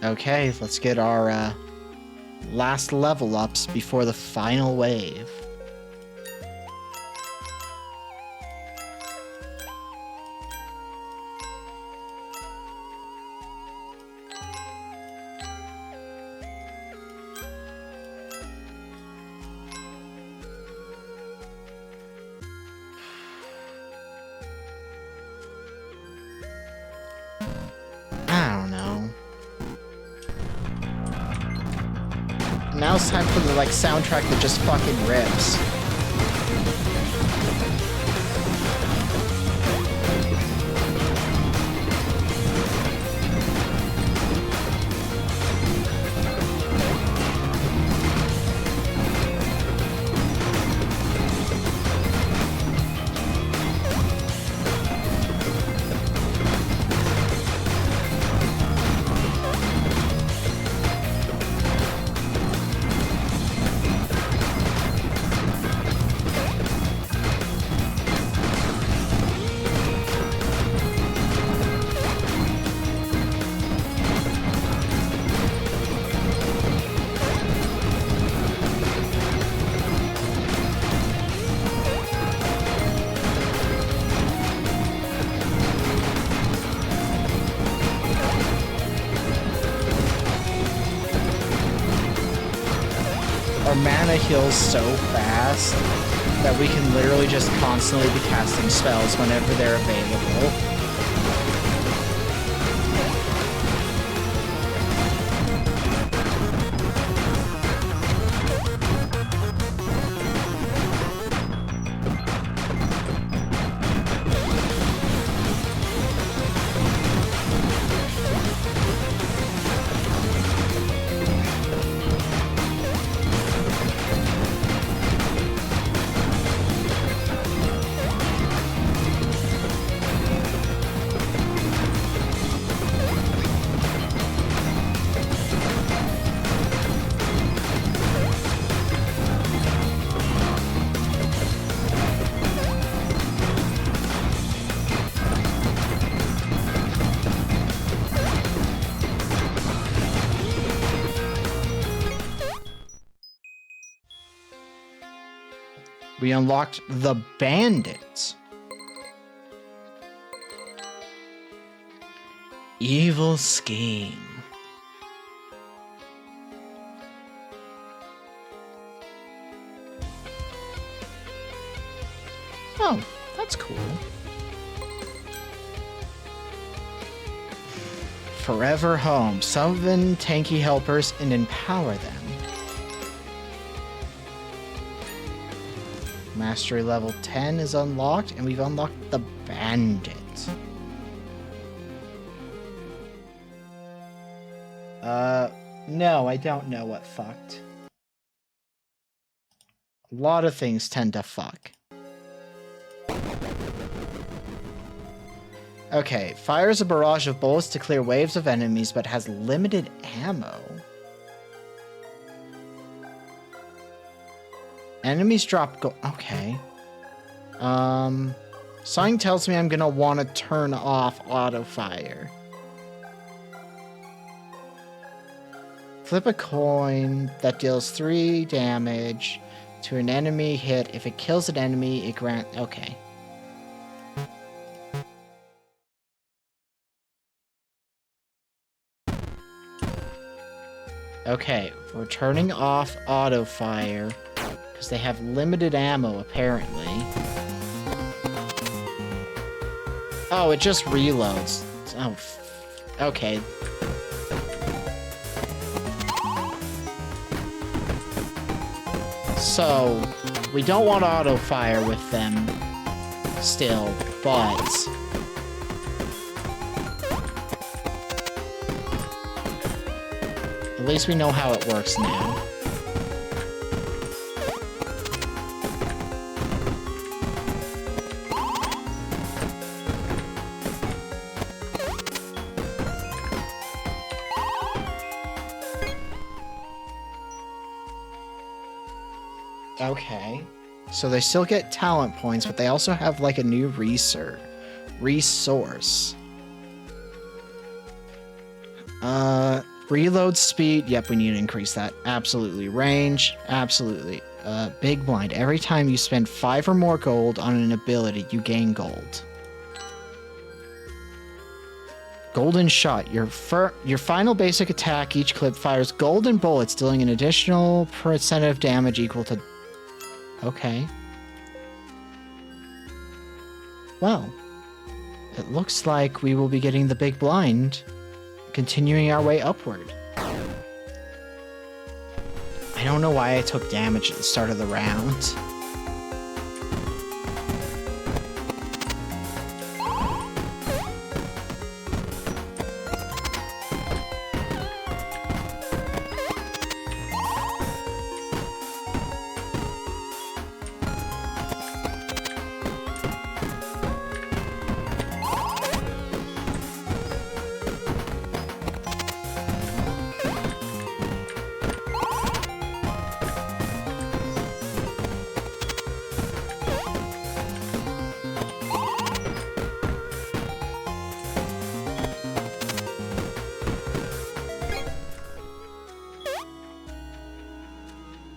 Okay, let's get our, last level ups before the final wave. Now it's time for the, like, soundtrack that just fucking rips. Our mana heals so fast that we can literally just constantly be casting spells whenever they're available. We unlocked the Bandit. Evil scheme. Oh, that's cool. Forever home. Summon tanky helpers and empower them. Mastery level 10 is unlocked, and we've unlocked the Bandit. No, I don't know what fucked. A lot of things tend to fuck. Okay, fires a barrage of bullets to clear waves of enemies, but has limited ammo. Enemies drop go- okay. Something tells me I'm gonna want to turn off auto fire. Flip a coin that deals 3 damage to an enemy hit. If it kills an enemy, it grants... Okay. Okay, we're turning off auto fire because they have limited ammo, apparently. Oh, it just reloads. Oh, okay. So, we don't want auto fire with them still, but... At least we know how it works now. Okay. So they still get talent points, but they also have like a new resource. Reload speed. Yep, we need to increase that. Absolutely. Range. Absolutely. Big blind. Every time you spend 5 or more gold on an ability, you gain gold. Golden shot. Your final basic attack, each clip fires golden bullets, dealing an additional percent of damage equal to... Okay. Well, it looks like we will be getting the big blind, continuing our way upward. I don't know why I took damage at the start of the round.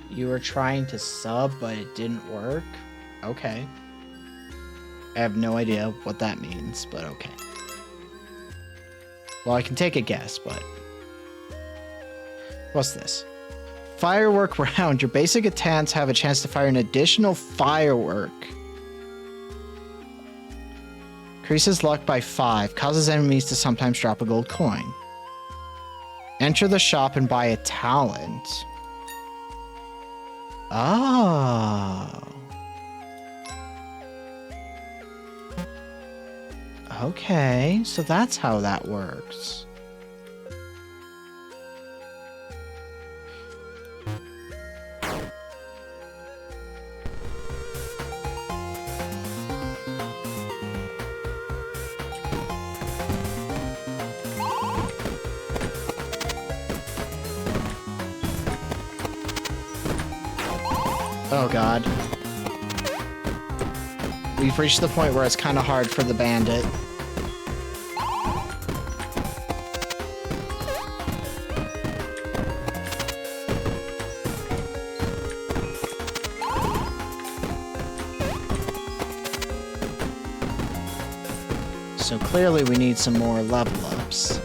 You were trying to sub, but it didn't work? Okay. I have no idea what that means, but okay. Well, I can take a guess, but... What's this? Firework round. Your basic attacks have a chance to fire an additional firework. Increases luck by 5. Causes enemies to sometimes drop a gold coin. Enter the shop and buy a talent. Oh. Okay, so that's how that works. Oh god. We've reached the point where it's kind of hard for the bandit. So clearly we need some more level ups.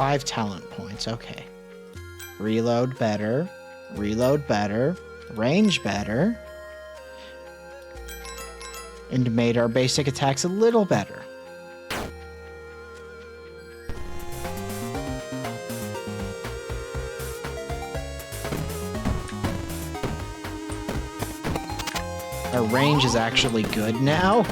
5 talent points. Okay. Reload better. Reload better. Range better. And made our basic attacks a little better. Our range is actually good now.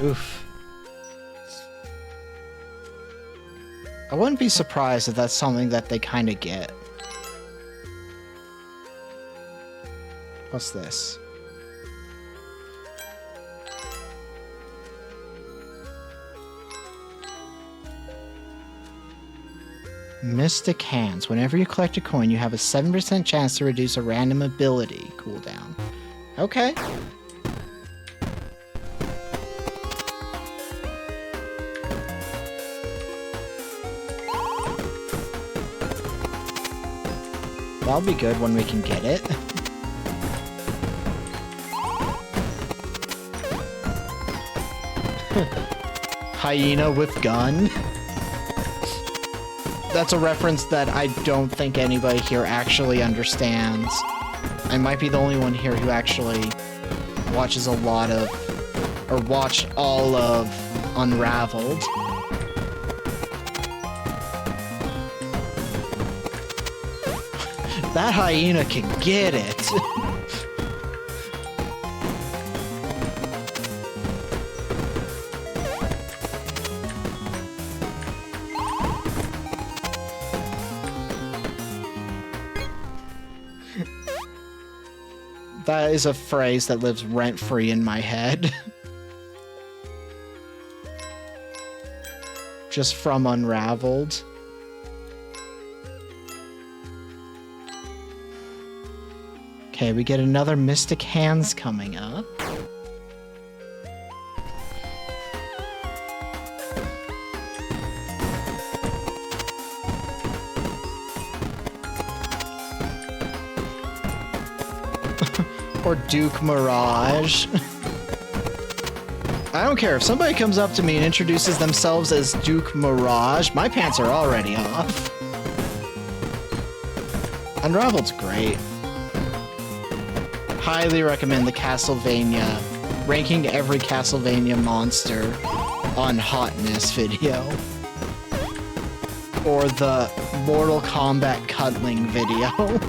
Oof. I wouldn't be surprised if that's something that they kind of get. What's this? Mystic Hands. Whenever you collect a coin, you have a 7% chance to reduce a random ability cooldown. Okay. That'll be good when we can get it. Hyena with gun. That's a reference that I don't think anybody here actually understands. I might be the only one here who actually watches a lot of, or watched all of Unraveled. That hyena can get it. That is a phrase that lives rent-free in my head. Just from Unraveled. Okay, we get another Mystic Hands coming up. Or Duke Mirage. I don't care. If somebody comes up to me and introduces themselves as Duke Mirage, my pants are already off. Unraveled's great. Highly recommend the Castlevania, ranking every Castlevania monster on hotness video. Or the Mortal Kombat cuddling video.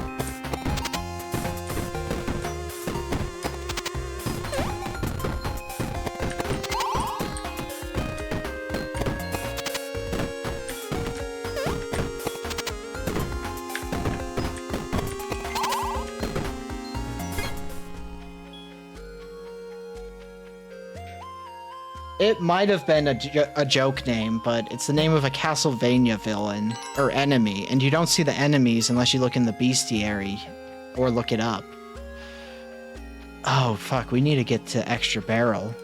It might have been a joke name, but it's the name of a Castlevania villain, or enemy, and you don't see the enemies unless you look in the bestiary, or look it up. Oh, fuck, we need to get to Extra Barrel.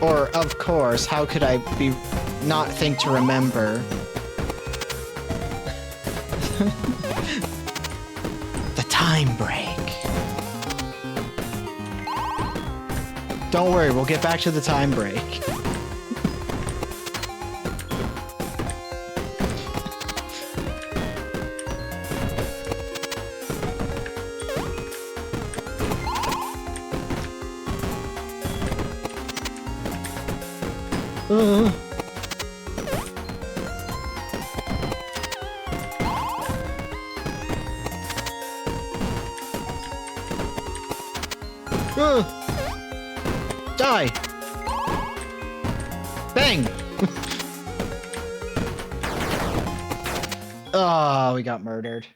Or, of course, how could I not think to remember... the time break. Don't worry, we'll get back to the time break. Die! Bang! Oh, we got murdered.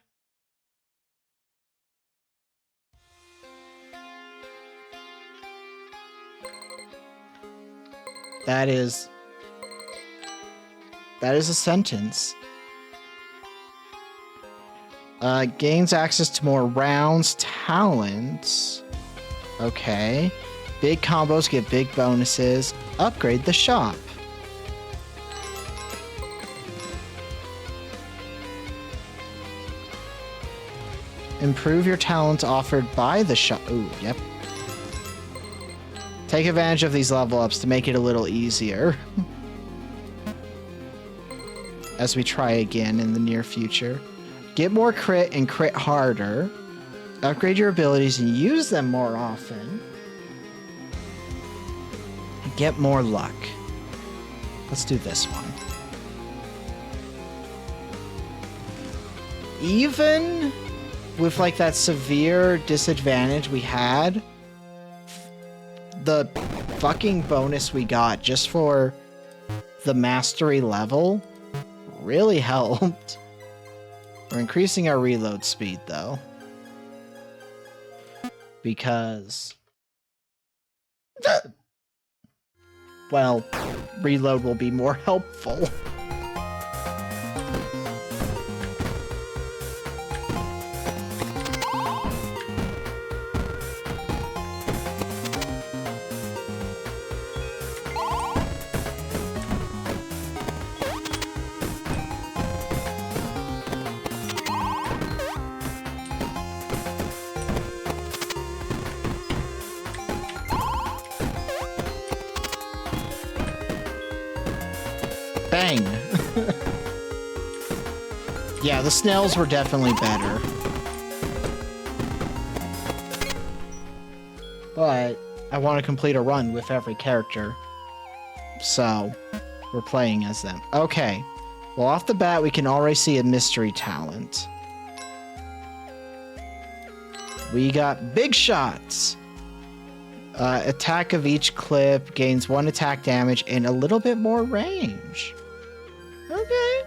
That is a sentence. Gains access to more rounds, talents. Okay. Big combos get big bonuses. Upgrade the shop. Improve your talents offered by the shop. Ooh, yep. Take advantage of these level ups to make it a little easier. As we try again in the near future. Get more crit and crit harder. Upgrade your abilities and use them more often. Get more luck. Let's do this one. Even with like that severe disadvantage we had, the fucking bonus we got just for the mastery level really helped. We're increasing our reload speed though. Because well, reload will be more helpful. Bang! Yeah, the snails were definitely better. But I want to complete a run with every character. So, we're playing as them. Okay. Well, off the bat, we can already see a mystery talent. We got big shots. Attack of each clip gains 1 attack damage and a little bit more range. Okay.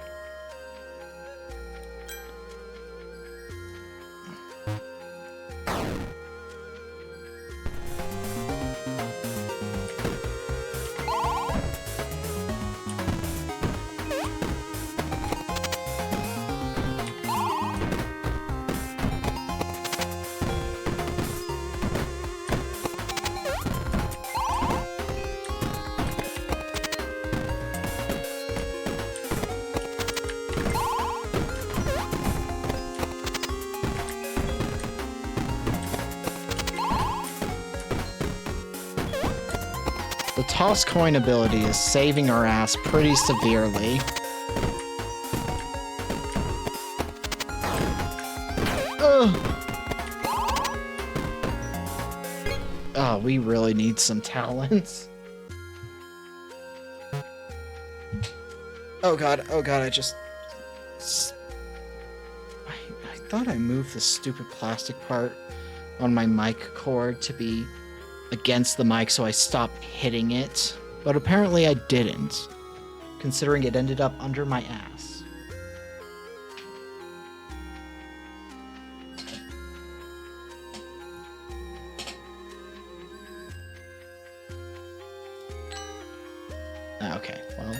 The toss coin ability is saving our ass pretty severely. Ugh. Oh, we really need some talents. Oh god, I just... I thought I moved the stupid plastic part on my mic cord to be against the mic so I stopped hitting it, but apparently I didn't, considering it ended up under my ass. Okay, well.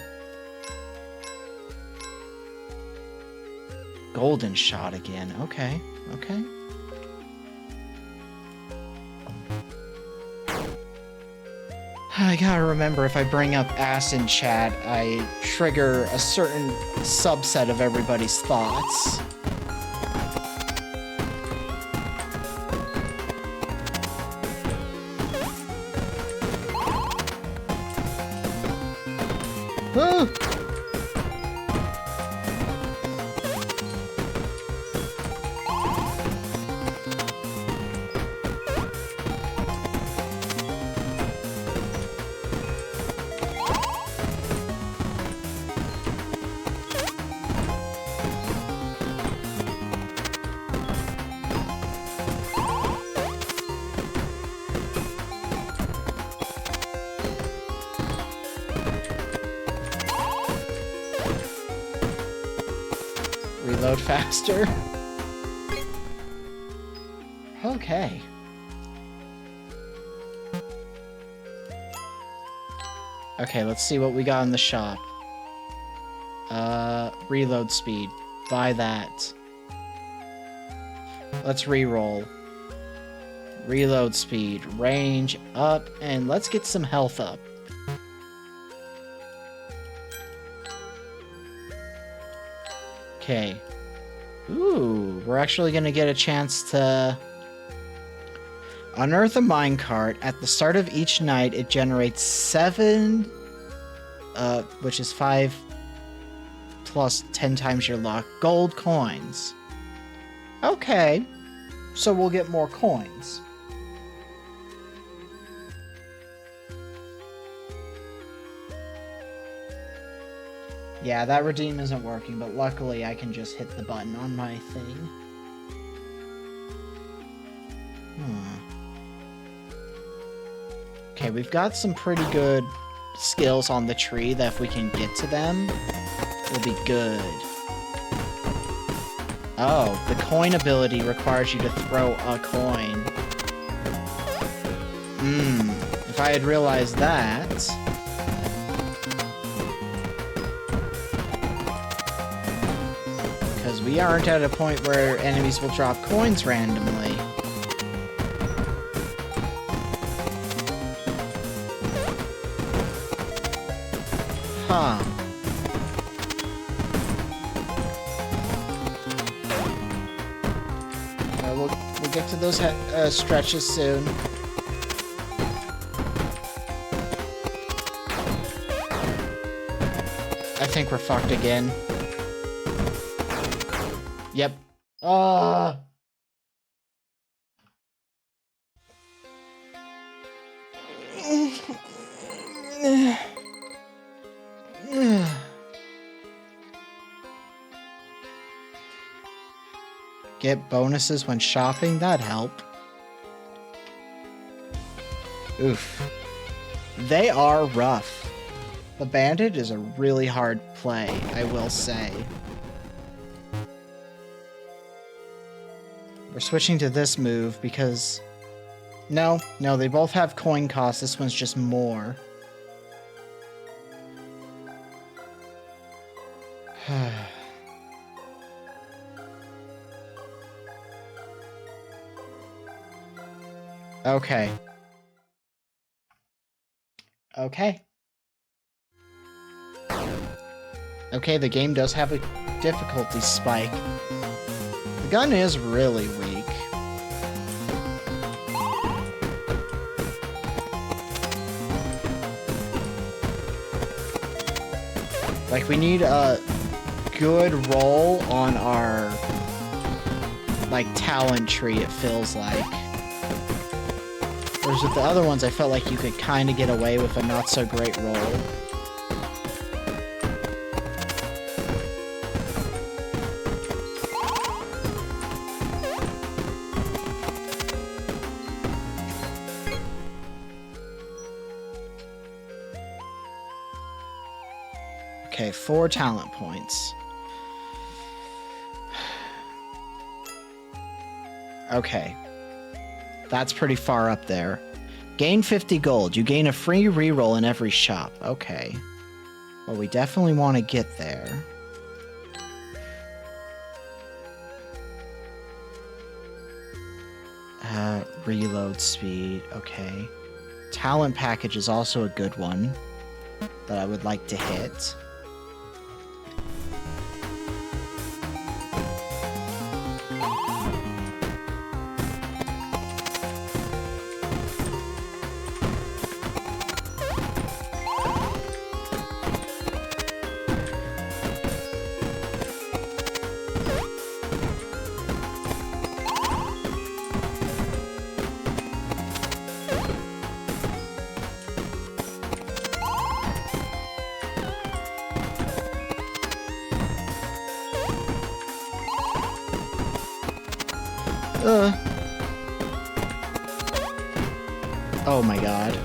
Golden shot again, okay. I gotta remember, if I bring up ass in chat, I trigger a certain subset of everybody's thoughts. Ah! reload faster. Okay. Okay, let's see what we got in the shop. Reload speed. Buy that. Let's re-roll. Reload speed. Range up. And let's get some health up. Okay. Ooh, we're actually gonna get a chance to unearth a minecart. At the start of each night, it generates 7, which is 5 plus 10 times your luck, gold coins. Okay, so we'll get more coins. Yeah, that redeem isn't working, but luckily I can just hit the button on my thing. Okay, we've got some pretty good skills on the tree that if we can get to them, will be good. Oh, the coin ability requires you to throw a coin. If I had realized that... Because we aren't at a point where enemies will drop coins randomly. Huh. We'll get to those stretches soon. I think we're fucked again. Yep. Get bonuses when shopping? That'd help. Oof. They are rough. The Bandit is a really hard play, I will say. We're switching to this move because... No, they both have coin costs. This one's just more. Okay. Okay, the game does have a difficulty spike. The gun is really weak. Like, we need a good roll on our, like, talent tree, it feels like. Whereas with the other ones, I felt like you could kind of get away with a not-so-great roll. Okay, 4 talent points. Okay. That's pretty far up there. Gain 50 gold. You gain a free reroll in every shop. Okay. Well, we definitely want to get there. Reload speed. Okay. Talent package is also a good one that I would like to hit. Oh my god.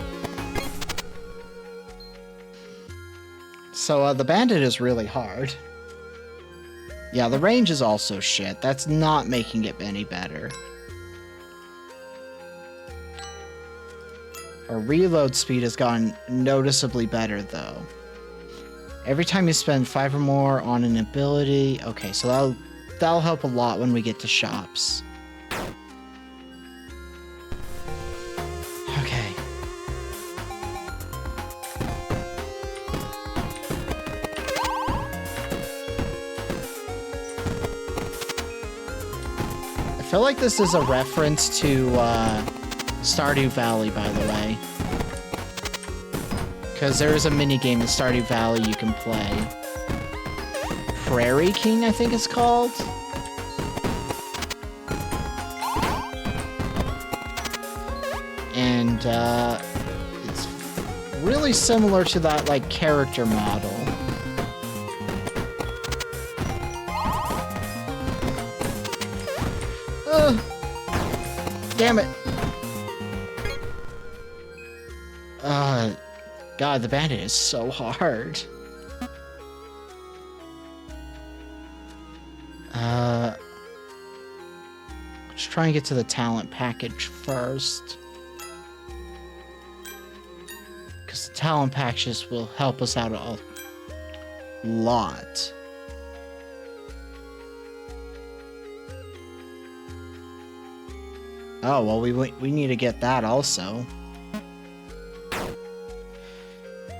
So, the Bandit is really hard. Yeah, the range is also shit. That's not making it any better. Our reload speed has gotten noticeably better, though. Every time you spend 5 or more on an ability... Okay, so that'll help a lot when we get to shops. Okay. I feel like this is a reference to Stardew Valley, by the way. Because there is a minigame in Stardew Valley you can play. Prairie King, I think it's called? And, it's really similar to that, like, character model. Damn it! God, the bandit is so hard. Let's try and get to the talent package first. Because the talent packages will help us out a lot. Oh, well, we need to get that also.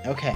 Okay.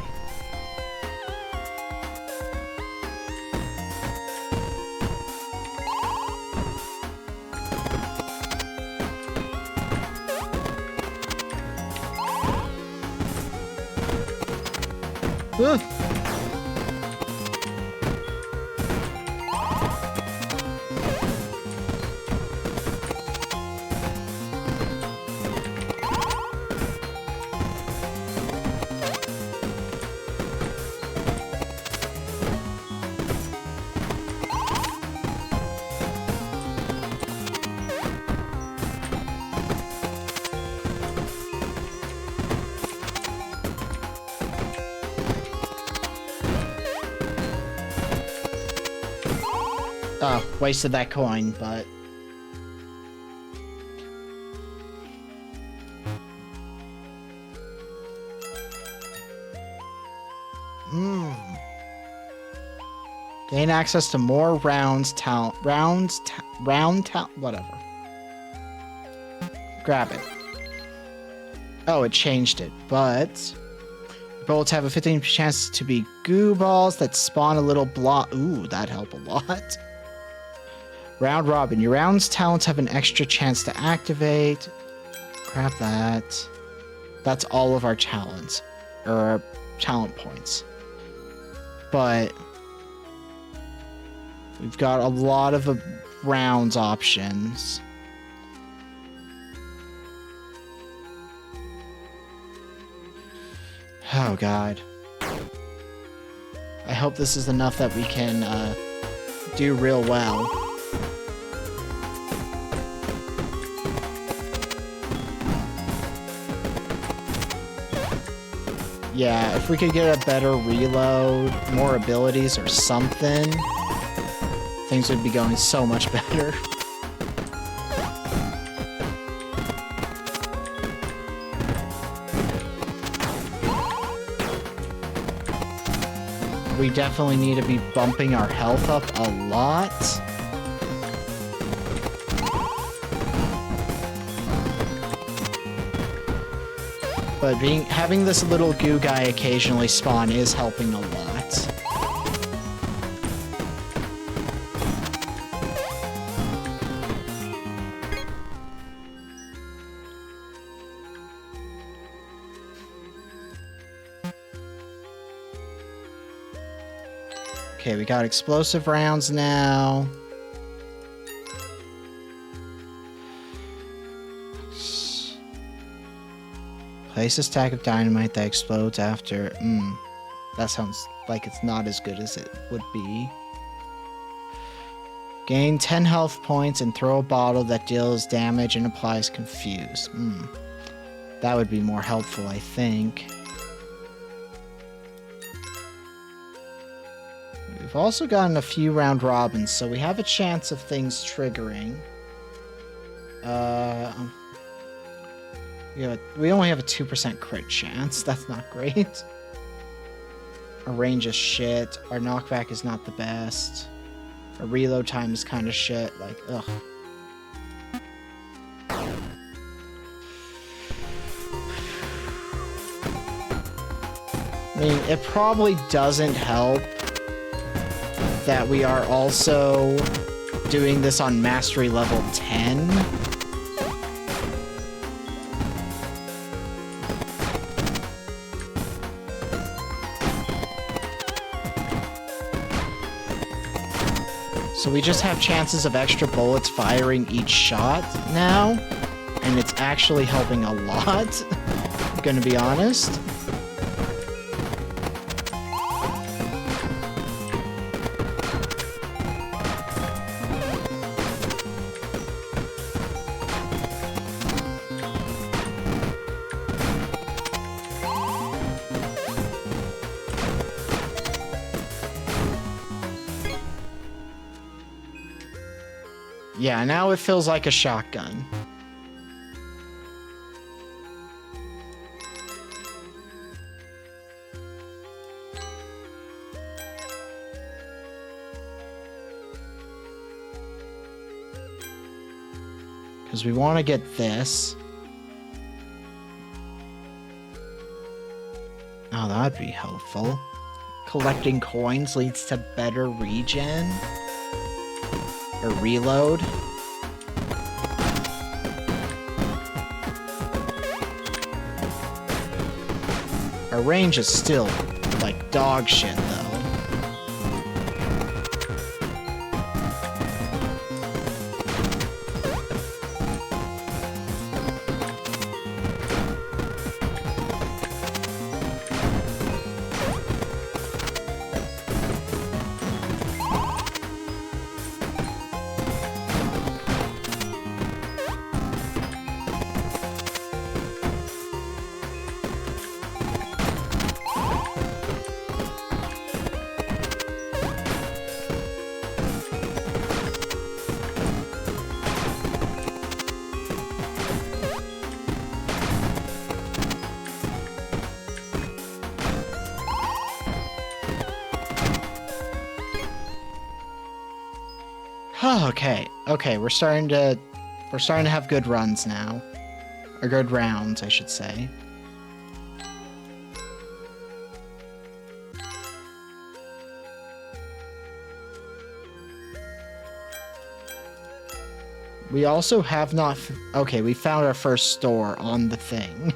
Oh, wasted that coin, but... Gain access to more whatever. Grab it. Oh, it changed it, but... Bullets have a 15% chance to be goo balls that spawn a little block. Ooh, that'd help a lot. Round Robin. Your round's talents have an extra chance to activate. Grab that. That's all of our talents. Or talent points. But we've got a lot of rounds options. Oh, God. I hope this is enough that we can do real well. Yeah, if we could get a better reload, more abilities or something, things would be going so much better. We definitely need to be bumping our health up a lot. But having this little goo guy occasionally spawn is helping a lot. Okay, we got explosive rounds now. Place a stack of dynamite that explodes after... that sounds like it's not as good as it would be. Gain 10 health points and throw a bottle that deals damage and applies confuse. That would be more helpful, I think. We've also gotten a few round robins, so we have a chance of things triggering. Yeah, we only have a 2% crit chance. That's not great. Our range is shit. Our knockback is not the best. Our reload time is kind of shit. Like, ugh. I mean, it probably doesn't help that we are also doing this on mastery level 10. So we just have chances of extra bullets firing each shot now, and it's actually helping a lot, I'm gonna be honest. Yeah, now it feels like a shotgun. Because we want to get this. Oh, that'd be helpful. Collecting coins leads to better regen. Or reload. Our range is still like dog shit though. Okay, we're starting to have good runs now. Or good rounds, I should say. We also have not... Okay, we found our first store on the thing.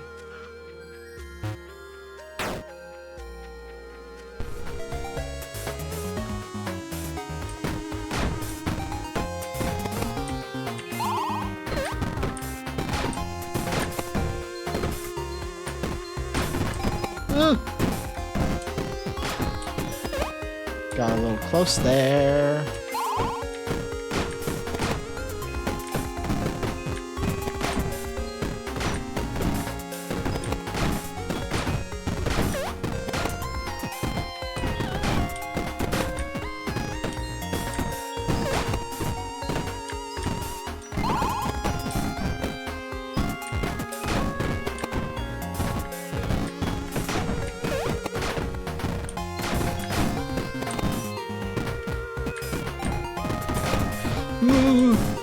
Got a little close there.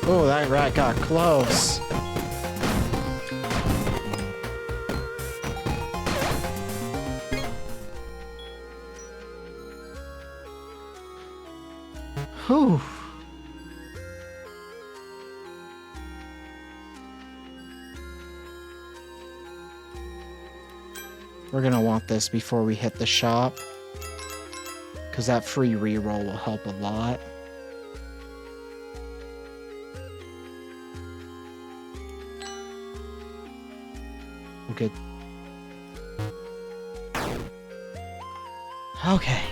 Oh, that rat got close. Whew. We're gonna want this before we hit the shop, because that free reroll will help a lot. Good. Okay.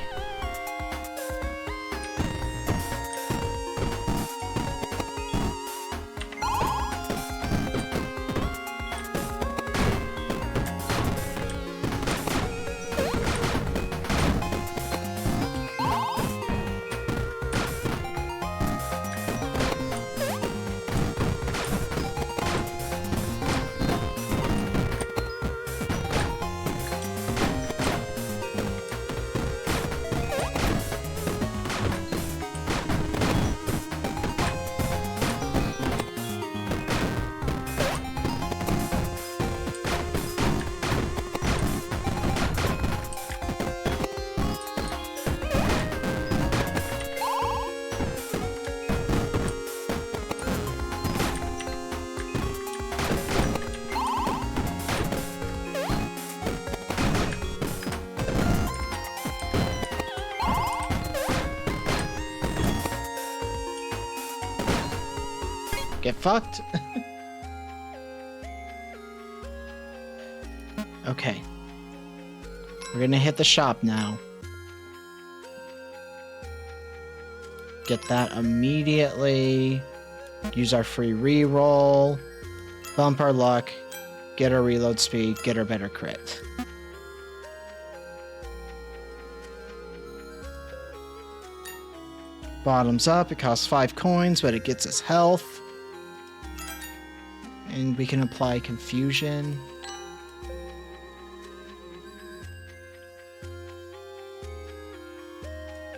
fucked. Okay. We're gonna hit the shop now. Get that immediately. Use our free reroll. Bump our luck. Get our reload speed. Get our better crit. Bottoms up. It costs 5 coins, but it gets us health. And we can apply confusion.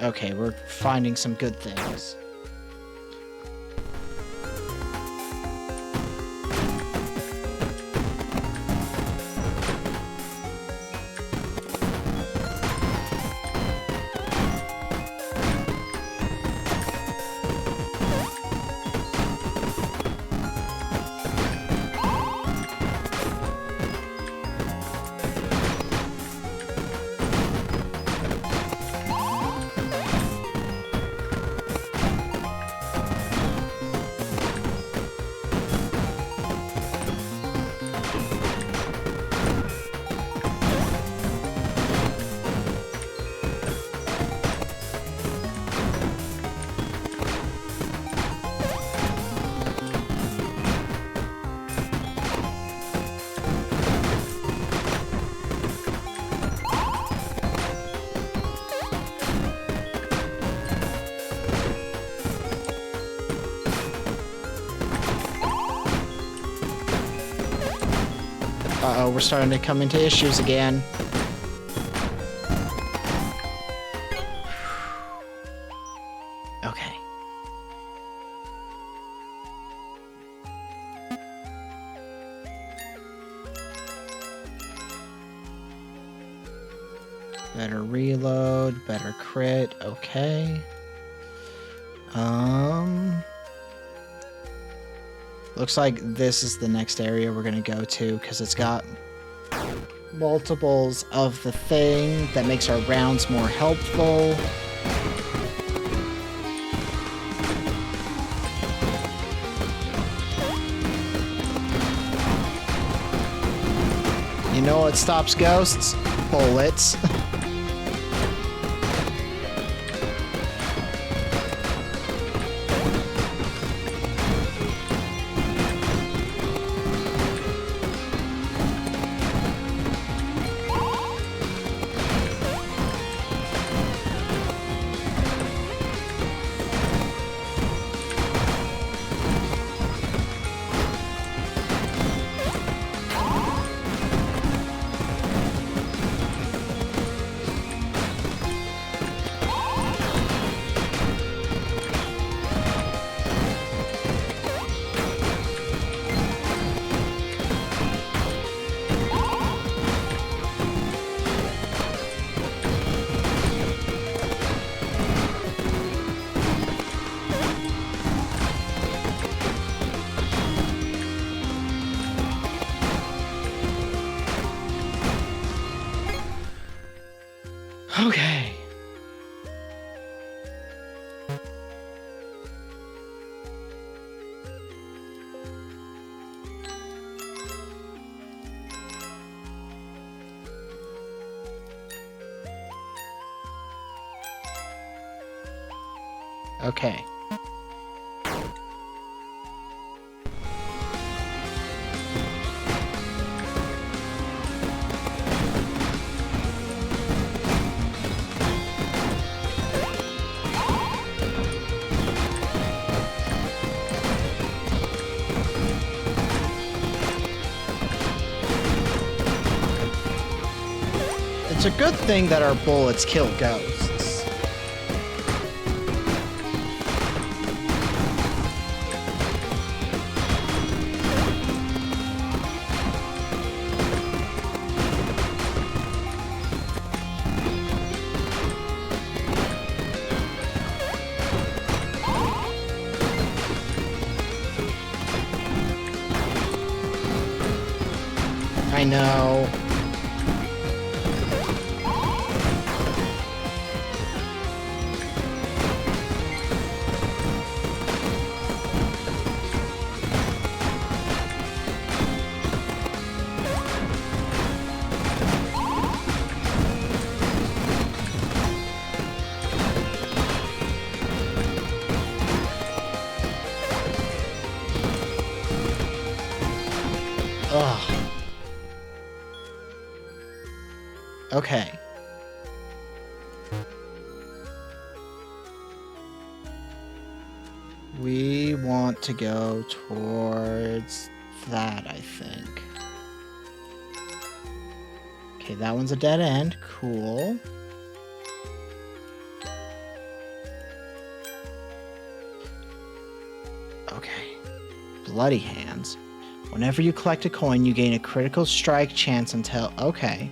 Okay, we're finding some good things. Uh-oh, we're starting to come into issues again. Okay. Better reload, better crit, okay. Looks like this is the next area we're gonna go to, because it's got multiples of the thing that makes our rounds more helpful. You know what stops ghosts? Bullets. Okay. Okay. It's a good thing that our bullets kill ghosts. I know. Ugh. Okay. We want to go towards that, I think. Okay, that one's a dead end. Cool. Okay. Bloody hands. Whenever you collect a coin, you gain a critical strike chance until... Okay.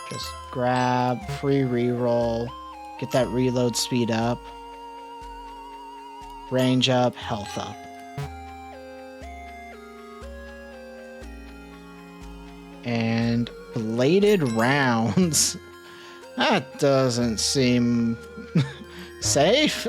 Just grab, free reroll, get that reload speed up, range up, health up. And bladed rounds. That doesn't seem safe.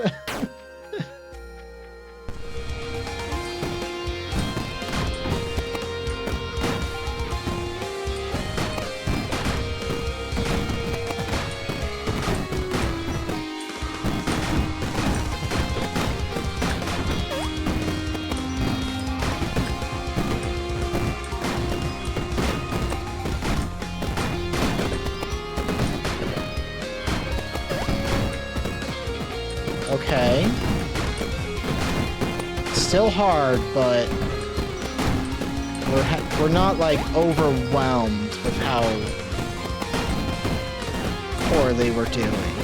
Okay. Still hard, but we're not like overwhelmed with how poorly we're doing.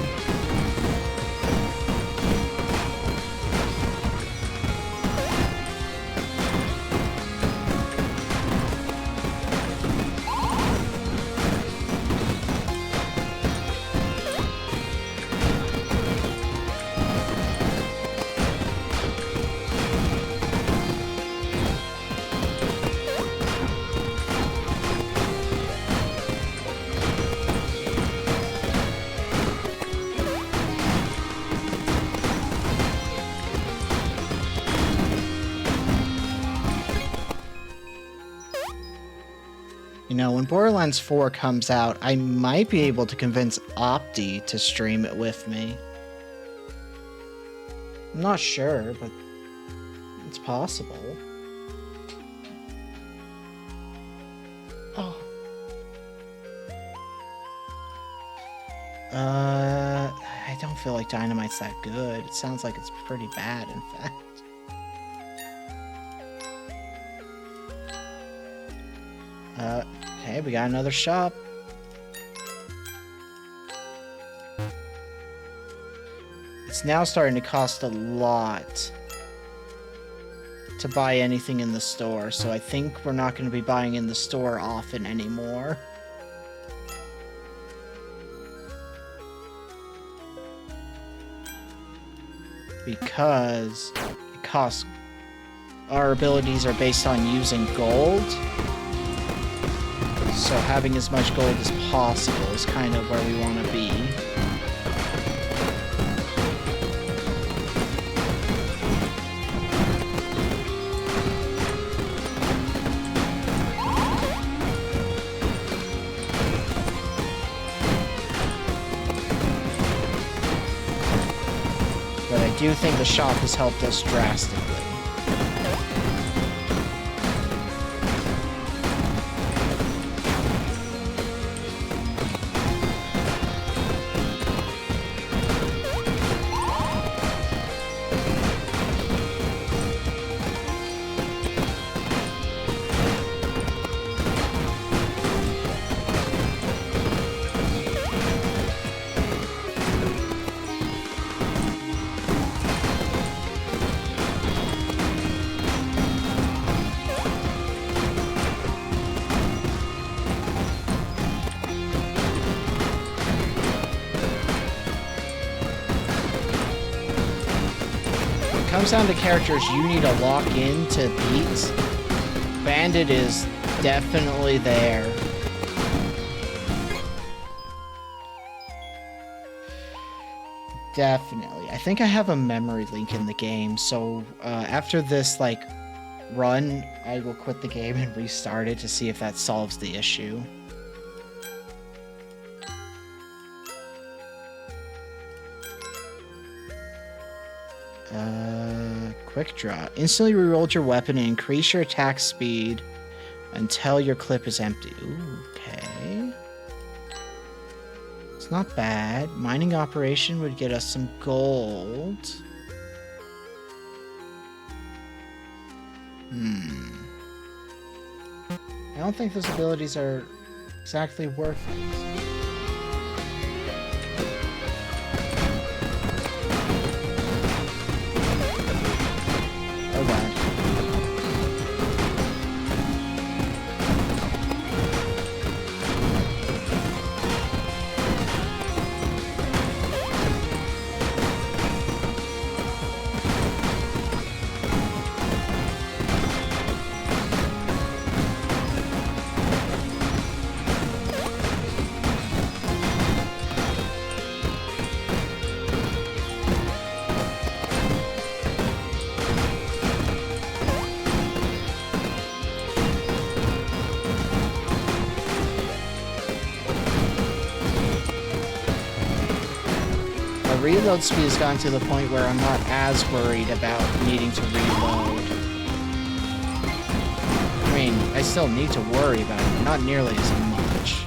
You know, when Borderlands 4 comes out, I might be able to convince Opti to stream it with me. I'm not sure, but it's possible. Oh. I don't feel like Dynamite's that good. It sounds like it's pretty bad, in fact. Okay, we got another shop. It's now starting to cost a lot to buy anything in the store, so I think we're not going to be buying in the store often anymore. Because it costs... Our abilities are based on using gold. So having as much gold as possible is kind of where we want to be. But I do think the shop has helped us drastically. Comes down to characters you need to lock in to beat. Bandit is definitely there. Definitely. I think I have a memory link in the game, so after this like run, I will quit the game and restart it to see if that solves the issue. quick draw. Instantly reroll your weapon and increase your attack speed until your clip is empty. Ooh, okay. It's not bad. Mining operation would get us some gold. I don't think those abilities are exactly worth it. Oh god. Reload speed has gotten to the point where I'm not as worried about needing to reload. I mean, I still need to worry about it, but not nearly as much.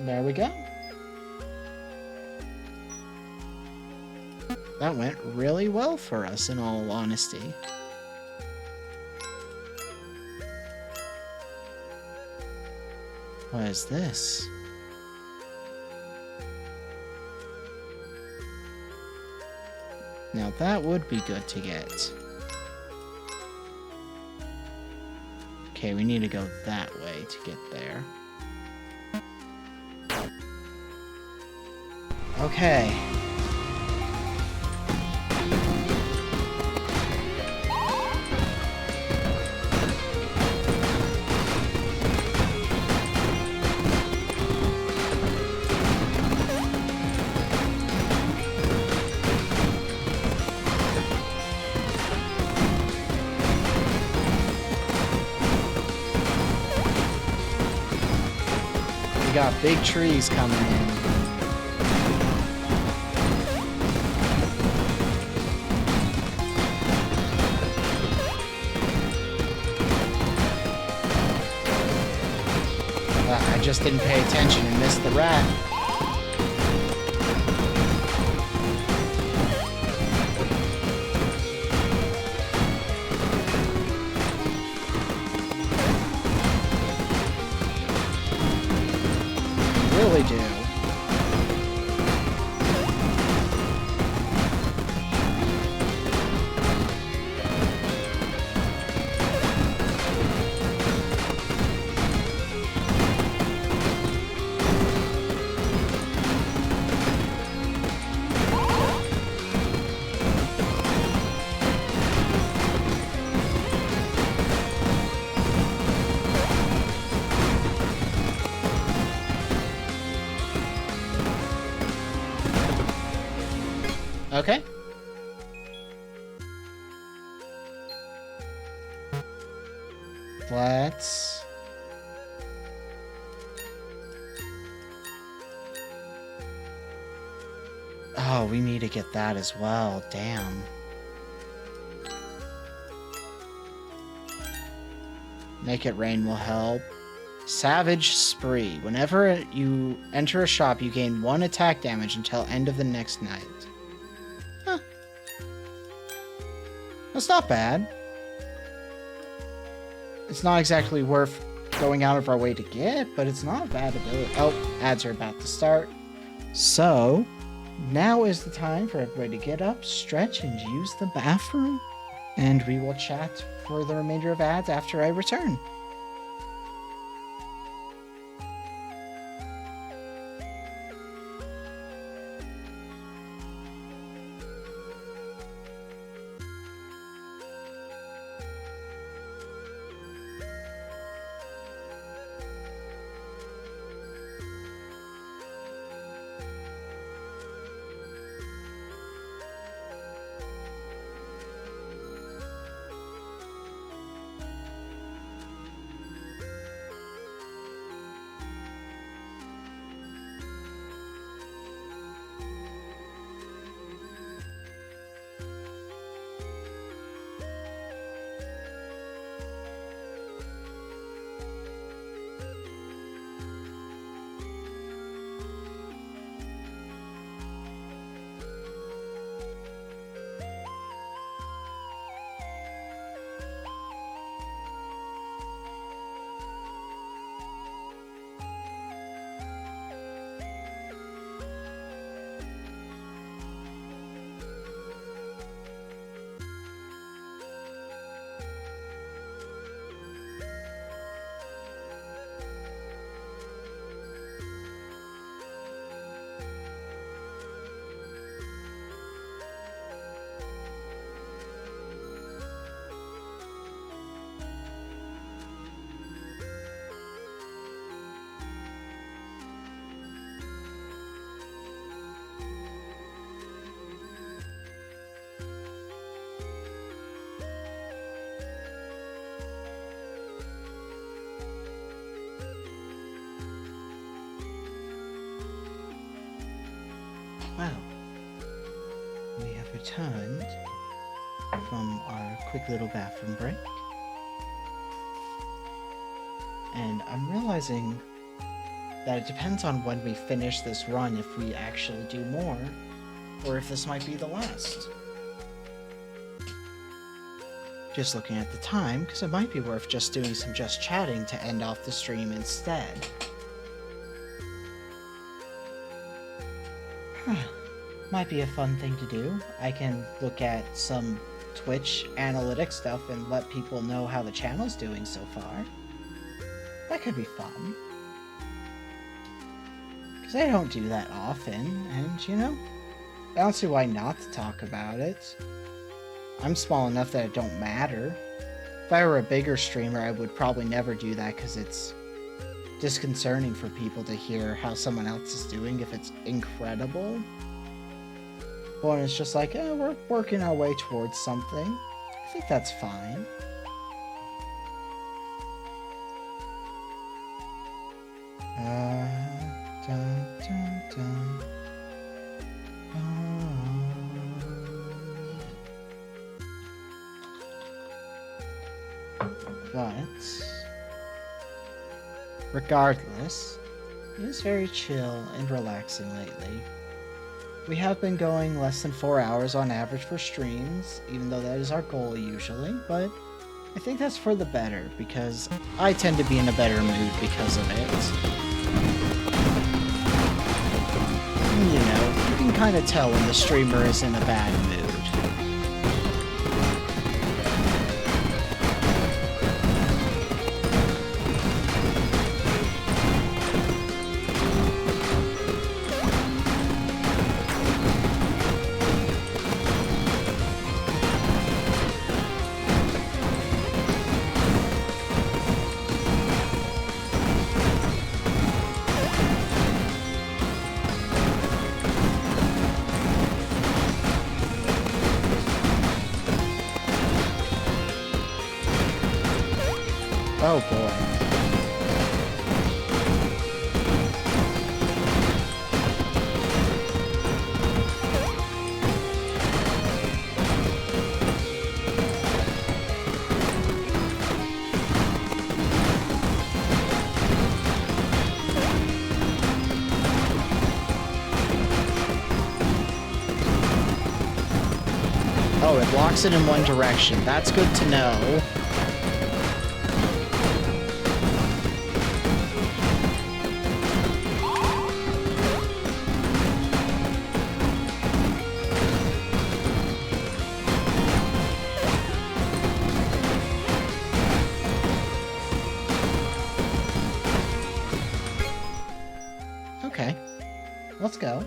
There we go. That went really well for us, in all honesty. What is this? Now that would be good to get. Okay, we need to go that way to get there. Okay. We got big trees coming in. I just didn't pay attention and missed the rat. Really do. Okay. Let's... Oh, we need to get that as well. Damn. Make it rain will help. Savage Spree. Whenever you enter a shop, you gain 1 attack damage until end of the next night. Huh. That's not bad. It's not exactly worth going out of our way to get, but it's not a bad ability. Oh, ads are about to start. So, now is the time for everybody to get up, stretch, and use the bathroom. And we will chat for the remainder of ads after I return. Well, we have returned from our quick little bathroom break. And I'm realizing that it depends on when we finish this run if we actually do more, or if this might be the last. Just looking at the time, because it might be worth just doing some just chatting to end off the stream instead. Might be a fun thing to do. I can look at some Twitch analytics stuff and let people know how the channel's doing so far. That could be fun. Because I don't do that often, and, you know, I don't see why not to talk about it. I'm small enough that it don't matter. If I were a bigger streamer, I would probably never do that because it's disconcerting for people to hear how someone else is doing if it's incredible. But when it's just like, we're working our way towards something, I think that's fine. Dun, dun, dun. But regardless, it is very chill and relaxing lately. We have been going less than 4 hours on average for streams, even though that is our goal usually, but I think that's for the better, because I tend to be in a better mood because of it. You know, you can kind of tell when the streamer is in a bad mood. Oh boy. Oh, it blocks it in one direction. That's good to know. Okay, let's go.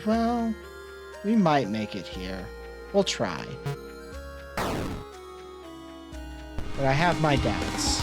Well, we might make it here. We'll try. But I have my doubts.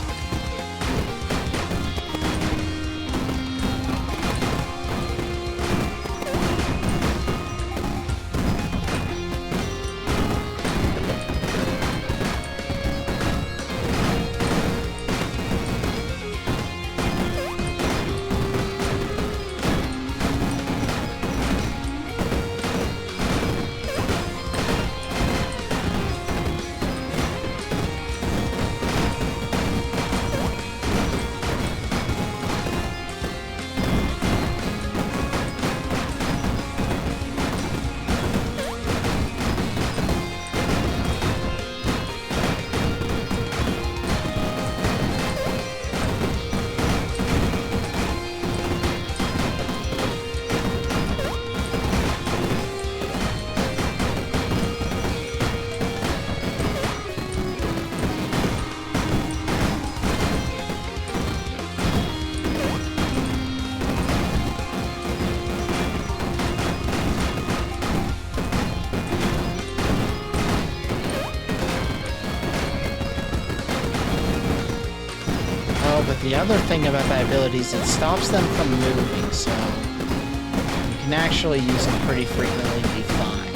But the other thing about that ability is it stops them from moving, so you can actually use them pretty frequently and be fine.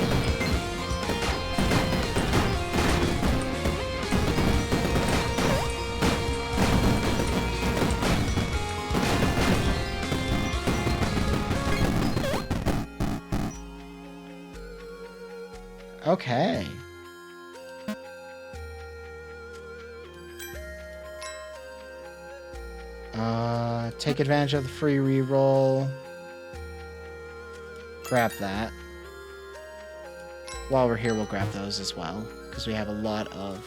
Okay. Take advantage of the free reroll. Grab that. While we're here, we'll grab those as well, because we have a lot of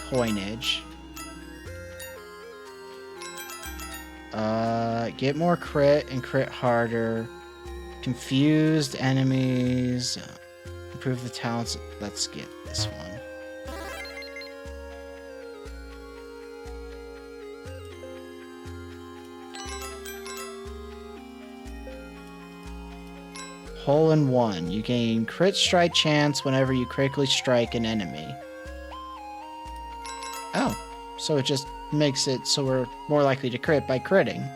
coinage. Get more crit and crit harder. Confused enemies. Improve the talents. Let's get this one. Hole in one. You gain crit strike chance whenever you critically strike an enemy. Oh, so it just makes it so we're more likely to crit by critting.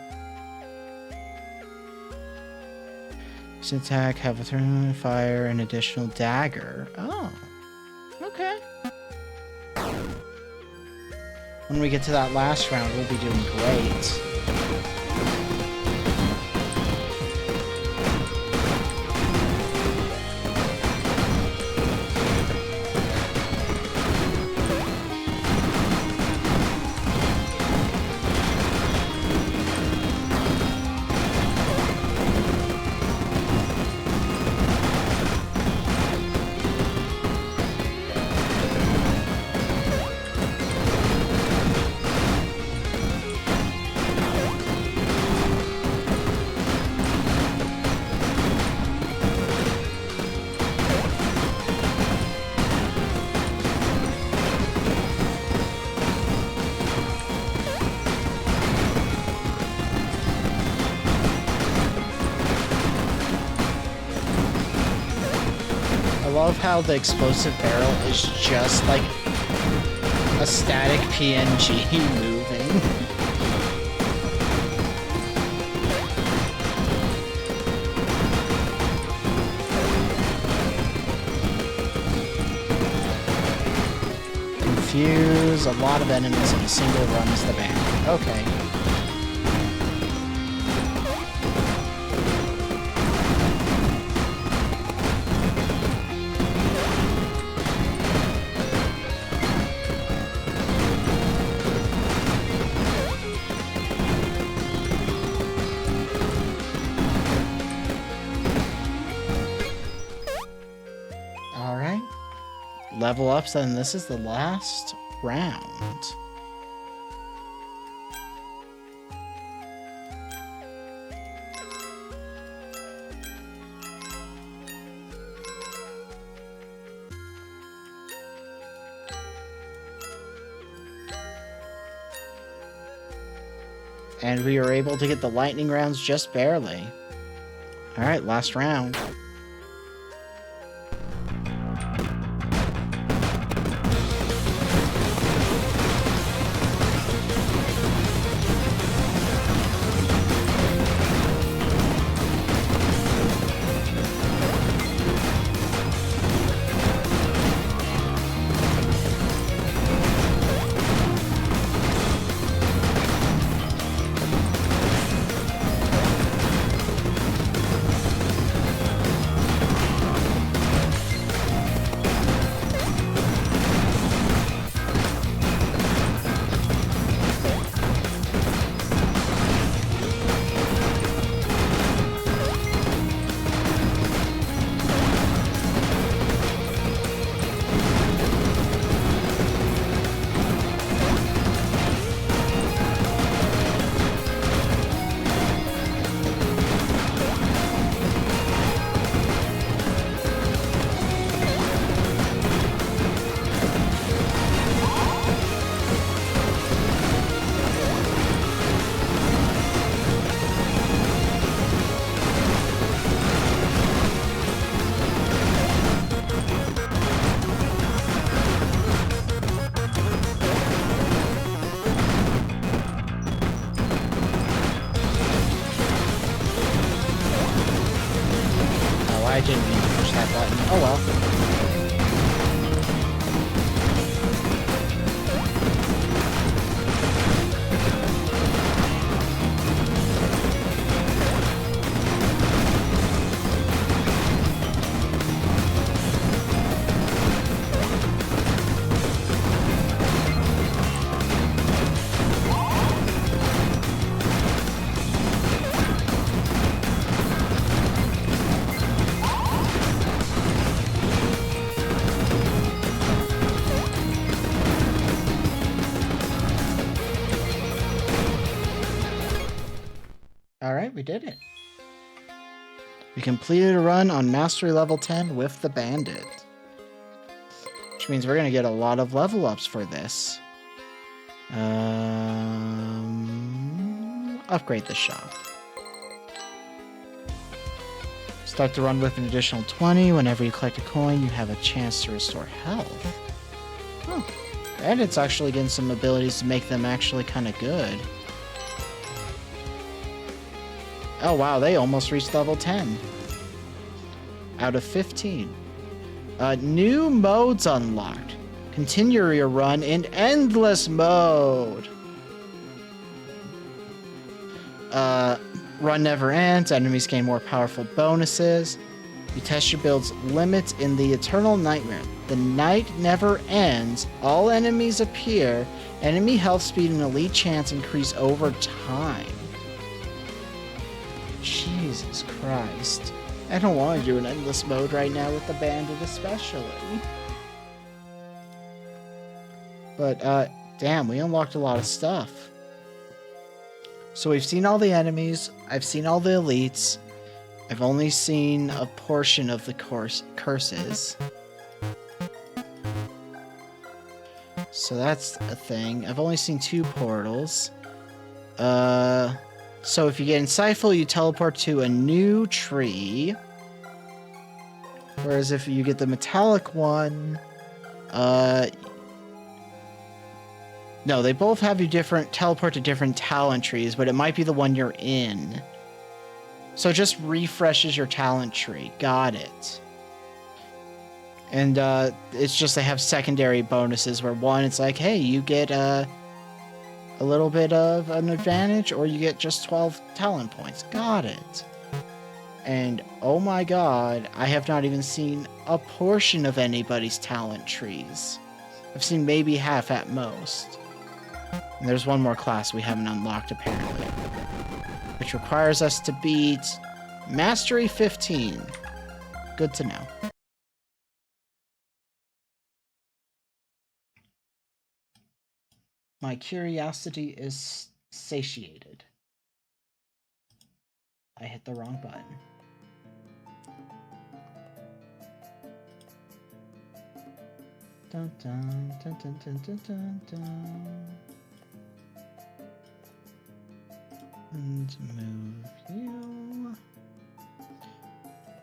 This attack have a turn fire and additional dagger. Oh, okay. When we get to that last round, we'll be doing great. I love how the explosive barrel is just like a static PNG moving. Confuse a lot of enemies in a single run is the ban. Okay. Level ups, and this is the last round. And we were able to get the lightning rounds just barely. Alright, last round. I didn't mean to push that button. Oh well. Alright, we did it. We completed a run on Mastery Level 10 with the Bandit. Which means we're going to get a lot of level ups for this. Upgrade the shop. Start the run with an additional 20. Whenever you collect a coin, you have a chance to restore health. Oh. Bandit's actually getting some abilities to make them actually kind of good. Oh wow, they almost reached level 10. Out of 15. New modes unlocked. Continue your run in endless mode. Run never ends. Enemies gain more powerful bonuses. You test your build's limits in the Eternal Nightmare. The night never ends. All enemies appear. Enemy health speed and elite chance increase over time. Jesus Christ. I don't want to do an endless mode right now with the Bandit especially. But, damn, we unlocked a lot of stuff. So we've seen all the enemies, I've seen all the elites, I've only seen a portion of the curses. So that's a thing. I've only seen 2 portals. So if you get Insightful, you teleport to a new tree. Whereas if you get the metallic one, no, they both have you teleport to different talent trees, but it might be the one you're in. So it just refreshes your talent tree. Got it. And it's just they have secondary bonuses where one, it's like, hey, you get a little bit of an advantage, or you get just 12 talent points. Got it. And oh my god, I have not even seen a portion of anybody's talent trees. I've seen maybe half at most. And there's one more class we haven't unlocked apparently, which requires us to beat Mastery 15. Good to know. My curiosity is satiated. I hit the wrong button. Dun, dun, dun, dun, dun, dun, dun, dun. And move you.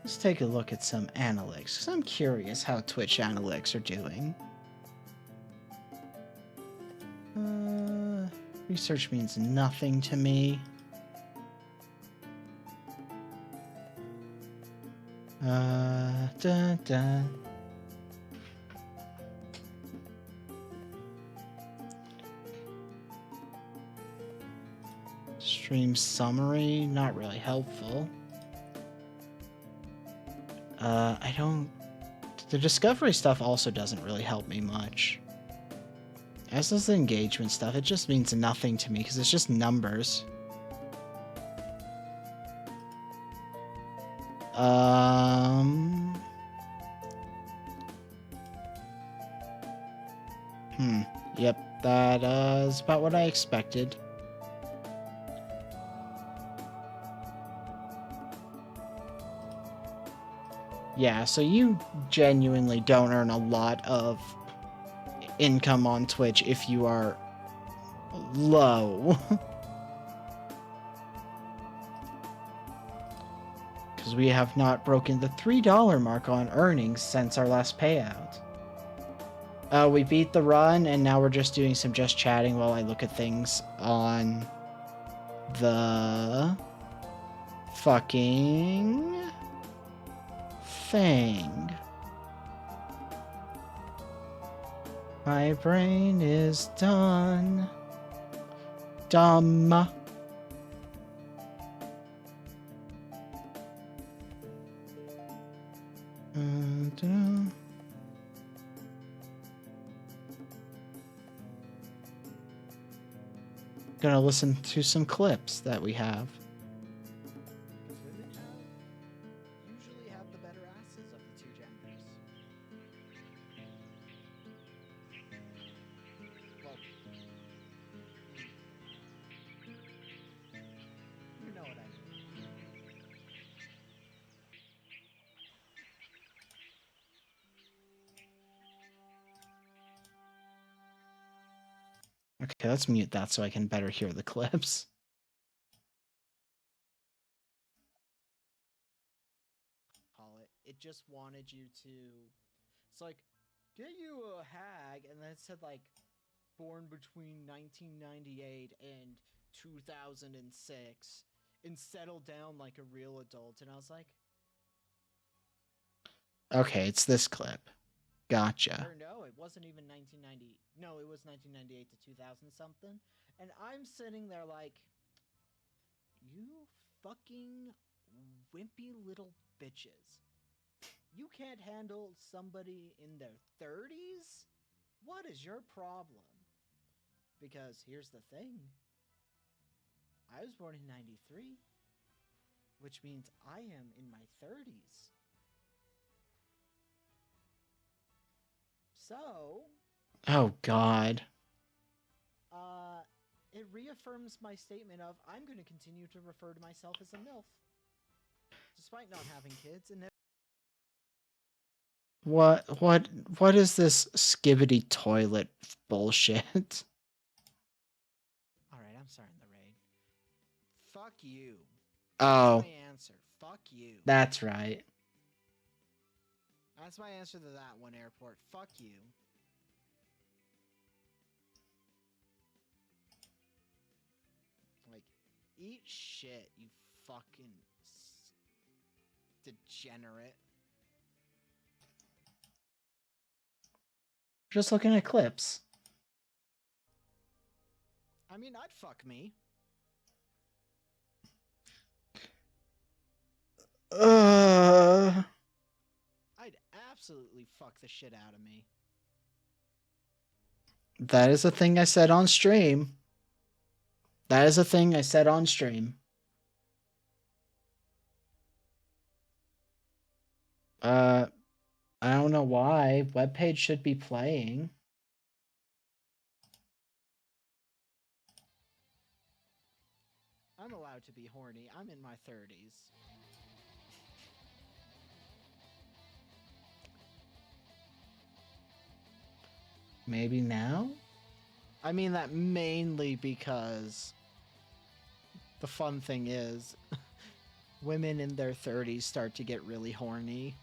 Let's take a look at some analytics, because I'm curious how Twitch analytics are doing. Research means nothing to me. Dun, dun. Stream summary, not really helpful. The discovery stuff also doesn't really help me much. As does the engagement stuff, it just means nothing to me because it's just numbers. Yep, that is about what I expected. Yeah, so you genuinely don't earn a lot of income on Twitch if you are low. Because we have not broken the $3 mark on earnings since our last payout. We beat the run, and now we're just doing some just chatting while I look at things on the fucking thing. My brain is done. Dumb. Gonna listen to some clips that we have. Women usually have the better asses of the two genders. Well, you know what I mean. Okay, let's mute that so I can better hear the clips. It just wanted you to. It's like, get you a hag, and then it said like, born between 1998 and 2006, and settle down like a real adult. And I was like, okay, it's this clip. Gotcha. Or no, it wasn't even 1990. No, it was 1998 to 2000 something. And I'm sitting there like, you fucking wimpy little bitches. You can't handle somebody in their 30s? What is your problem? Because here's the thing. I was born in 93, which means I am in my 30s. So... Oh, God. It reaffirms my statement of, I'm going to continue to refer to myself as a MILF. Despite not having kids and... What is this skibbity toilet bullshit? Alright, I'm starting the raid. Fuck you. Oh. That's my answer. Fuck you. That's right. That's my answer to that one, Airport. Fuck you. Like, eat shit, you fucking degenerate. Just looking at clips. I mean, I'd fuck me. I'd absolutely fuck the shit out of me. That is a thing I said on stream. That is a thing I said on stream. I don't know why. Webpage should be playing. I'm allowed to be horny. I'm in my 30s. Maybe now? I mean that mainly because the fun thing is women in their 30s start to get really horny.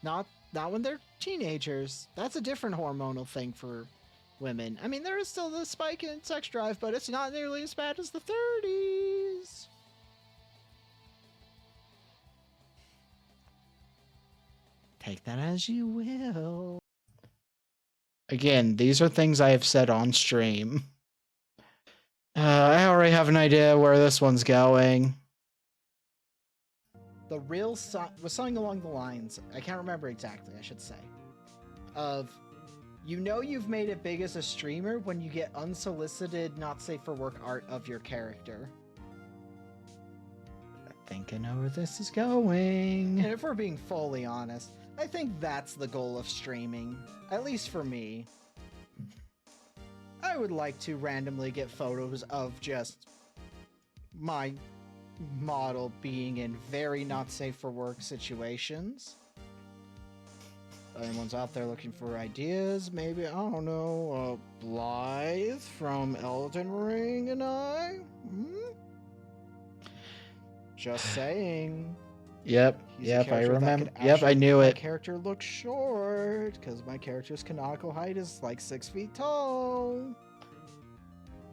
Not when they're teenagers. That's a different hormonal thing for women. I mean, there is still the spike in sex drive, but it's not nearly as bad as the 30s. Take that as you will. Again, these are things I have said on stream. I already have an idea where this one's going. The real song was something along the lines, I can't remember exactly, I should say, of, you know you've made it big as a streamer when you get unsolicited, not safe for work art of your character. I think I know where this is going. And if we're being fully honest, I think that's the goal of streaming, at least for me. I would like to randomly get photos of just my model being in very not safe for work situations. Anyone's out there looking for ideas? Maybe, I don't know, Blythe from Elden Ring and I? Just saying. Yep, I remember. Yep, I knew it. My character looks short, because my character's canonical height is like 6 feet tall.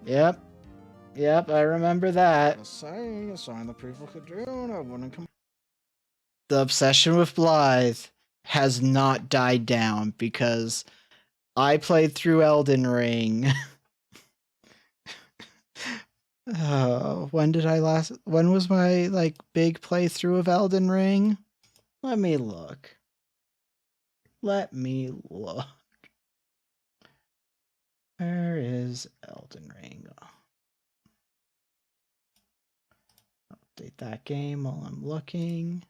Yep, I remember that. Just saying, a sign the people could do, and I wouldn't come. the obsession with Blythe has not died down because I played through Elden Ring. When was my like big playthrough of Elden Ring? Let me look. Where is Elden Ring? Update that game while I'm looking.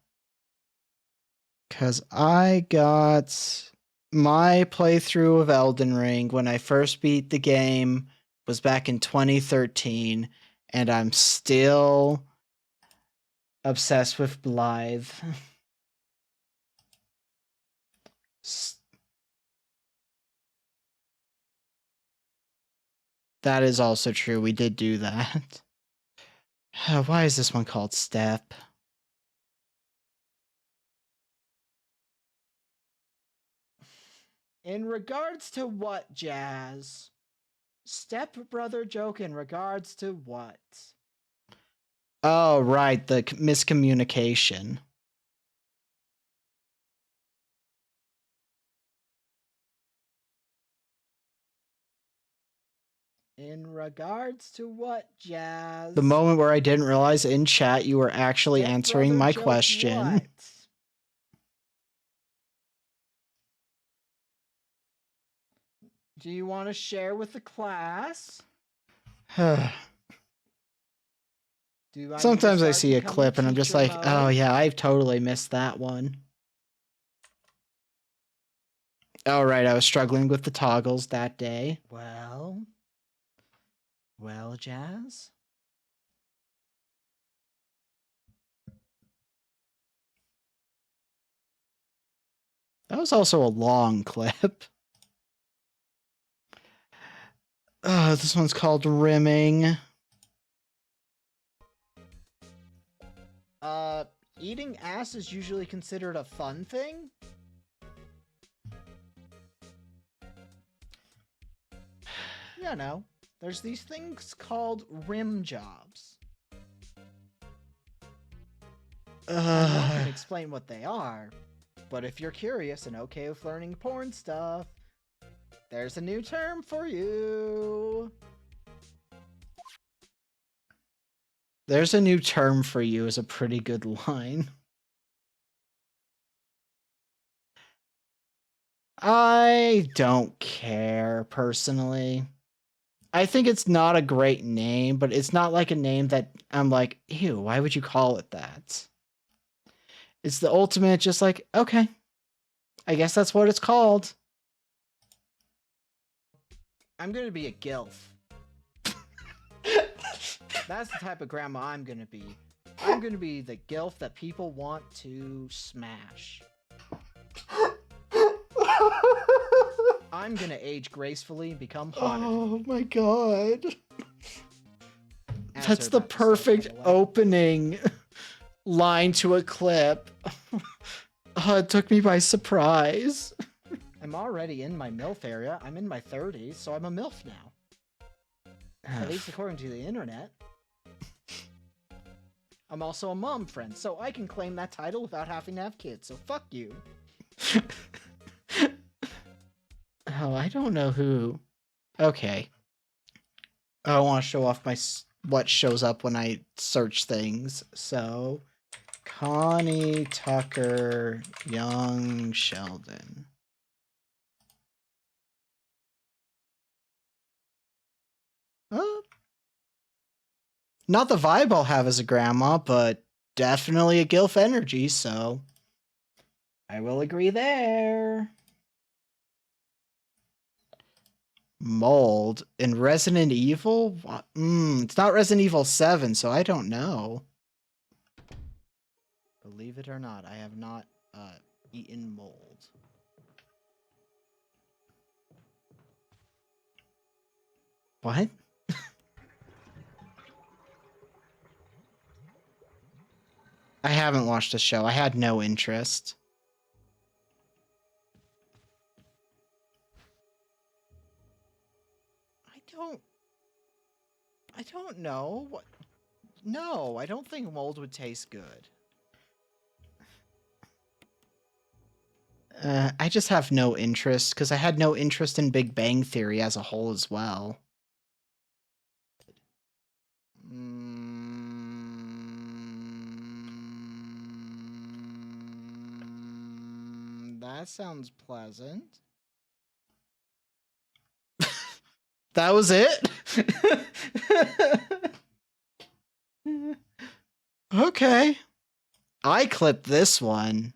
Because I got my playthrough of Elden Ring when I first beat the game was back in 2013, and I'm still obsessed with Blythe. That is also true. We did do that. Why is this one called Step? In regards to what, Jazz? Step brother joke in regards to what? Oh, right, the miscommunication. In regards to what, Jazz? The moment where I didn't realize in chat you were actually answering my question. What? Do you want to share with the class? Sometimes I see a clip and I'm just like, oh yeah, I've totally missed that one. Oh right, I was struggling with the toggles that day. Well, Jazz? That was also a long clip. This one's called Rimming. Eating ass is usually considered a fun thing? You know, there's these things called rim jobs. I'm not gonna explain what they are, but if you're curious and okay with learning porn stuff, there's a new term for you. There's a new term for you is a pretty good line. I don't care, personally. I think it's not a great name, but it's not like a name that I'm like, ew, why would you call it that? It's the ultimate, just like, okay, I guess that's what it's called. I'm gonna be a gilf. That's the type of grandma I'm gonna be. I'm gonna be the gilf that people want to smash. I'm gonna age gracefully and become hotter. Oh my god. That's the perfect opening line to a clip. It took me by surprise. I'm already in my MILF area. I'm in my 30s, so I'm a MILF now. At least according to the internet. I'm also a mom friend, so I can claim that title without having to have kids, so fuck you. Oh, I don't know who. Okay. I want to show off my what shows up when I search things. So, Connie Tucker, Young Sheldon. Not the vibe I'll have as a grandma, but definitely a gilf energy, so I will agree there. Mold in Resident Evil? It's not Resident Evil 7, so I don't know. Believe it or not, I have not eaten mold. What? I haven't watched the show. I had no interest. I don't know. What? No, I don't think mold would taste good. I just have no interest because I had no interest in Big Bang Theory as a whole as well. That sounds pleasant. That was it? Okay. I clipped this one.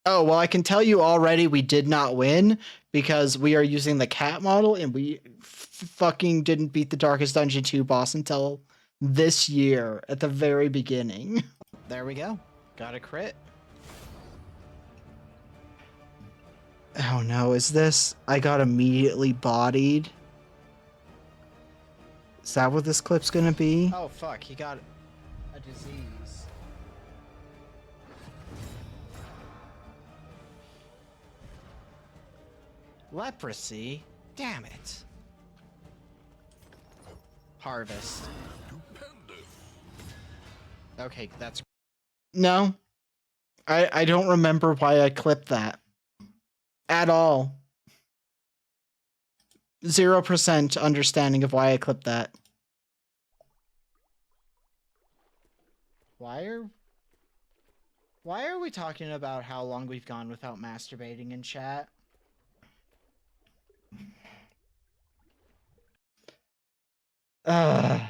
Oh, well, I can tell you already we did not win because we are using the cat model and we fucking didn't beat the Darkest Dungeon 2 boss until this year at the very beginning. There we go. Got a crit. Oh no, is this? I got immediately bodied. Is that what this clip's gonna be? Oh fuck, he got a disease. Leprosy? Damn it. Harvest. Okay, that's... No. I don't remember why I clipped that. At all. 0% understanding of why I clipped that. Why are we talking about how long we've gone without masturbating in chat? Ugh.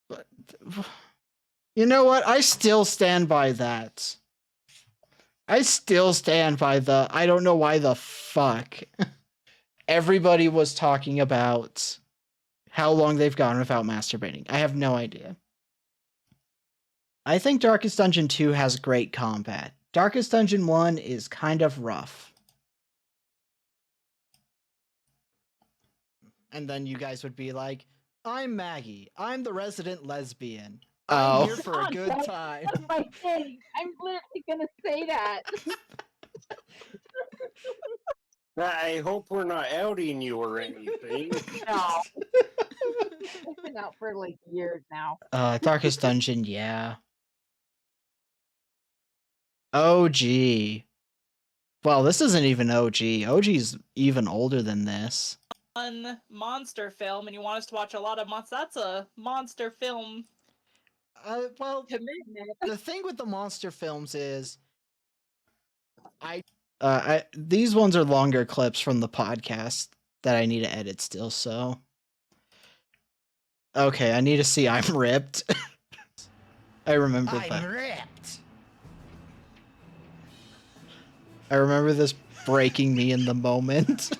But, you know what? I still stand by that. I still stand by the... I don't know why the fuck. Everybody was talking about how long they've gone without masturbating. I have no idea. I think Darkest Dungeon 2 has great combat. Darkest Dungeon 1 is kind of rough. And then you guys would be like, I'm Maggie. I'm the resident lesbian. I'm here for a good time. That's my thing. I'm literally gonna say that. I hope we're not outing you or anything. No. It's been out for like years now. Darkest Dungeon, yeah. OG. Well, this isn't even OG. OG's even older than this. Monster film, and you want us to watch a lot of monsters. That's a monster film. Well, Commitment. the thing with the monster films is, these ones are longer clips from the podcast that I need to edit still. So, okay, I need to see I'm ripped. I remember that. I'm ripped. I remember this breaking me in the moment.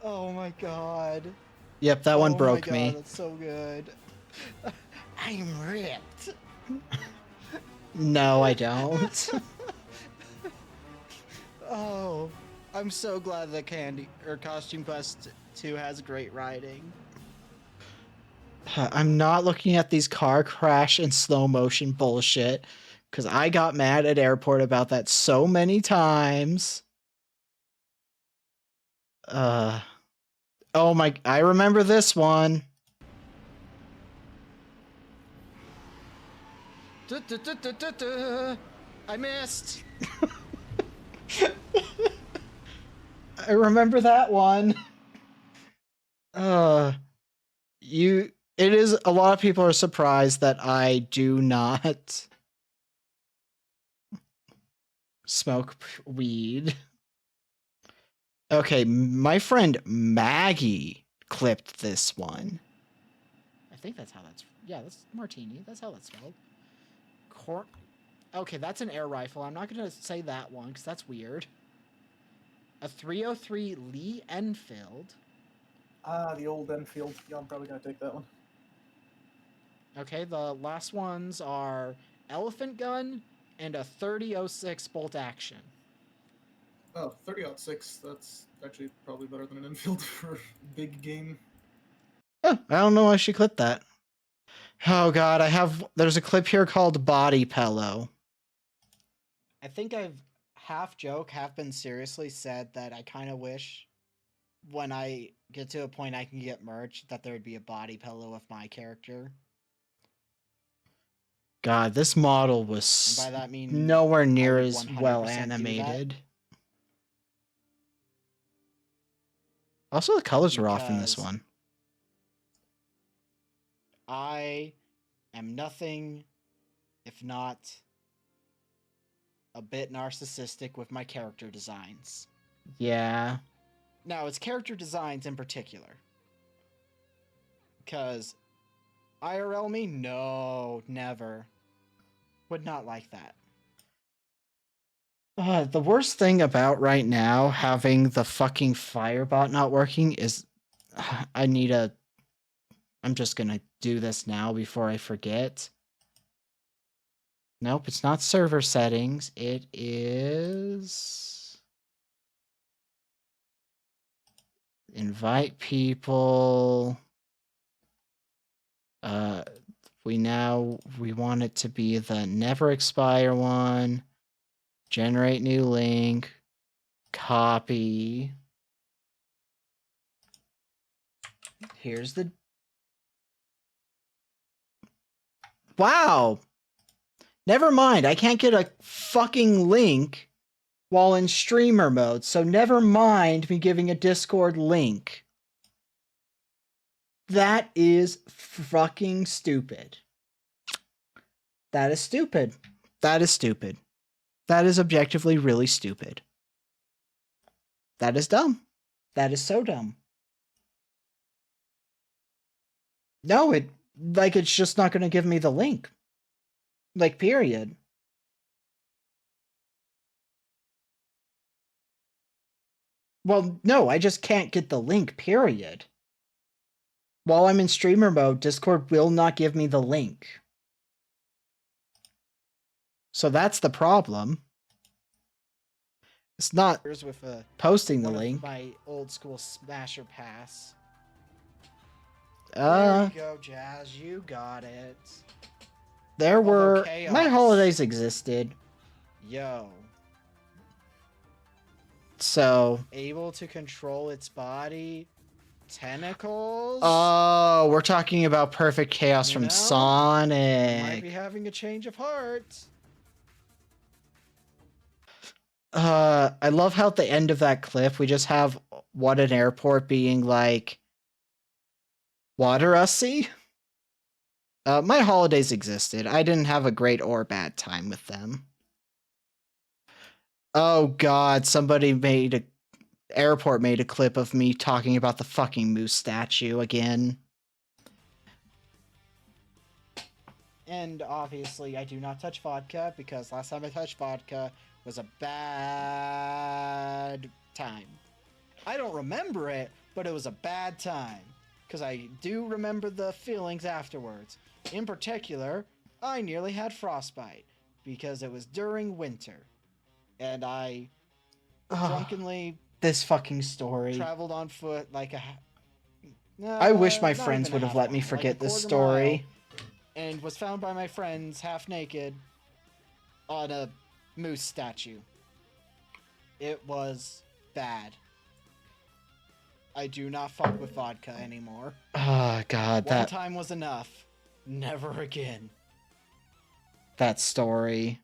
Oh my god. Yep, that one broke me. Oh my god, that's so good. I'm ripped. No, I don't. Oh, I'm so glad that Costume Quest 2 has great writing. I'm not looking at these car crash and slow motion bullshit because I got mad at Airport about that so many times. Oh my, I remember this one. I missed. I remember that one. It is, a lot of people are surprised that I do not smoke weed. Okay, my friend Maggie clipped this one. I think that's how that's... Yeah, that's martini. That's how that's spelled. Okay, that's an air rifle. I'm not going to say that one because that's weird. A 303 Lee Enfield. The old Enfield. Yeah, I'm probably going to take that one. Okay, the last ones are Elephant Gun and a 3006 bolt action. Oh, 30-06, that's actually probably better than an Enfield for big game. Oh, I don't know why she clipped that. Oh god, there's a clip here called Body Pillow. I think I've half joke, half been seriously said that I kind of wish when I get to a point I can get merch that there'd be a body pillow of my character. God, this model was And by that I mean nowhere I near would as 100% well do that. animated. Also, the colors are off in this Because- one. I am nothing if not a bit narcissistic with my character designs. Yeah. Now, it's character designs in particular. Because IRL me? No, never. Would not like that. The worst thing about right now having the fucking Firebot not working is I'm just gonna do this now before I forget. Nope, it's not server settings. It is invite people. We want it to be the never expire one. Generate new link. Copy. Here's the... Wow! Never mind, I can't get a fucking link while in streamer mode, so never mind me giving a Discord link. That is fucking stupid. That is stupid. That is stupid. That is objectively really stupid. That is dumb. That is so dumb. No, it's just not going to give me the link. Like, period. Well, no, I just can't get the link, period. While I'm in streamer mode, Discord will not give me the link. So that's the problem. It's not With a posting the one of link. my old school Smasher Pass. Uh, There you go, Jazz. You got it. there Although were... chaos. My holidays existed. Yo. So... Able to control its body. Tentacles. Oh, we're talking about Perfect Chaos You from know, Sonic. Might be having a change of heart. I love how at the end of that clip we just have What an Airport being like, Water Ussy? My holidays existed. I didn't have a great or bad time with them. Oh god, Airport made a clip of me talking about the fucking moose statue again. And obviously, I do not touch vodka because last time I touched vodka was a bad time. I don't remember it, but it was a bad time. Because I do remember the feelings afterwards. In particular, I nearly had frostbite because it was during winter. And I drunkenly This fucking story. traveled on foot like a... I wish my not friends even a would have half let me mile, like forget a this quarter story. mile, and was found by my friends half naked on a moose statue. It was bad. I do not fuck with vodka anymore. Oh god, One time was enough. Never again. that story.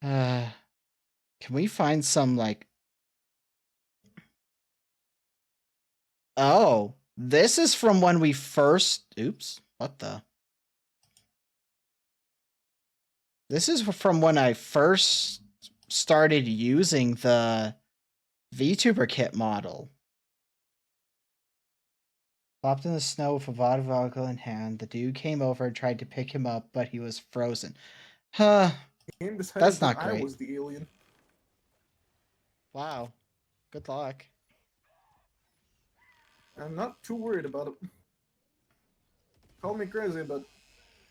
Can we find some, like... Oh, this is from when we first... Oops, what the... This is from when I first started using the VTuber kit model. Flopped in the snow with a vodka in hand. The dude came over and tried to pick him up, but he was frozen. Huh. And decided That's not that I great. was the alien. Wow. Good luck. I'm not too worried about it. Call me crazy, but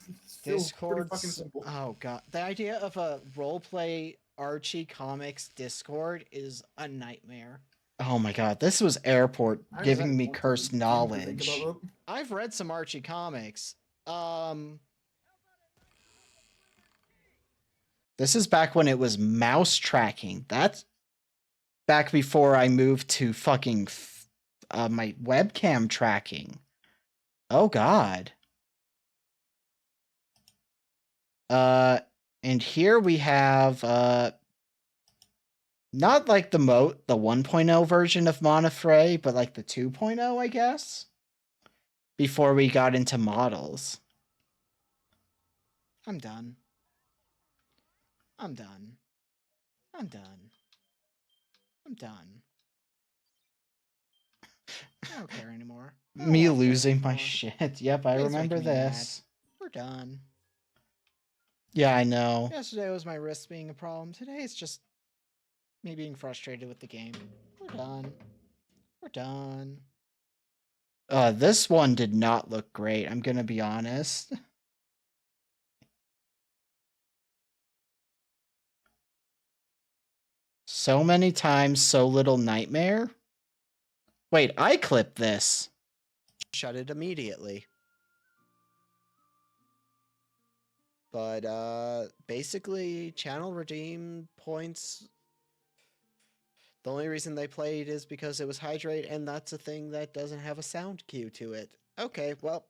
it's still pretty fucking Discord's... simple. Oh god. The idea of a roleplay Archie Comics Discord is a nightmare. Oh my god, this was Airport I giving don't me want to cursed even think knowledge. about it. I've read some Archie comics. This is back when it was mouse tracking. That's back before I moved to fucking my webcam tracking. Oh god. And here we have not like the 1.0 version of Monofray, but like the 2.0, I guess. Before we got into models. I'm done. I'm done. I'm done. I'm done. I don't care anymore. I don't Me wanna care losing my anymore. shit. Yep, I It's remember making me mad. this. We're done. Yeah, I know. Yesterday was my wrist being a problem. Today it's just me being frustrated with the game. We're done. We're done. This one did not look great, I'm gonna be honest. So many times, so little nightmare? Wait, I clipped this. Shut it immediately. But basically channel redeem points. The only reason they played is because it was hydrate, and that's a thing that doesn't have a sound cue to it. Okay, well,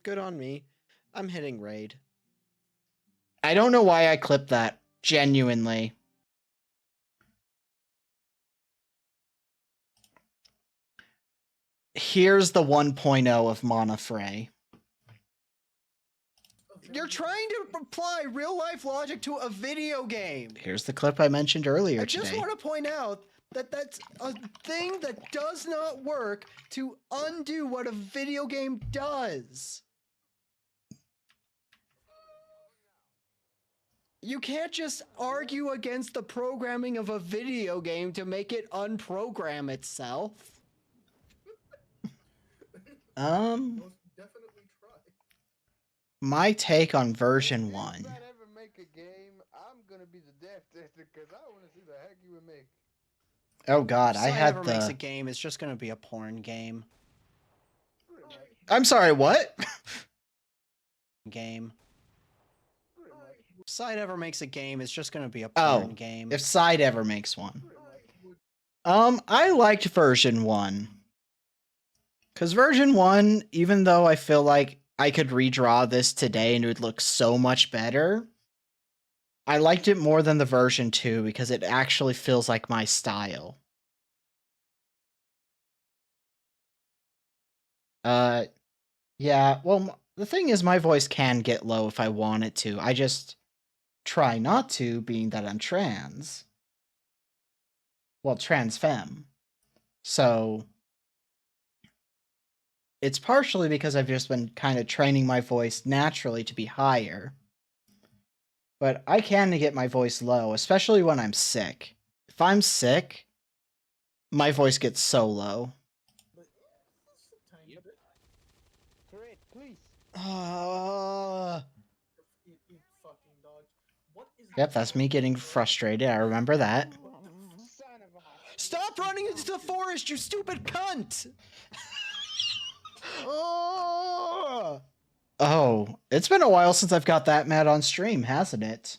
good on me. I'm hitting raid. I don't know why I clipped that, genuinely. Here's the 1.0 of Monofray. You're trying to apply real life logic to a video game. Here's the clip I mentioned earlier I just today. want to point out that that's a thing that does not work to undo what a video game does. You can't just argue against the programming of a video game to make it unprogram itself. Most definitely try. My take on version 1. If I ever make a game, I'm gonna be the death tester because I want to see the heck you would make. Oh god, I had ever makes a the... game, it's just gonna be a porn game. I'm sorry, what? Game. If Side ever makes a game, it's just gonna be a Oh, porn game. If Side ever makes one. I liked version 1. Because version 1, even though I feel like I could redraw this today and it would look so much better, I liked it more than the version 2 because it actually feels like my style. Yeah, well, the thing is my voice can get low if I want it to. I just try not to, being that I'm trans. Well, trans femme. So it's partially because I've just been kind of training my voice naturally to be higher. But I can get my voice low, especially when I'm sick. If I'm sick, my voice gets so low. Correct, please. Yep, that's me getting frustrated. I remember that. Son of a. Stop running into the forest, you stupid cunt! Oh, it's been a while since I've got that mad on stream, hasn't it?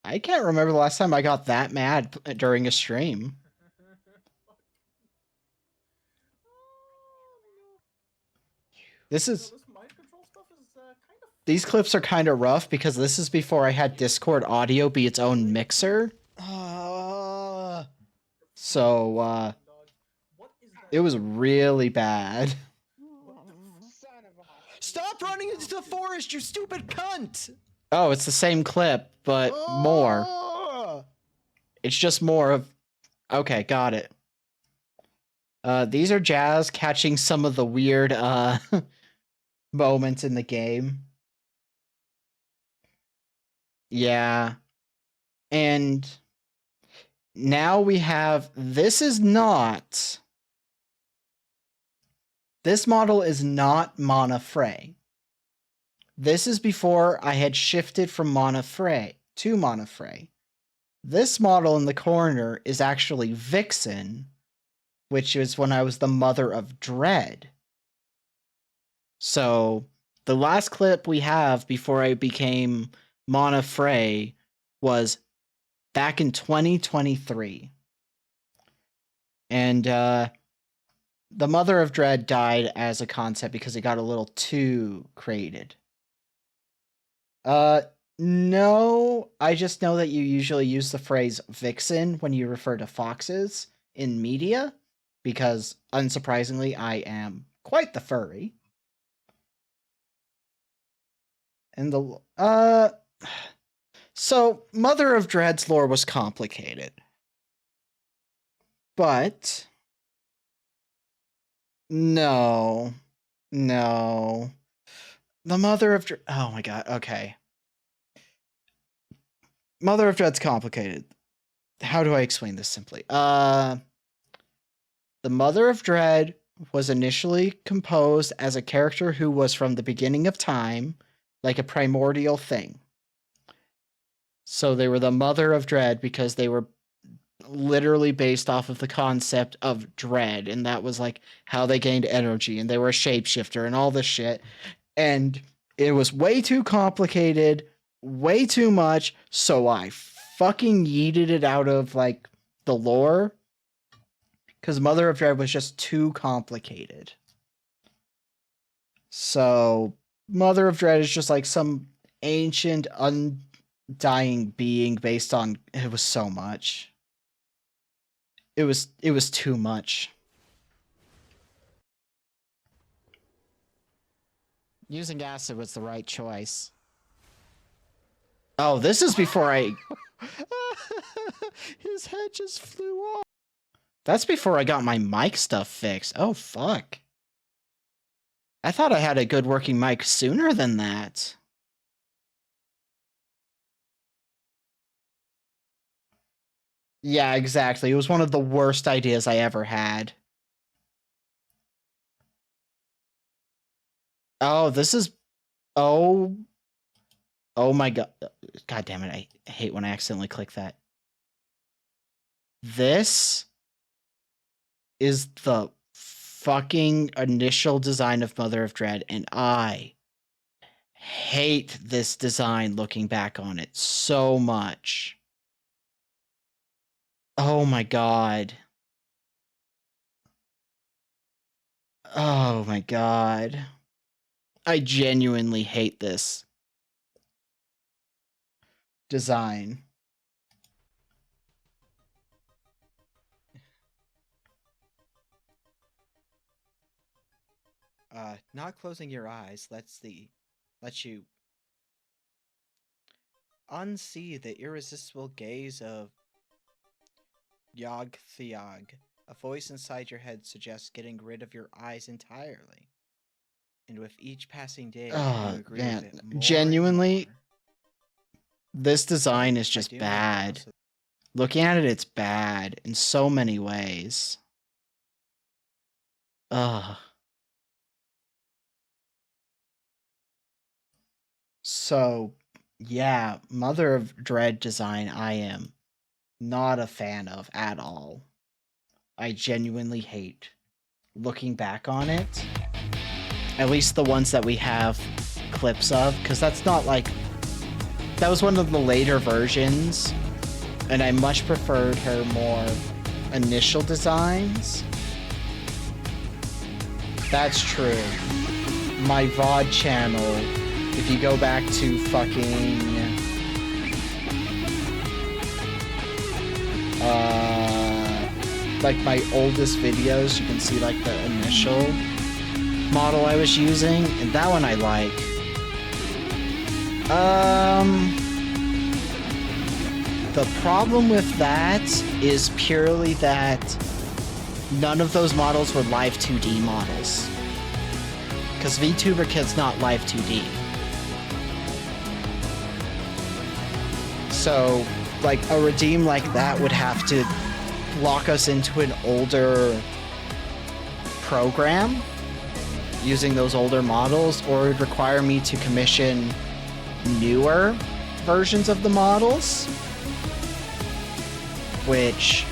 I can't remember the last time I got that mad during a stream. This is... These clips are kind of rough because this is before I had Discord audio be its own mixer. So, it was really bad. Son of a. Stop running into the forest, you stupid cunt! Oh, it's the same clip, but more. It's just more of... Okay, got it. These are Jazz catching some of the weird, moments in the game. Yeah. And now we have... This model is not Monofray. This is before I had shifted from Monofray to Monofray. This model in the corner is actually Vixen, which is when I was the Mother of Dread. So the last clip we have before I became Mana Frey was back in 2023. And the Mother of Dread died as a concept because it got a little too created. No, I just know that you usually use the phrase vixen when you refer to foxes in media, because unsurprisingly, I am quite the furry. And so Mother of Dread's lore was complicated. But no. The Mother of Dread, oh my god, okay. Mother of Dread's complicated. How do I explain this simply? The Mother of Dread was initially composed as a character who was from the beginning of time, like a primordial thing. So they were the Mother of Dread because they were literally based off of the concept of dread, and that was like how they gained energy, and they were a shapeshifter and all this shit. And it was way too complicated, way too much, so I fucking yeeted it out of like the lore, because Mother of Dread was just too complicated. So Mother of Dread is just like some ancient undying being based on, it was so much. It was too much. Using acid was the right choice. Oh, this is before I... His head just flew off. That's before I got my mic stuff fixed. Oh, fuck. I thought I had a good working mic sooner than that. Yeah, exactly. It was one of the worst ideas I ever had. Oh, this is... Oh my god. God damn it, I hate when I accidentally click that. This is the fucking initial design of Mother of Dread, and I hate this design looking back on it so much. Oh my god. Oh my god. I genuinely hate this design. Not closing your eyes lets you unsee the irresistible gaze of Yog Theog. A voice inside your head suggests getting rid of your eyes entirely. And with each passing day, you agree with it more genuinely, and more. This design is just bad. Looking at it, it's bad in so many ways. Ugh. So, yeah, Mother of Dread design I am not a fan of at all. I genuinely hate looking back on it. At least the ones that we have clips of, because that's not like... That was one of the later versions, and I much preferred her more initial designs. That's true. My VOD channel, if you go back to fucking... like my oldest videos, you can see like the initial model I was using, and that one I like. The problem with that is purely that none of those models were live 2D models. Because VTuber Kid's not live 2D. So, like, a redeem like that would have to lock us into an older program using those older models, or it would require me to commission newer versions of the models, which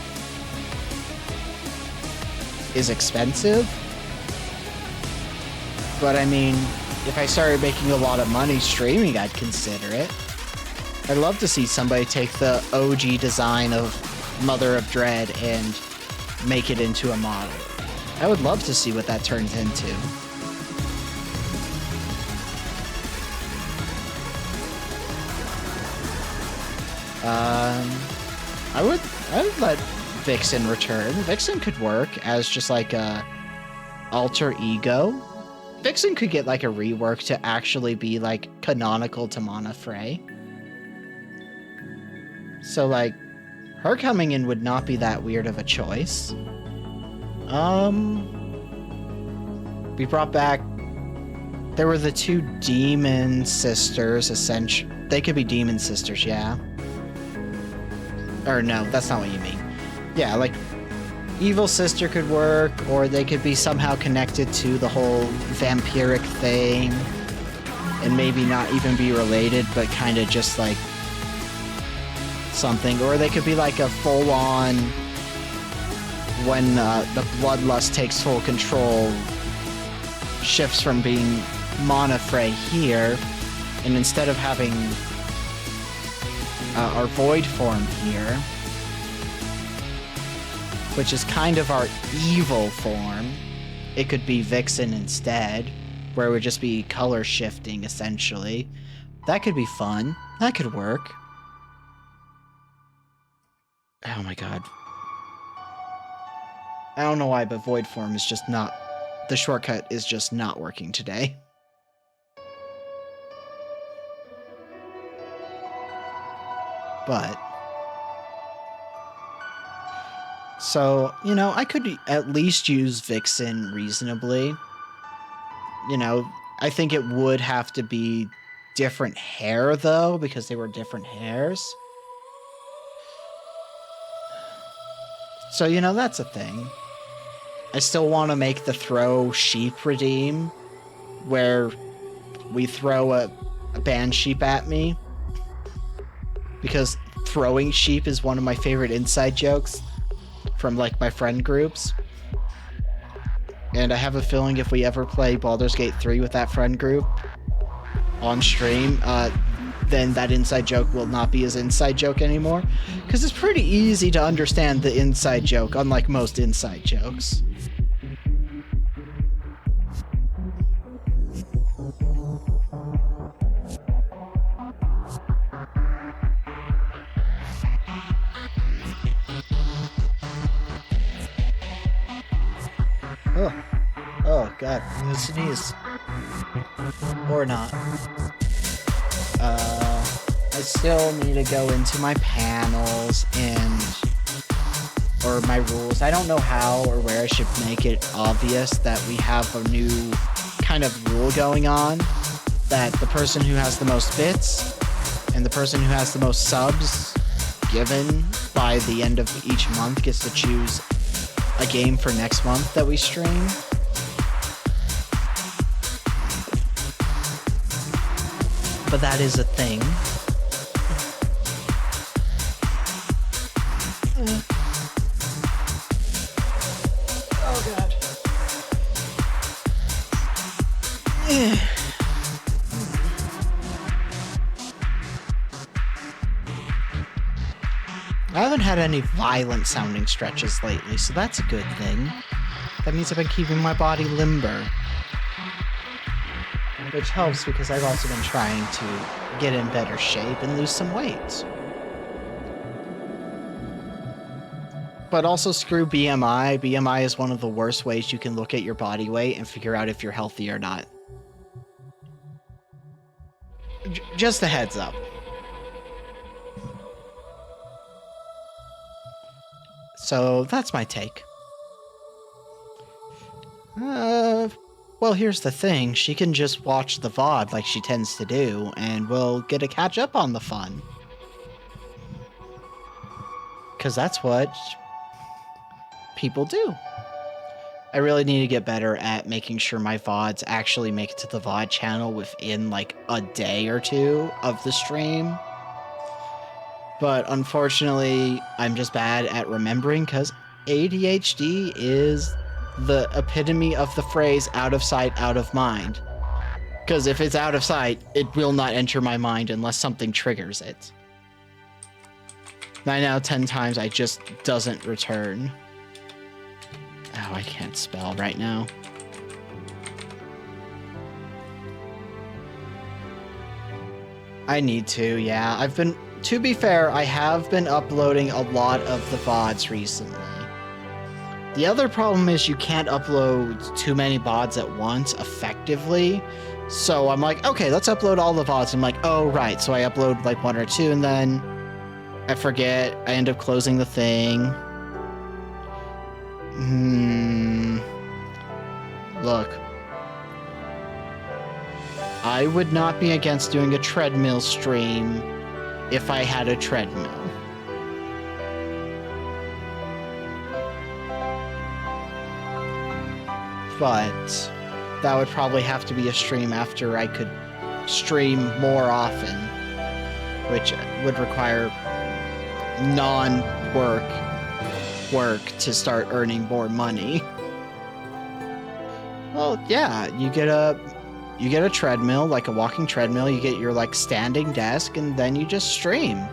is expensive. But I mean, if I started making a lot of money streaming, I'd consider it. I'd love to see somebody take the OG design of Mother of Dread and make it into a model. I would love to see what that turns into. I would let Vixen return. Vixen could work as just like a alter ego. Vixen could get like a rework to actually be like canonical to Mana Frey. So like her coming in would not be that weird of a choice. We brought back, there were the two demon sisters, essentially. They could be demon sisters, yeah. Or no, that's not what you mean. Yeah, like evil sister could work, or they could be somehow connected to the whole vampiric thing and maybe not even be related, but kind of just like something. Or they could be like a full-on, when the bloodlust takes full control, shifts from being Mana Frey here, and instead of having our void form here, which is kind of our evil form, it could be Vixen instead, where it would just be color shifting essentially. That could be fun. That could work. Oh my god. I don't know why, but void form is just not, the shortcut is just not working today. But so, you know, I could at least use Vixen reasonably. You know, I think it would have to be different hair though, because they were different hairs. So, you know, that's a thing. I still want to make the throw sheep redeem, where we throw a band sheep at me. Because throwing sheep is one of my favorite inside jokes from like my friend groups. And I have a feeling if we ever play Baldur's Gate 3 with that friend group on stream, then that inside joke will not be as inside joke anymore. Because it's pretty easy to understand the inside joke, unlike most inside jokes. Oh god, I'm gonna sneeze. Or not. I still need to go into my panels or my rules. I don't know how or where I should make it obvious that we have a new kind of rule going on, that the person who has the most bits and the person who has the most subs given by the end of each month gets to choose a game for next month that we stream. But that is a thing. Oh god. I haven't had any violent sounding stretches lately, so that's a good thing. That means I've been keeping my body limber. Which helps because I've also been trying to get in better shape and lose some weight. But also screw BMI. BMI is one of the worst ways you can look at your body weight and figure out if you're healthy or not. Just a heads up. So that's my take. Well, here's the thing. She can just watch the VOD like she tends to do, and we'll get to catch up on the fun. Because that's what people do. I really need to get better at making sure my VODs actually make it to the VOD channel within like a day or two of the stream. But unfortunately, I'm just bad at remembering because ADHD is the epitome of the phrase out of sight, out of mind. Because if it's out of sight, it will not enter my mind unless something triggers it. 9 out of 10 times, I just doesn't return. Oh, I can't spell right now. I need to, yeah. To be fair, I have been uploading a lot of the VODs recently. The other problem is you can't upload too many VODs at once effectively. So I'm like, okay, let's upload all the VODs. I'm like, oh, right. So I upload like 1 or 2 and then I forget. I end up closing the thing. Look. I would not be against doing a treadmill stream if I had a treadmill. But that would probably have to be a stream after I could stream more often, which would require non-work to start earning more money. Well, yeah, you get a treadmill, like a walking treadmill, you get your like standing desk, and then you just stream.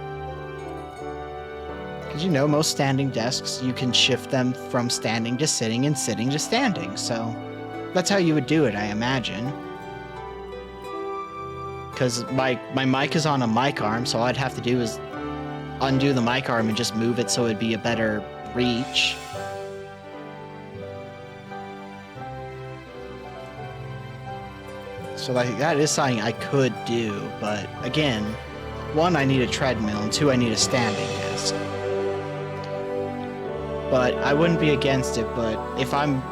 Because you know, most standing desks, you can shift them from standing to sitting and sitting to standing, so that's how you would do it, I imagine. Because my mic is on a mic arm, so all I'd have to do is undo the mic arm and just move it so it'd be a better reach. So like that is something I could do, but again, 1, I need a treadmill, and 2, I need a standing desk. But I wouldn't be against it, but if I'm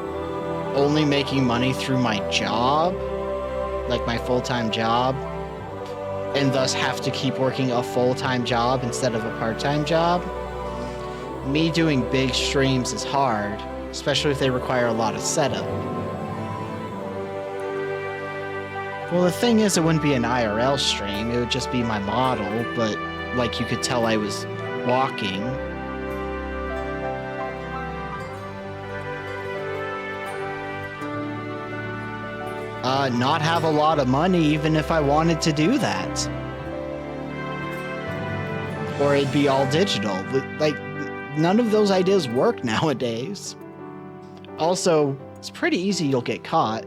only making money through my job, like my full-time job, and thus have to keep working a full-time job instead of a part-time job, me doing big streams is hard, especially if they require a lot of setup. Well, the thing is, it wouldn't be an IRL stream, it would just be my model, but like you could tell I was walking. Not have a lot of money even if I wanted to do that. Or it'd be all digital. Like, none of those ideas work nowadays. Also, it's pretty easy you'll get caught.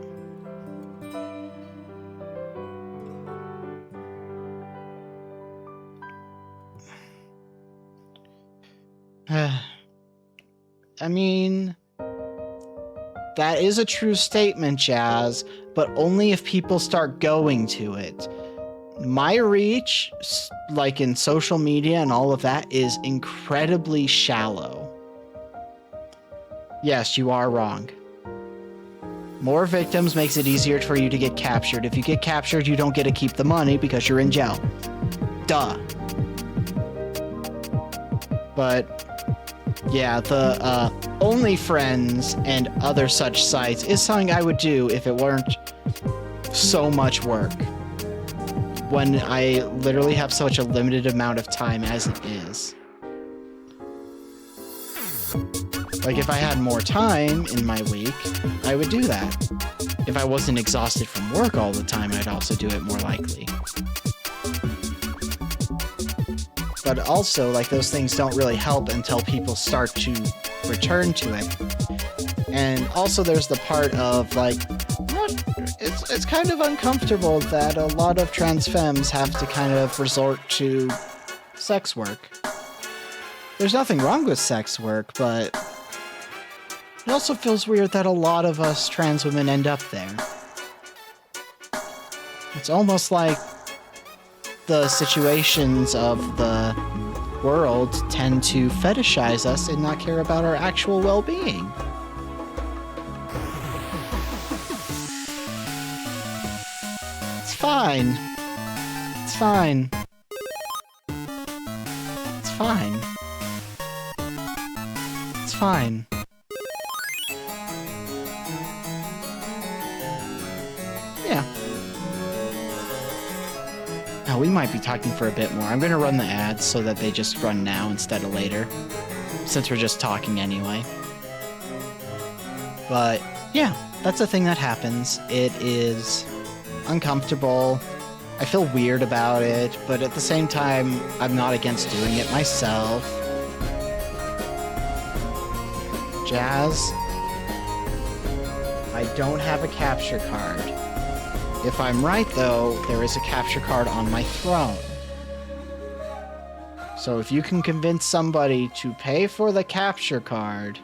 I mean, that is a true statement, Jazz, but only if people start going to it. My reach, like in social media and all of that, is incredibly shallow. Yes, you are wrong. More victims makes it easier for you to get captured. If you get captured, you don't get to keep the money because you're in jail. Duh. But yeah, the OnlyFriends and other such sites is something I would do if it weren't so much work. When I literally have such a limited amount of time as it is. Like, if I had more time in my week, I would do that. If I wasn't exhausted from work all the time, I'd also do it more likely. But also, like, those things don't really help until people start to return to it. And also there's the part of, like, it's kind of uncomfortable that a lot of trans femmes have to kind of resort to sex work. There's nothing wrong with sex work, but it also feels weird that a lot of us trans women end up there. It's almost like the situations of the world tend to fetishize us and not care about our actual well-being. It's fine. It's fine. It's fine. It's fine. Yeah. Oh, we might be talking for a bit more. I'm gonna run the ads so that they just run now instead of later, since we're just talking anyway. But yeah, that's a thing that happens. It is uncomfortable. I feel weird about it, but at the same time, I'm not against doing it myself. Jazz, I don't have a capture card. If I'm right, though, there is a capture card on my throne. So if you can convince somebody to pay for the capture card...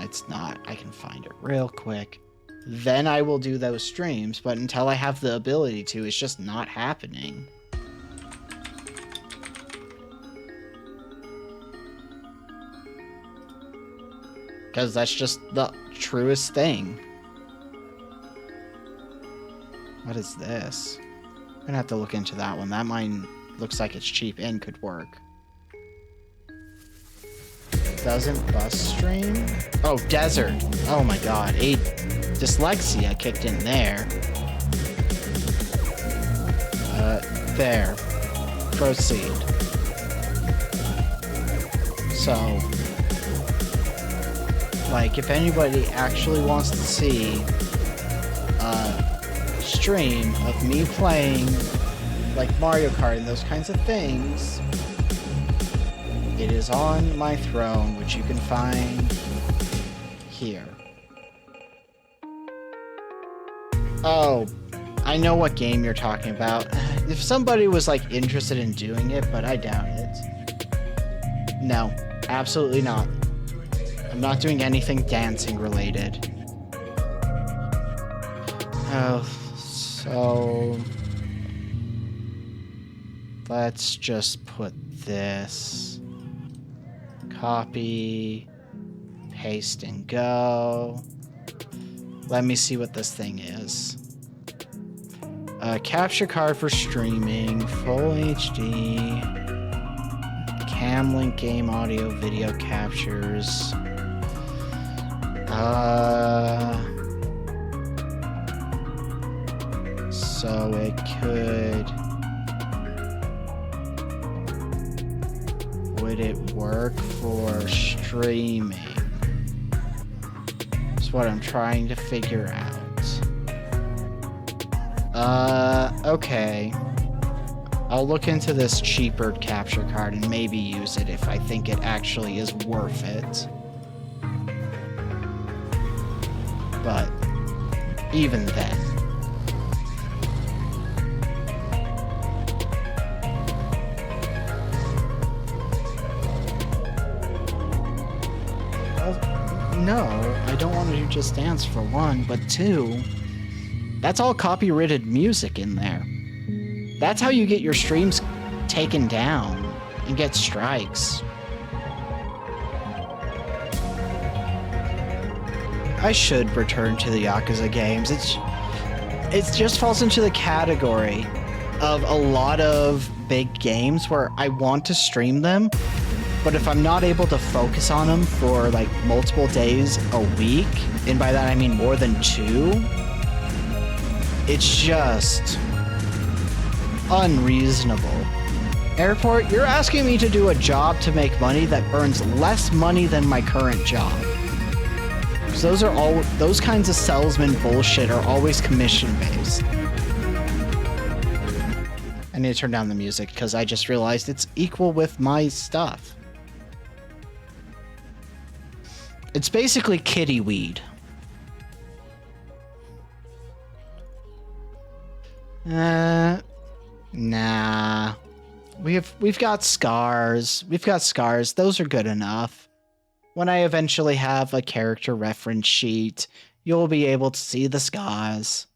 it's not. I can find it real quick. Then I will do those streams, but until I have the ability to, it's just not happening. Because that's just the truest thing. What is this? I'm gonna have to look into that one. That mine looks like it's cheap and could work. Doesn't bus stream? Oh, desert. Oh my god. Dyslexia kicked in there. There. Proceed. So, like, if anybody actually wants to see a stream of me playing, like, Mario Kart and those kinds of things, it is on my throne, which you can find here. Oh, I know what game you're talking about. If somebody was, like, interested in doing it, but I doubt it. No, absolutely not. I'm not doing anything dancing related. Oh, so... let's just put this... copy... paste and go... Let me see what this thing is. Capture card for streaming, full HD, Camlink game audio video captures. So it could... would it work for streaming? That's what I'm trying to figure out. Okay. I'll look into this cheaper capture card and maybe use it if I think it actually is worth it. But even then. No, I don't want to do Just Dance for one, but two, that's all copyrighted music in there. That's how you get your streams taken down and get strikes. I should return to the Yakuza games. It just falls into the category of a lot of big games where I want to stream them, but if I'm not able to focus on them for like multiple days a week, and by that I mean more than 2, it's just unreasonable. Airport, you're asking me to do a job to make money that earns less money than my current job. So those kinds of salesman bullshit are always commission based. I need to turn down the music because I just realized it's equal with my stuff. It's basically kitty weed. Nah. We've got scars. We've got scars. Those are good enough. When I eventually have a character reference sheet, you'll be able to see the scars.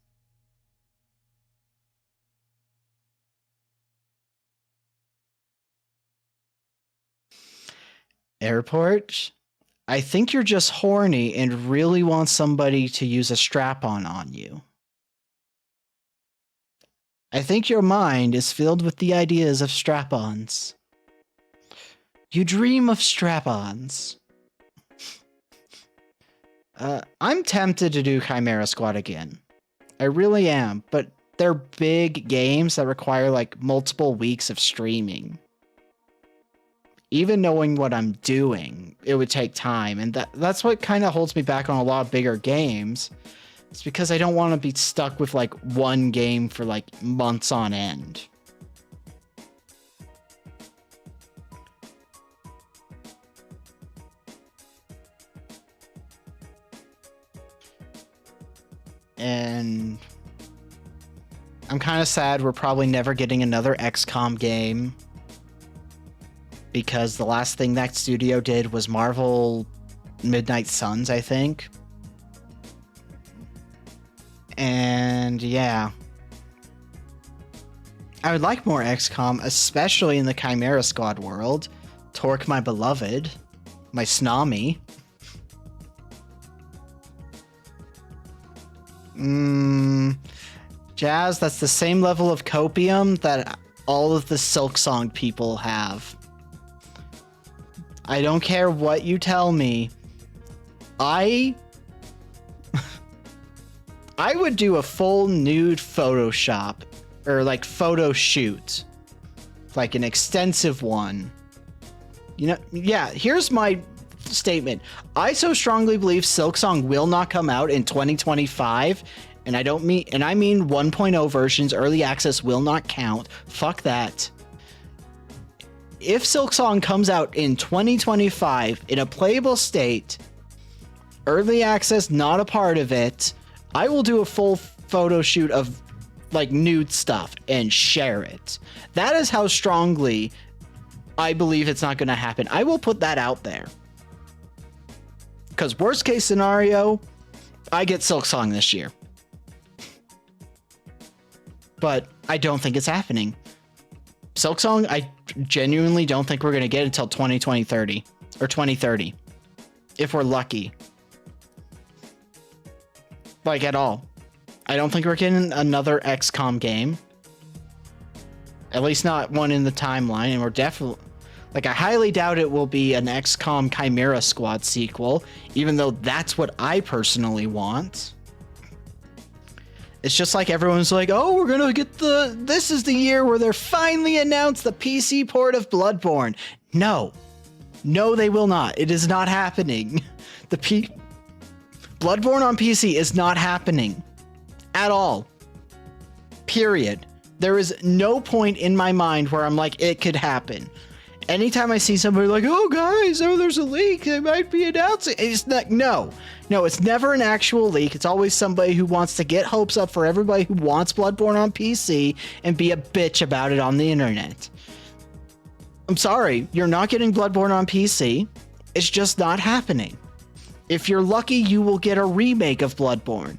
Airport? I think you're just horny and really want somebody to use a strap-on on you. I think your mind is filled with the ideas of strap-ons. You dream of strap-ons. I'm tempted to do Chimera Squad again. I really am, but they're big games that require like multiple weeks of streaming. even knowing what I'm doing, it would take time. And that's what kind of holds me back on a lot of bigger games. It's because I don't want to be stuck with like one game for like months on end. And I'm kind of sad we're probably never getting another XCOM game, because the last thing that studio did was Marvel Midnight Suns, I think. And yeah, I would like more XCOM, especially in the Chimera Squad world. Torque, my beloved, my Snami. Jazz, that's the same level of copium that all of the Silksong people have. I don't care what you tell me. I would do a full nude Photoshop, or like photo shoot, like an extensive one. You know, yeah, here's my statement. I so strongly believe Silksong will not come out in 2025, and I mean 1.0 versions. Early access will not count. Fuck that. If Silksong comes out in 2025 in a playable state, early access not a part of it, I will do a full photo shoot of like nude stuff and share it. That is how strongly I believe it's not going to happen. I will put that out there. Because worst case scenario, I get Silksong this year. But I don't think it's happening. Silksong, I genuinely don't think we're going to get it until 2030 or 2030. If we're lucky. Like at all. I don't think we're getting another XCOM game. At least not one in the timeline. And we're definitely... Like, I highly doubt it will be an XCOM Chimera Squad sequel, even though that's what I personally want. It's just like everyone's like, oh, we're gonna get this is the year where they're finally announced the PC port of Bloodborne. No. No, they will not. It is not happening. Bloodborne on PC is not happening. At all. Period. There is no point in my mind where I'm like, it could happen. Anytime I see somebody like, oh guys, oh there's a leak, they might be announcing. It's not, no, it's never an actual leak. It's always somebody who wants to get hopes up for everybody who wants Bloodborne on PC and be a bitch about it on the internet. I'm sorry, you're not getting Bloodborne on PC. It's just not happening. If you're lucky, you will get a remake of Bloodborne.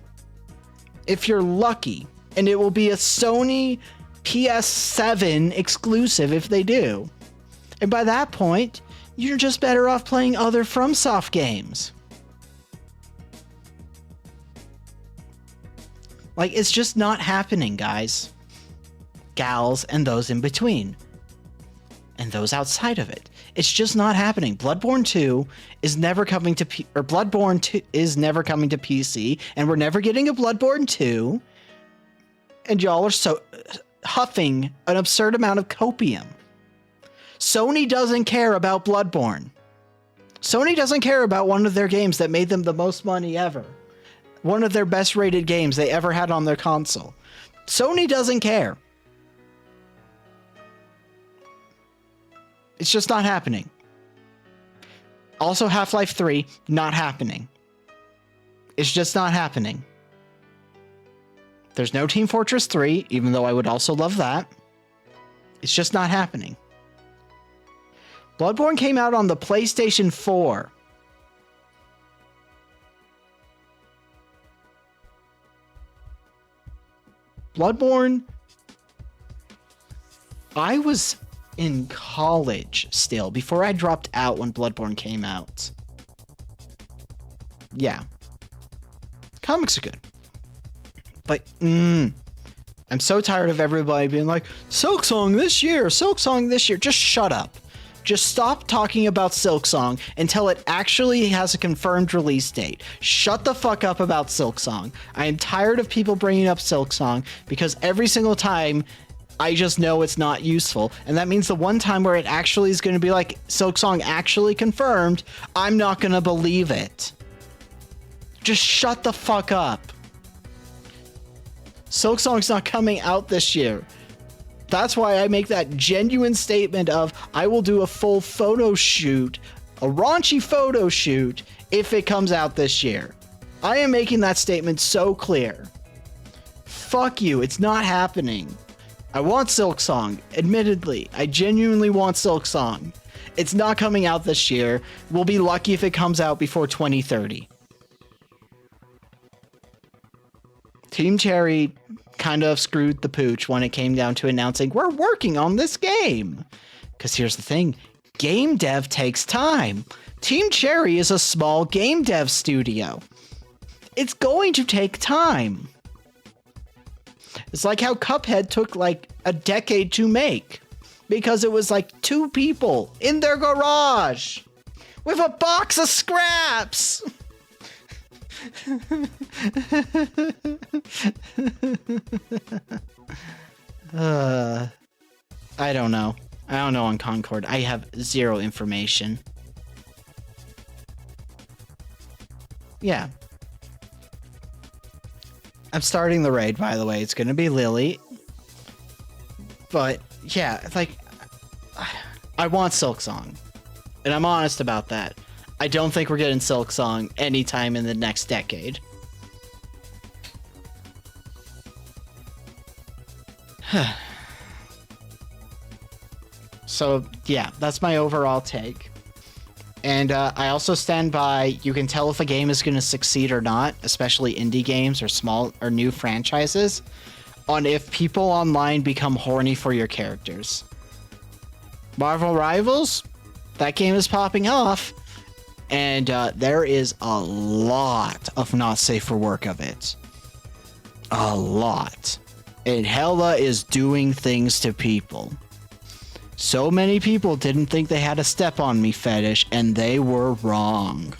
If you're lucky, and it will be a Sony PS7 exclusive if they do. And by that point, you're just better off playing other FromSoft games. Like, it's just not happening, guys. Gals, and those in between. And those outside of it. It's just not happening. Bloodborne 2 is never coming to Bloodborne 2 is never coming to PC, and we're never getting a Bloodborne 2. And y'all are so huffing an absurd amount of copium. Sony doesn't care about Bloodborne. Sony doesn't care about one of their games that made them the most money ever. One of their best rated games they ever had on their console. Sony doesn't care. It's just not happening. Also, Half-Life 3, not happening. It's just not happening. There's no Team Fortress 3, even though I would also love that. It's just not happening. Bloodborne came out on the PlayStation 4. Bloodborne... I was in college still, before I dropped out when Bloodborne came out. Yeah. Comics are good. But, I'm so tired of everybody being like, Silksong this year, Silksong this year. Just shut up. Just stop talking about Silksong until it actually has a confirmed release date. Shut the fuck up about Silksong. I am tired of people bringing up Silksong because every single time I just know it's not useful. And that means the one time where it actually is going to be like, Silksong actually confirmed, I'm not going to believe it. Just shut the fuck up. Silksong's not coming out this year. That's why I make that genuine statement of, I will do a full photo shoot, a raunchy photo shoot, if it comes out this year. I am making that statement so clear. Fuck you, it's not happening. I want Silksong, admittedly. I genuinely want Silksong. It's not coming out this year. We'll be lucky if it comes out before 2030. Team Cherry kind of screwed the pooch when it came down to announcing, we're working on this game. Because here's the thing, game dev takes time. Team Cherry is a small game dev studio. It's going to take time. It's like how Cuphead took like a decade to make because it was like 2 people in their garage with a box of scraps. I don't know. I don't know on Concord. I have 0 information. Yeah. I'm starting the raid, by the way. It's gonna be Lily. But, yeah, like, I want Silksong. And I'm honest about that. I don't think we're getting Silksong anytime in the next decade. So, yeah, that's my overall take. And I also stand by, you can tell if a game is going to succeed or not, especially indie games or small or new franchises, on if people online become horny for your characters. Marvel Rivals, that game is popping off, and there is a lot of not safe for work of it. A lot. And Hella is doing things to people. So many people didn't think they had a step on me fetish, and they were wrong.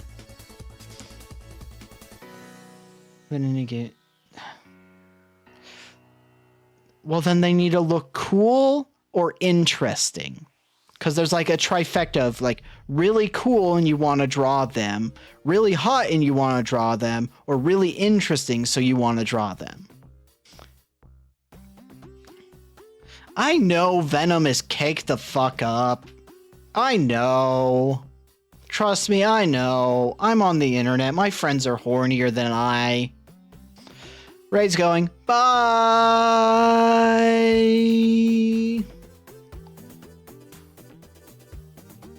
Well, then they need to look cool or interesting. Because there's like a trifecta of like really cool and you want to draw them, really hot and you want to draw them, or really interesting so you want to draw them. I know Venom is caked the fuck up. I know. Trust me, I know. I'm on the internet. My friends are hornier than I. Raid's going. Bye.